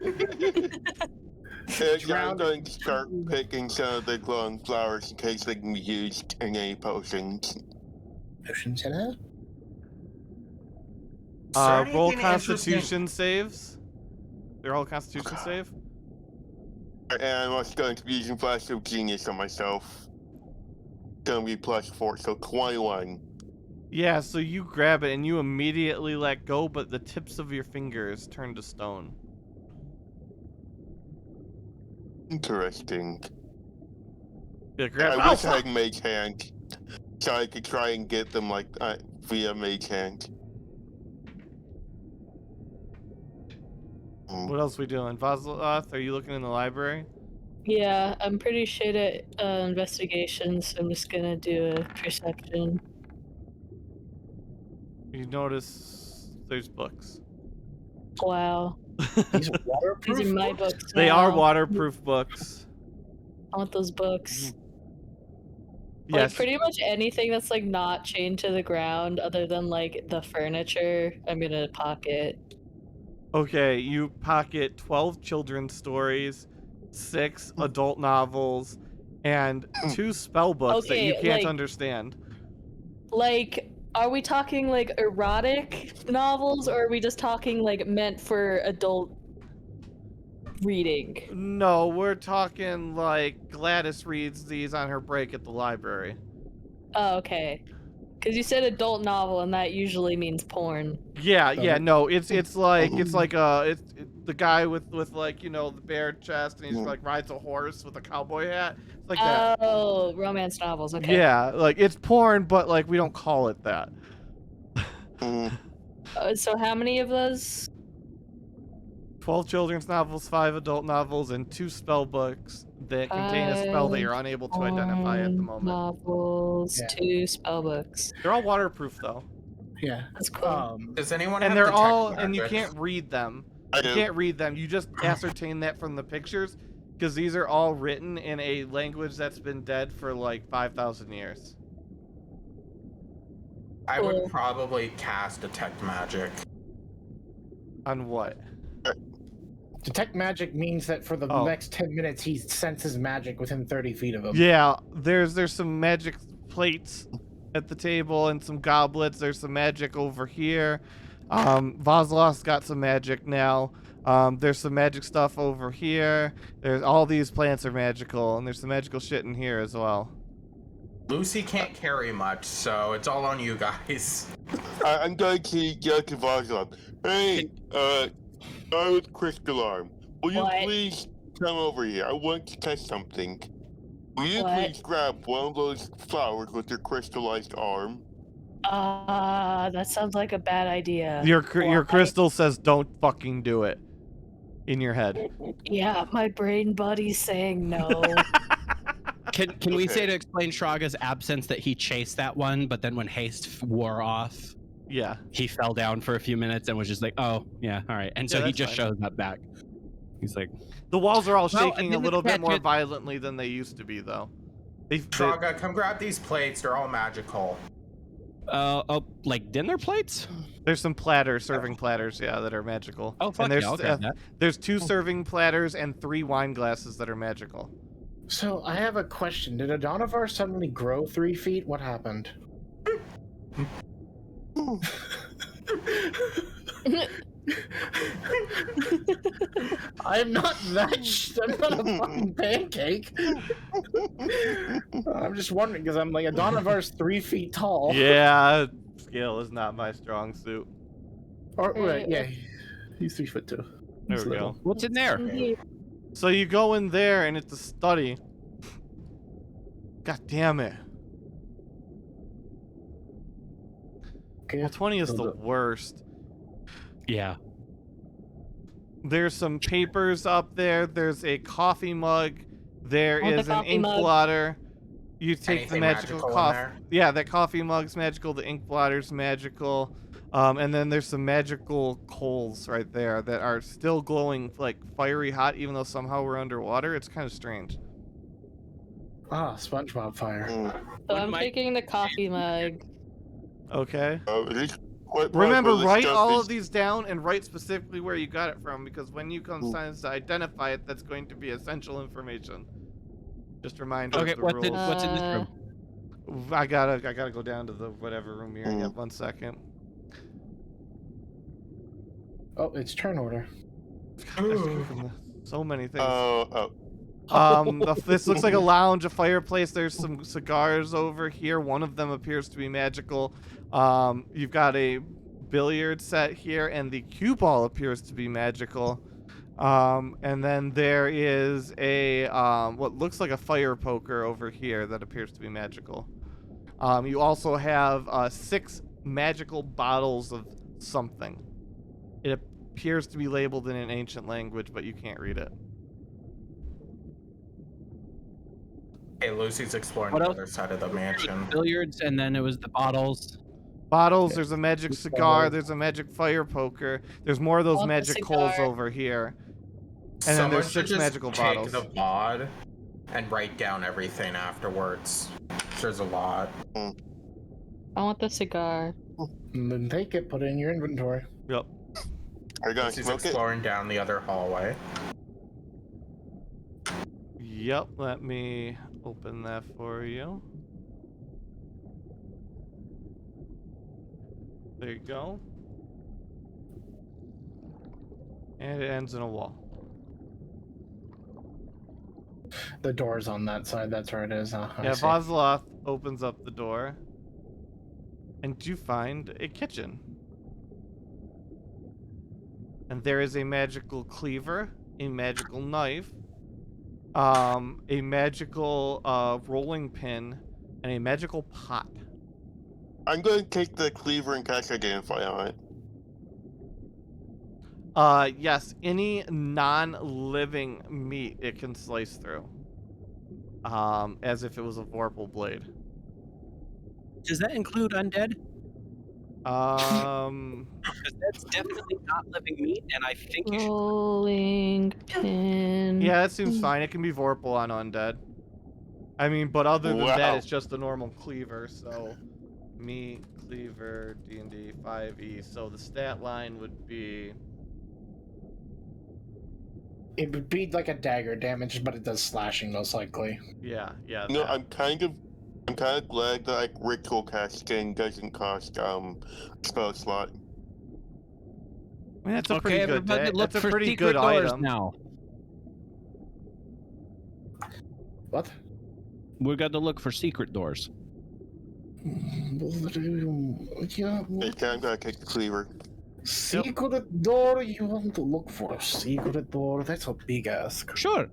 going to start picking some of the glowing flowers in case they can be used in any potions. Ocean Center? Is there anything Roll interesting- Constitution saves. They're all Constitution save. And I'm also going to be using Flash of Genius on myself. Gonna be +4, so 21. Yeah, so you grab it and you immediately let go, but the tips of your fingers turn to stone. Interesting. Yeah, grab I wish I had Mage Hand, so I could try and get them like via Mage Hand. What else we doing? Vazloth, are you looking in the library? Yeah, I'm pretty shit at investigations, so I'm just gonna do a perception. You notice there's books. Wow. These are waterproof. These are my books. They are now. waterproof books. I want those books. Yes. Like pretty much anything that's like not chained to the ground other than like the furniture, I'm gonna pocket. Okay, you pocket 12 children's stories, 6 adult novels, and 2 spell books that you Okay, can't like- understand. Like, are we talking like erotic novels, or are we just talking like meant for adult reading? No, we're talking like Gladys reads these on her break at the library. Oh, okay. Because you said adult novel, and that usually means porn. Yeah, no, it's like the guy with like the bare chest and he's like rides a horse with a cowboy hat. It's like that. Oh, romance novels. Okay. Yeah, like it's porn, but like we don't call it that. So how many of those? 12 children's novels, 5 adult novels, and 2 spell books that contain a spell that you're unable to identify at the moment. Novels, Yeah. 2 spell books. They're all waterproof though, Yeah. That's cool. Does anyone and have they're detect all and you magic? can't read them. I You do. can't read them. You just ascertain that from the pictures, because these are all written in a language that's been dead for like 5,000 years. I Cool. would probably cast detect magic. On what? Detect magic means that for the Oh. next 10 minutes he senses magic within 30 feet of him. Yeah, there's some magic plates at the table and some goblets. There's some magic over here. Vazlov's got some magic now. There's some magic stuff over here. There's all these plants are magical, and there's some magical shit in here as well. Lucy can't carry much, so it's all on you guys. I'm going to yell to Vazlov. Hey, guy with crystal arm, will you What? please come over here? I want to test something. Will you What? please grab one of those flowers with your crystallized arm? That sounds like a bad idea. Your Why? crystal says don't fucking do it. In your head. Yeah, my brain buddy's saying no. Can we Okay. say to explain Shraga's absence that he chased that one, but then when haste wore off, Yeah. he fell down for a few minutes and was just like, oh, yeah, all right. And so Yeah, he that's just fine. shows up back. He's like, The walls are all Well, shaking I a think little it's bit more magic. violently than they used to be, though. They, Traga, come grab these plates. They're all magical. like dinner plates? there's some platters, serving platters, yeah, that are magical. Oh, fuck and there's yeah, I'll grab that. there's 2 serving platters and 3 wine glasses that are magical. So I have a question. Did Adonavar suddenly grow 3 feet? What happened? I'm not that. I'm not a fucking pancake. I'm just wondering because I'm like Adonavar's 3 feet tall. Yeah, scale is not my strong suit. Or right, yeah, he's 3 foot 2. There He's we little. go. What's in there? So you go in there and it's a study. God damn it. Okay. Well, 20 is the Hold up. worst. Yeah. There's some papers up there. There's a coffee mug. There Want the is an coffee ink mug? blotter. You take Anything the magical magical in coffee. there? Yeah, that coffee mug's magical. The ink blotter's magical. And then there's some magical coals right there that are still glowing like fiery hot, even though somehow we're underwater. It's kind of strange. Ah, SpongeBob fire. So I'm taking the coffee mug. Okay. It is quite Remember, possible this write stuff all is- of these down and write specifically where you got it from, because when you come time to identify it, that's going to be essential information. Just a reminder Okay, of the what's rules. what's in this room? I gotta go down to the whatever room you're in. Mm. Yep, 1 second. Oh, it's turn order. So many things. Oh, This looks like a lounge, a fireplace. There's some cigars over here. One of them appears to be magical. You've got a billiard set here, and the cue ball appears to be magical. And then there is a what looks like a fire poker over here that appears to be magical. You also have 6 magical bottles of something. It appears to be labeled in an ancient language, but you can't read it. Hey, Lucy's exploring What the else? other side of the mansion. Billiards, and then it was the bottles. Bottles, Okay. there's a magic cigar, there's a magic fire poker, there's more of those Want the magic coals cigar? over here. And then Someone there's should 6 just magical take bottles. the bod and write down everything afterwards. There's a lot. I want the cigar. And then take it, put it in your inventory. Yep. are you gonna Lucy's smoke it? exploring down the other hallway. Yep, let me open that for you. There you go. And it ends in a wall. The door's on that side. That's where it is. I Yeah, see. Vazloth opens up the door. And you find a kitchen. And there is a magical cleaver, a magical knife, a magical rolling pin, and a magical pot. I'm going to take the cleaver and cast Identify on it. Yes, any non-living meat it can slice through. As if it was a Vorpal blade. Does that include undead? Because that's definitely not living meat, and I think you should. Rolling pin. Yeah, that seems fine. It can be Vorpal on undead. I mean, but other than that, Wow. it's just a normal cleaver, so... Meat, cleaver, D&D, 5e. So the stat line would be... It would be like a dagger damage, but it does slashing most likely. Yeah. No, that. I'm kind of glad that like ritual casting doesn't cost spell slot. I mean, that's a pretty good everybody look That's a for pretty secret good doors item. now. What? We got to look for secret doors. Yeah, Okay, I'm gonna take the cleaver. secret door? You want to look for a secret door? That's a big ask. Sure.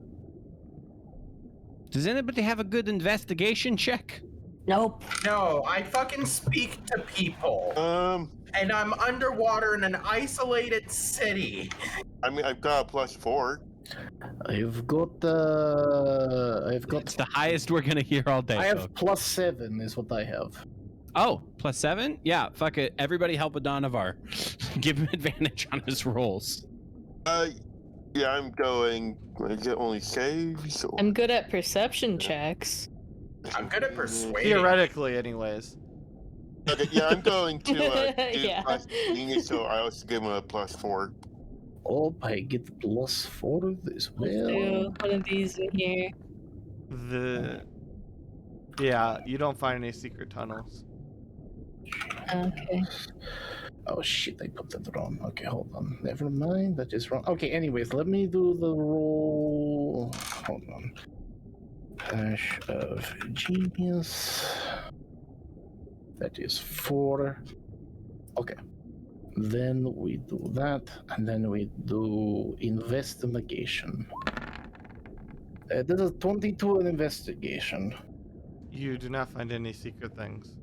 Does anybody have a good investigation check? Nope. No, I fucking speak to people. Um, And I'm underwater in an isolated city. I mean, I've got a +4. I've got It's the highest we're gonna hear all day. I have folks. +7 is what I have. Oh, +7? Yeah, fuck it. Everybody help with Donovar. Give him advantage on his rolls. Yeah, I'm going. Is it only saves? Or... I'm good at perception checks. I'm good at persuading. Theoretically, anyways. Okay, yeah, I'm going to do Yeah. plus genius, so I also give him a +4. Oh, I get +4 as well. Do one of these in here. Yeah, you don't find any secret tunnels. Okay. Oh shit, I put that wrong. Okay, hold on. Never mind, that is wrong. Okay, anyways, let me do the roll. Hold on. Dash of genius. That is 4. Okay. Then we do that, and then we do investigation. This is 22 in investigation. You do not find any secret things.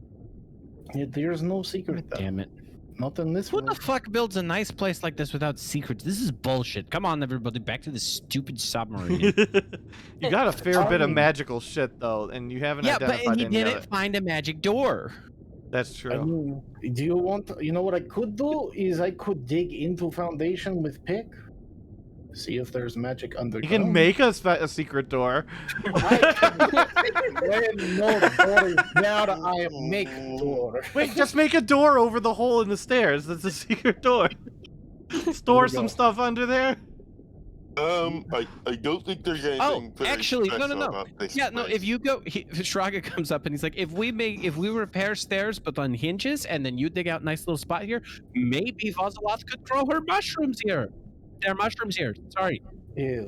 Yeah, there's no secret. Damn it. Not in this Who one. the fuck builds a nice place like this without secrets? This is bullshit. Come on, everybody, back to this stupid submarine. You got a fair bit of Fine. magical shit though, and you haven't Yeah, but identified he any of didn't it. find a magic door. That's I true. mean, do you want? You know what I could do is I could dig into foundation with pick, see if there's magic You underground. can make a secret door. When no door is down, I make door. Wait, just make a door over the hole in the stairs. That's a secret door. Store we some go. stuff under there. I don't think there's anything. Oh, very actually, no. special about this Yeah, no. place. If you go, Shraga comes up and he's like, if we repair stairs but on hinges, and then you dig out a nice little spot here, maybe Vazaloth could grow her mushrooms here. There are mushrooms here. Sorry. Yeah,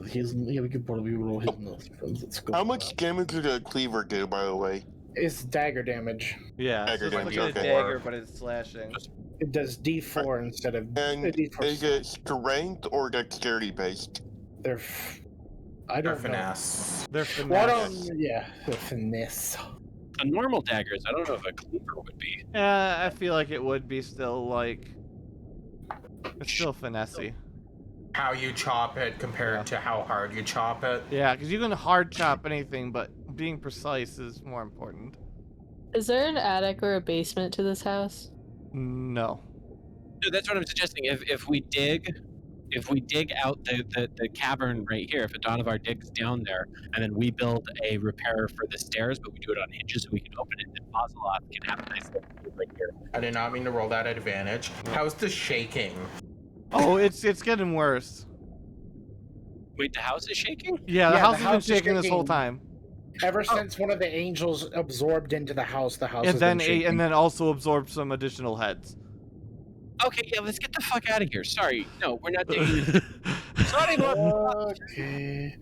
we could probably roll his mushrooms. Let's go. How much damage did a cleaver do, by the way? It's dagger damage. Yeah, it's Dagger just like damage, a okay. dagger, but it's slashing. It does D4 instead of And D4. is it strength or dexterity based? I They're don't know. finesse. They're Well, finesse. yeah, the finesse. A normal daggers. I don't know if a cleaver would be. Yeah, I feel like it would be still like. It's still finessey. How you chop it compared to how hard you chop it. Yeah, because you can hard chop anything, but being precise is more important. Is there an attic or a basement to this house? No. No, that's what I'm suggesting. If we dig out the cavern right here, if a Donovar digs down there, and then we build a repair for the stairs, but we do it on hinges so we can open it, then Vazaloth can have a nice little view right here. I did not mean to roll that advantage. How's the shaking? Oh, it's getting worse. Wait, the house is shaking? Yeah, the Yeah, house the has house been is shaking this whole shaking. time, Ever since one of the angels absorbed into the house and has been shaking. then also absorbed some additional heads. Okay, yeah, let's get the fuck out of here. Sorry, no, we're not taking this. Sorry, Lord. Okay.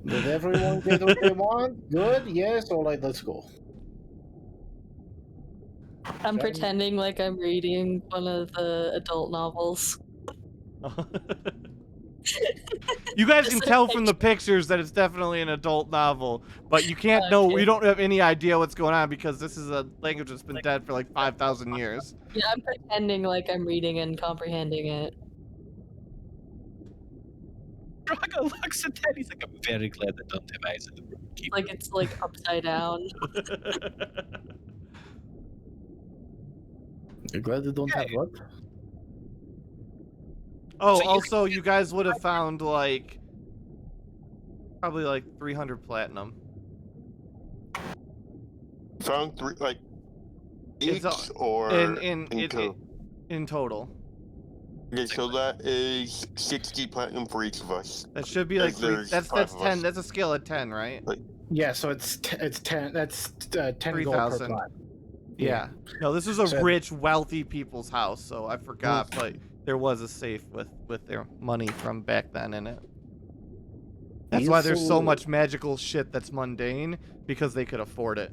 Did everyone get what they want? Good? Yes? Alright, let's go. I'm Okay. pretending like I'm reading one of the adult novels. You guys Just can a tell from the pictures that it's definitely an adult novel, but you can't know. We don't have any idea what's going on because this is a language that's been dead for like 5,000 years. Yeah, I'm pretending like I'm reading and comprehending it. Drago looks at that. He's like, I'm very glad that don't have eyes in the room. Keep Like it's like upside down. You're glad they don't have what? Oh, So you- also, you guys would have found like probably like 300 platinum. Found three, like, each It's or in total? in total. Okay, so that is 60 platinum for each of us. That should be like Like, three. there's That's 5 of 10. us. That's a scale of 10, right? Yeah, so it's 10. That's 10 gold per 3,000. planet. Yeah. No, this was a So- rich, wealthy people's house, so I forgot, but there was a safe with their money from back then in it. That's why there's so much magical shit that's mundane, because they could afford it.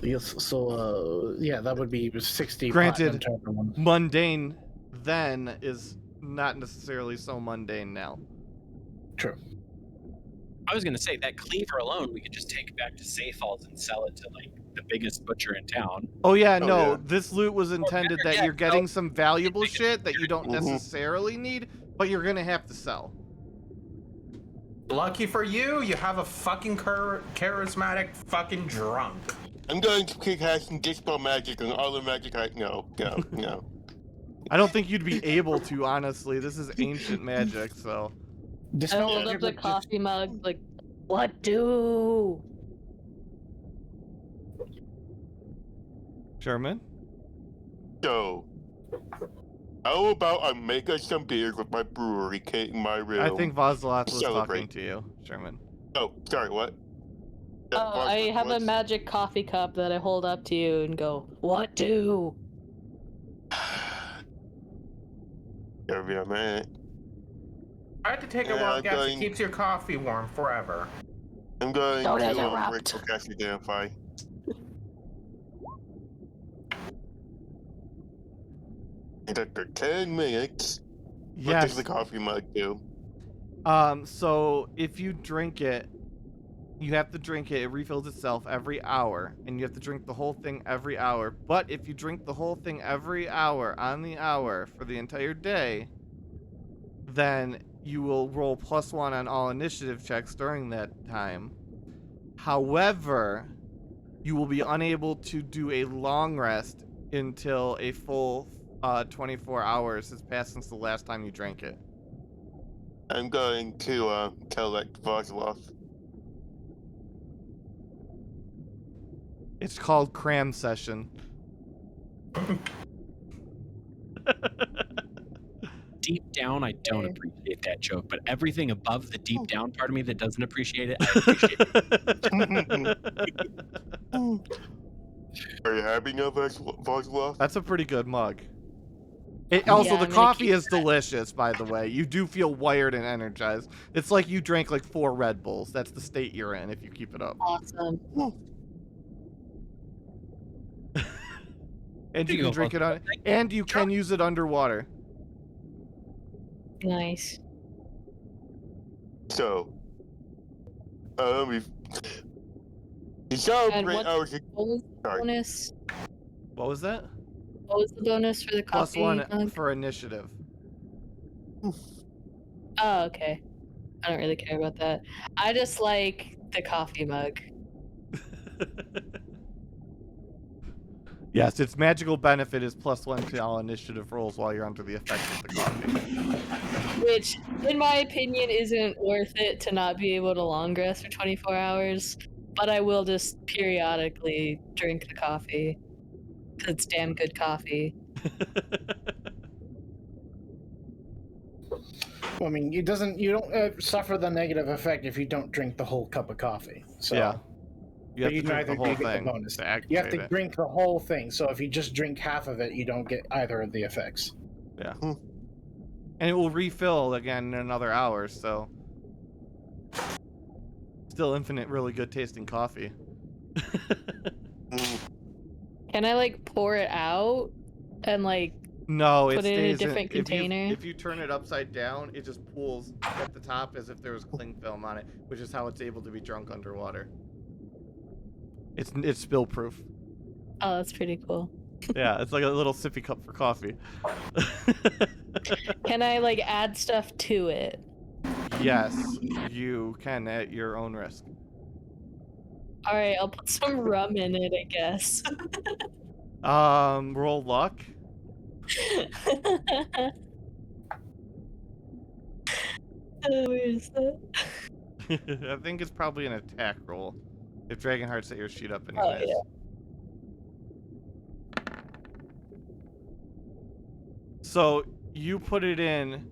Yes, so yeah, that would be 60 Granted. platinum to everyone. Mundane then is not necessarily so mundane now. True. I was gonna say that cleaver alone, we could just take back to Safe Halls and sell it to like the biggest butcher in town. Oh yeah, Oh, no, yeah. this loot was intended that yeah, you're getting some valuable Biggest shit that you don't Mhm. necessarily need, but you're gonna have to sell. Lucky for you, you have a fucking charismatic fucking drunk. I'm going to keep casting Dispel Magic on all the magic I know. No. I don't think you'd be able to, honestly. This is ancient magic, so. I Dispel hold magic up the would just- coffee mug, like, what do? Sherman? So, how about I make us some beers with my brewery kit in my room? I think Vazloth was talking Celebrate. to you, Sherman. Oh, sorry, what? Yeah, Oh, I Vosper, have a what's- magic coffee cup that I hold up to you and go, what do? Gotta be a minute. I had to take a Yeah, wild I'm guess. It going- keeps your coffee warm forever. I'm going Don't to interrupt. ritual cast Identify. And after 10 minutes, what Yes. does the coffee mug do? So if you drink it, you have to drink it. It refills itself every hour, and you have to drink the whole thing every hour. But if you drink the whole thing every hour on the hour for the entire day, then you will roll +1 on all initiative checks during that time. However, you will be unable to do a long rest until a full 24 hours has passed since the last time you drank it. I'm going to collect Vosloth. It's called cram session. Deep down, I don't appreciate that joke, but everything above the deep down part of me that doesn't appreciate it, I appreciate it. Are you having a Vosloth? That's a pretty good mug. Also, Yeah, the I'm gonna coffee keep is delicious, by the way. You do feel wired and energized. It's like you drank like 4 Red Bulls. That's the state you're in if you keep it up. Awesome. And you There you can go, drink it Vosloth. on, and you can use it underwater. Nice. So, you celebrate what- our What was the Sorry. bonus? What was that? What was the bonus for the coffee +1 mug? for initiative. Oh, okay. I don't really care about that. I just like the coffee mug. Yes, its magical benefit is +1 to all initiative rolls while you're under the effects of the coffee. Which, in my opinion, isn't worth it to not be able to long rest for 24 hours. But I will just periodically drink the coffee. 'Cause it's damn good coffee. I mean, you don't suffer the negative effect if you don't drink the whole cup of coffee. So, Yeah. You have to drink the neither whole do you get the thing bonus. to You have activate to it. drink the whole thing. So if you just drink half of it, you don't get either of the effects. Yeah. And it will refill again in another hour, so still infinite really good tasting coffee. Can I like pour it out and like No, it put it in a stays different if container? if you turn it upside down, it just pools at the top as if there was cling film on it, which is how it's able to be drunk underwater. It's spill proof. Oh, that's pretty cool. Yeah, it's like a little sippy cup for coffee. Can I like add stuff to it? Yes, you can at your own risk. All right, I'll put some rum in it, I guess. Roll luck. Where is that? I think it's probably an attack roll. If Dragonheart set your sheet up Oh, anyways. yeah. So you put it in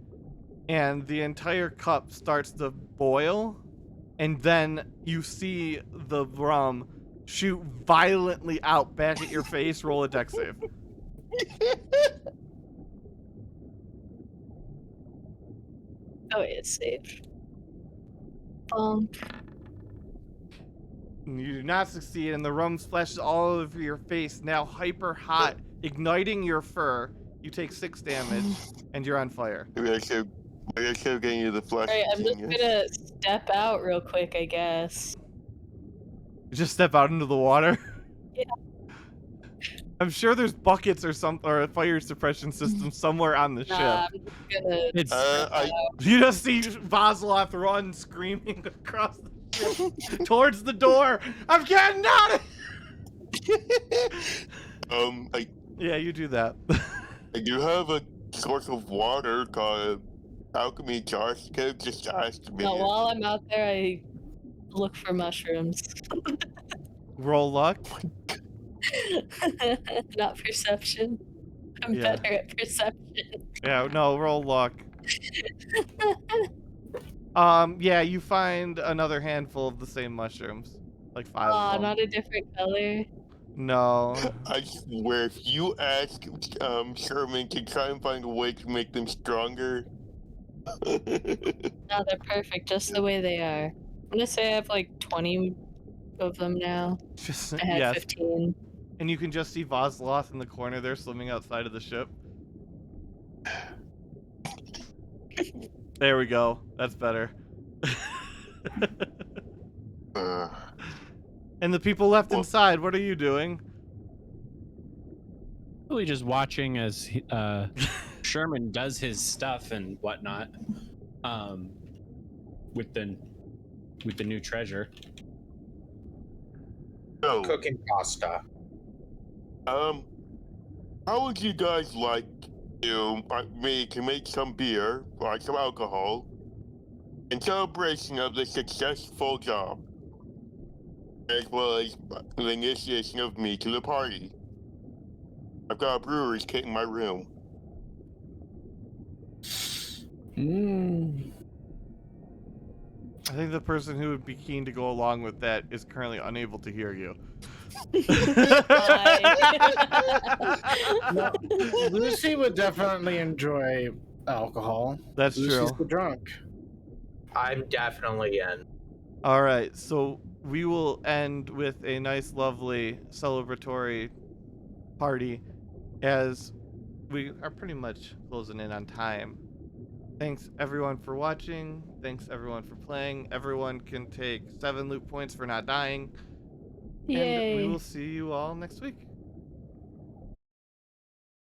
and the entire cup starts to boil, and then you see the rum shoot violently out back at your face. Roll a dex save. Oh, it's safe. You do not succeed, and the rum splashes all over your face, now hyper hot, igniting your fur. You take 6 damage, and you're on fire. Maybe I should get you the flash. Alright, I'm just gonna step out real quick, I guess. You just step out into the water. Yeah. I'm sure there's buckets or a fire suppression system somewhere on the Nah, ship. I'm just gonna. It's You just see Vaziloth run screaming across the ship towards the door. I'm getting out of Yeah, you do that. I do have a source of water called alchemy jars. Could just ask me. No, while I'm out there, I look for mushrooms. Roll luck. Not perception. I'm Yeah. better at perception. Yeah, no, roll luck. Yeah, you find another handful of the same mushrooms. Like 5 Aw, of them. not a different color. No. I swear, if you ask Sherman to try and find a way to make them stronger. No, they're perfect, just the way they are. I'm gonna say I have like 20 of them now. Just, I had yes. 15. And you can just see Vosloth in the corner there swimming outside of the ship. There we go. That's better. And the people left inside, what are you doing? really just watching as Sherman does his stuff and whatnot with the new treasure. So, Cooking pasta. how would you guys like to make some beer, like some alcohol, in celebration of the successful job, as well as the initiation of me to the party? I've got a brewer's kit in my room. I think the person who would be keen to go along with that is currently unable to hear you. No, Lucy would definitely enjoy alcohol. That's Lucy's true. the drunk. I'm definitely in. All right, so we will end with a nice, lovely celebratory party as we are pretty much closing in on time. Thanks everyone for watching. Thanks everyone for playing. Everyone can take 7 loot points for not dying. And we Yay. will see you all next week.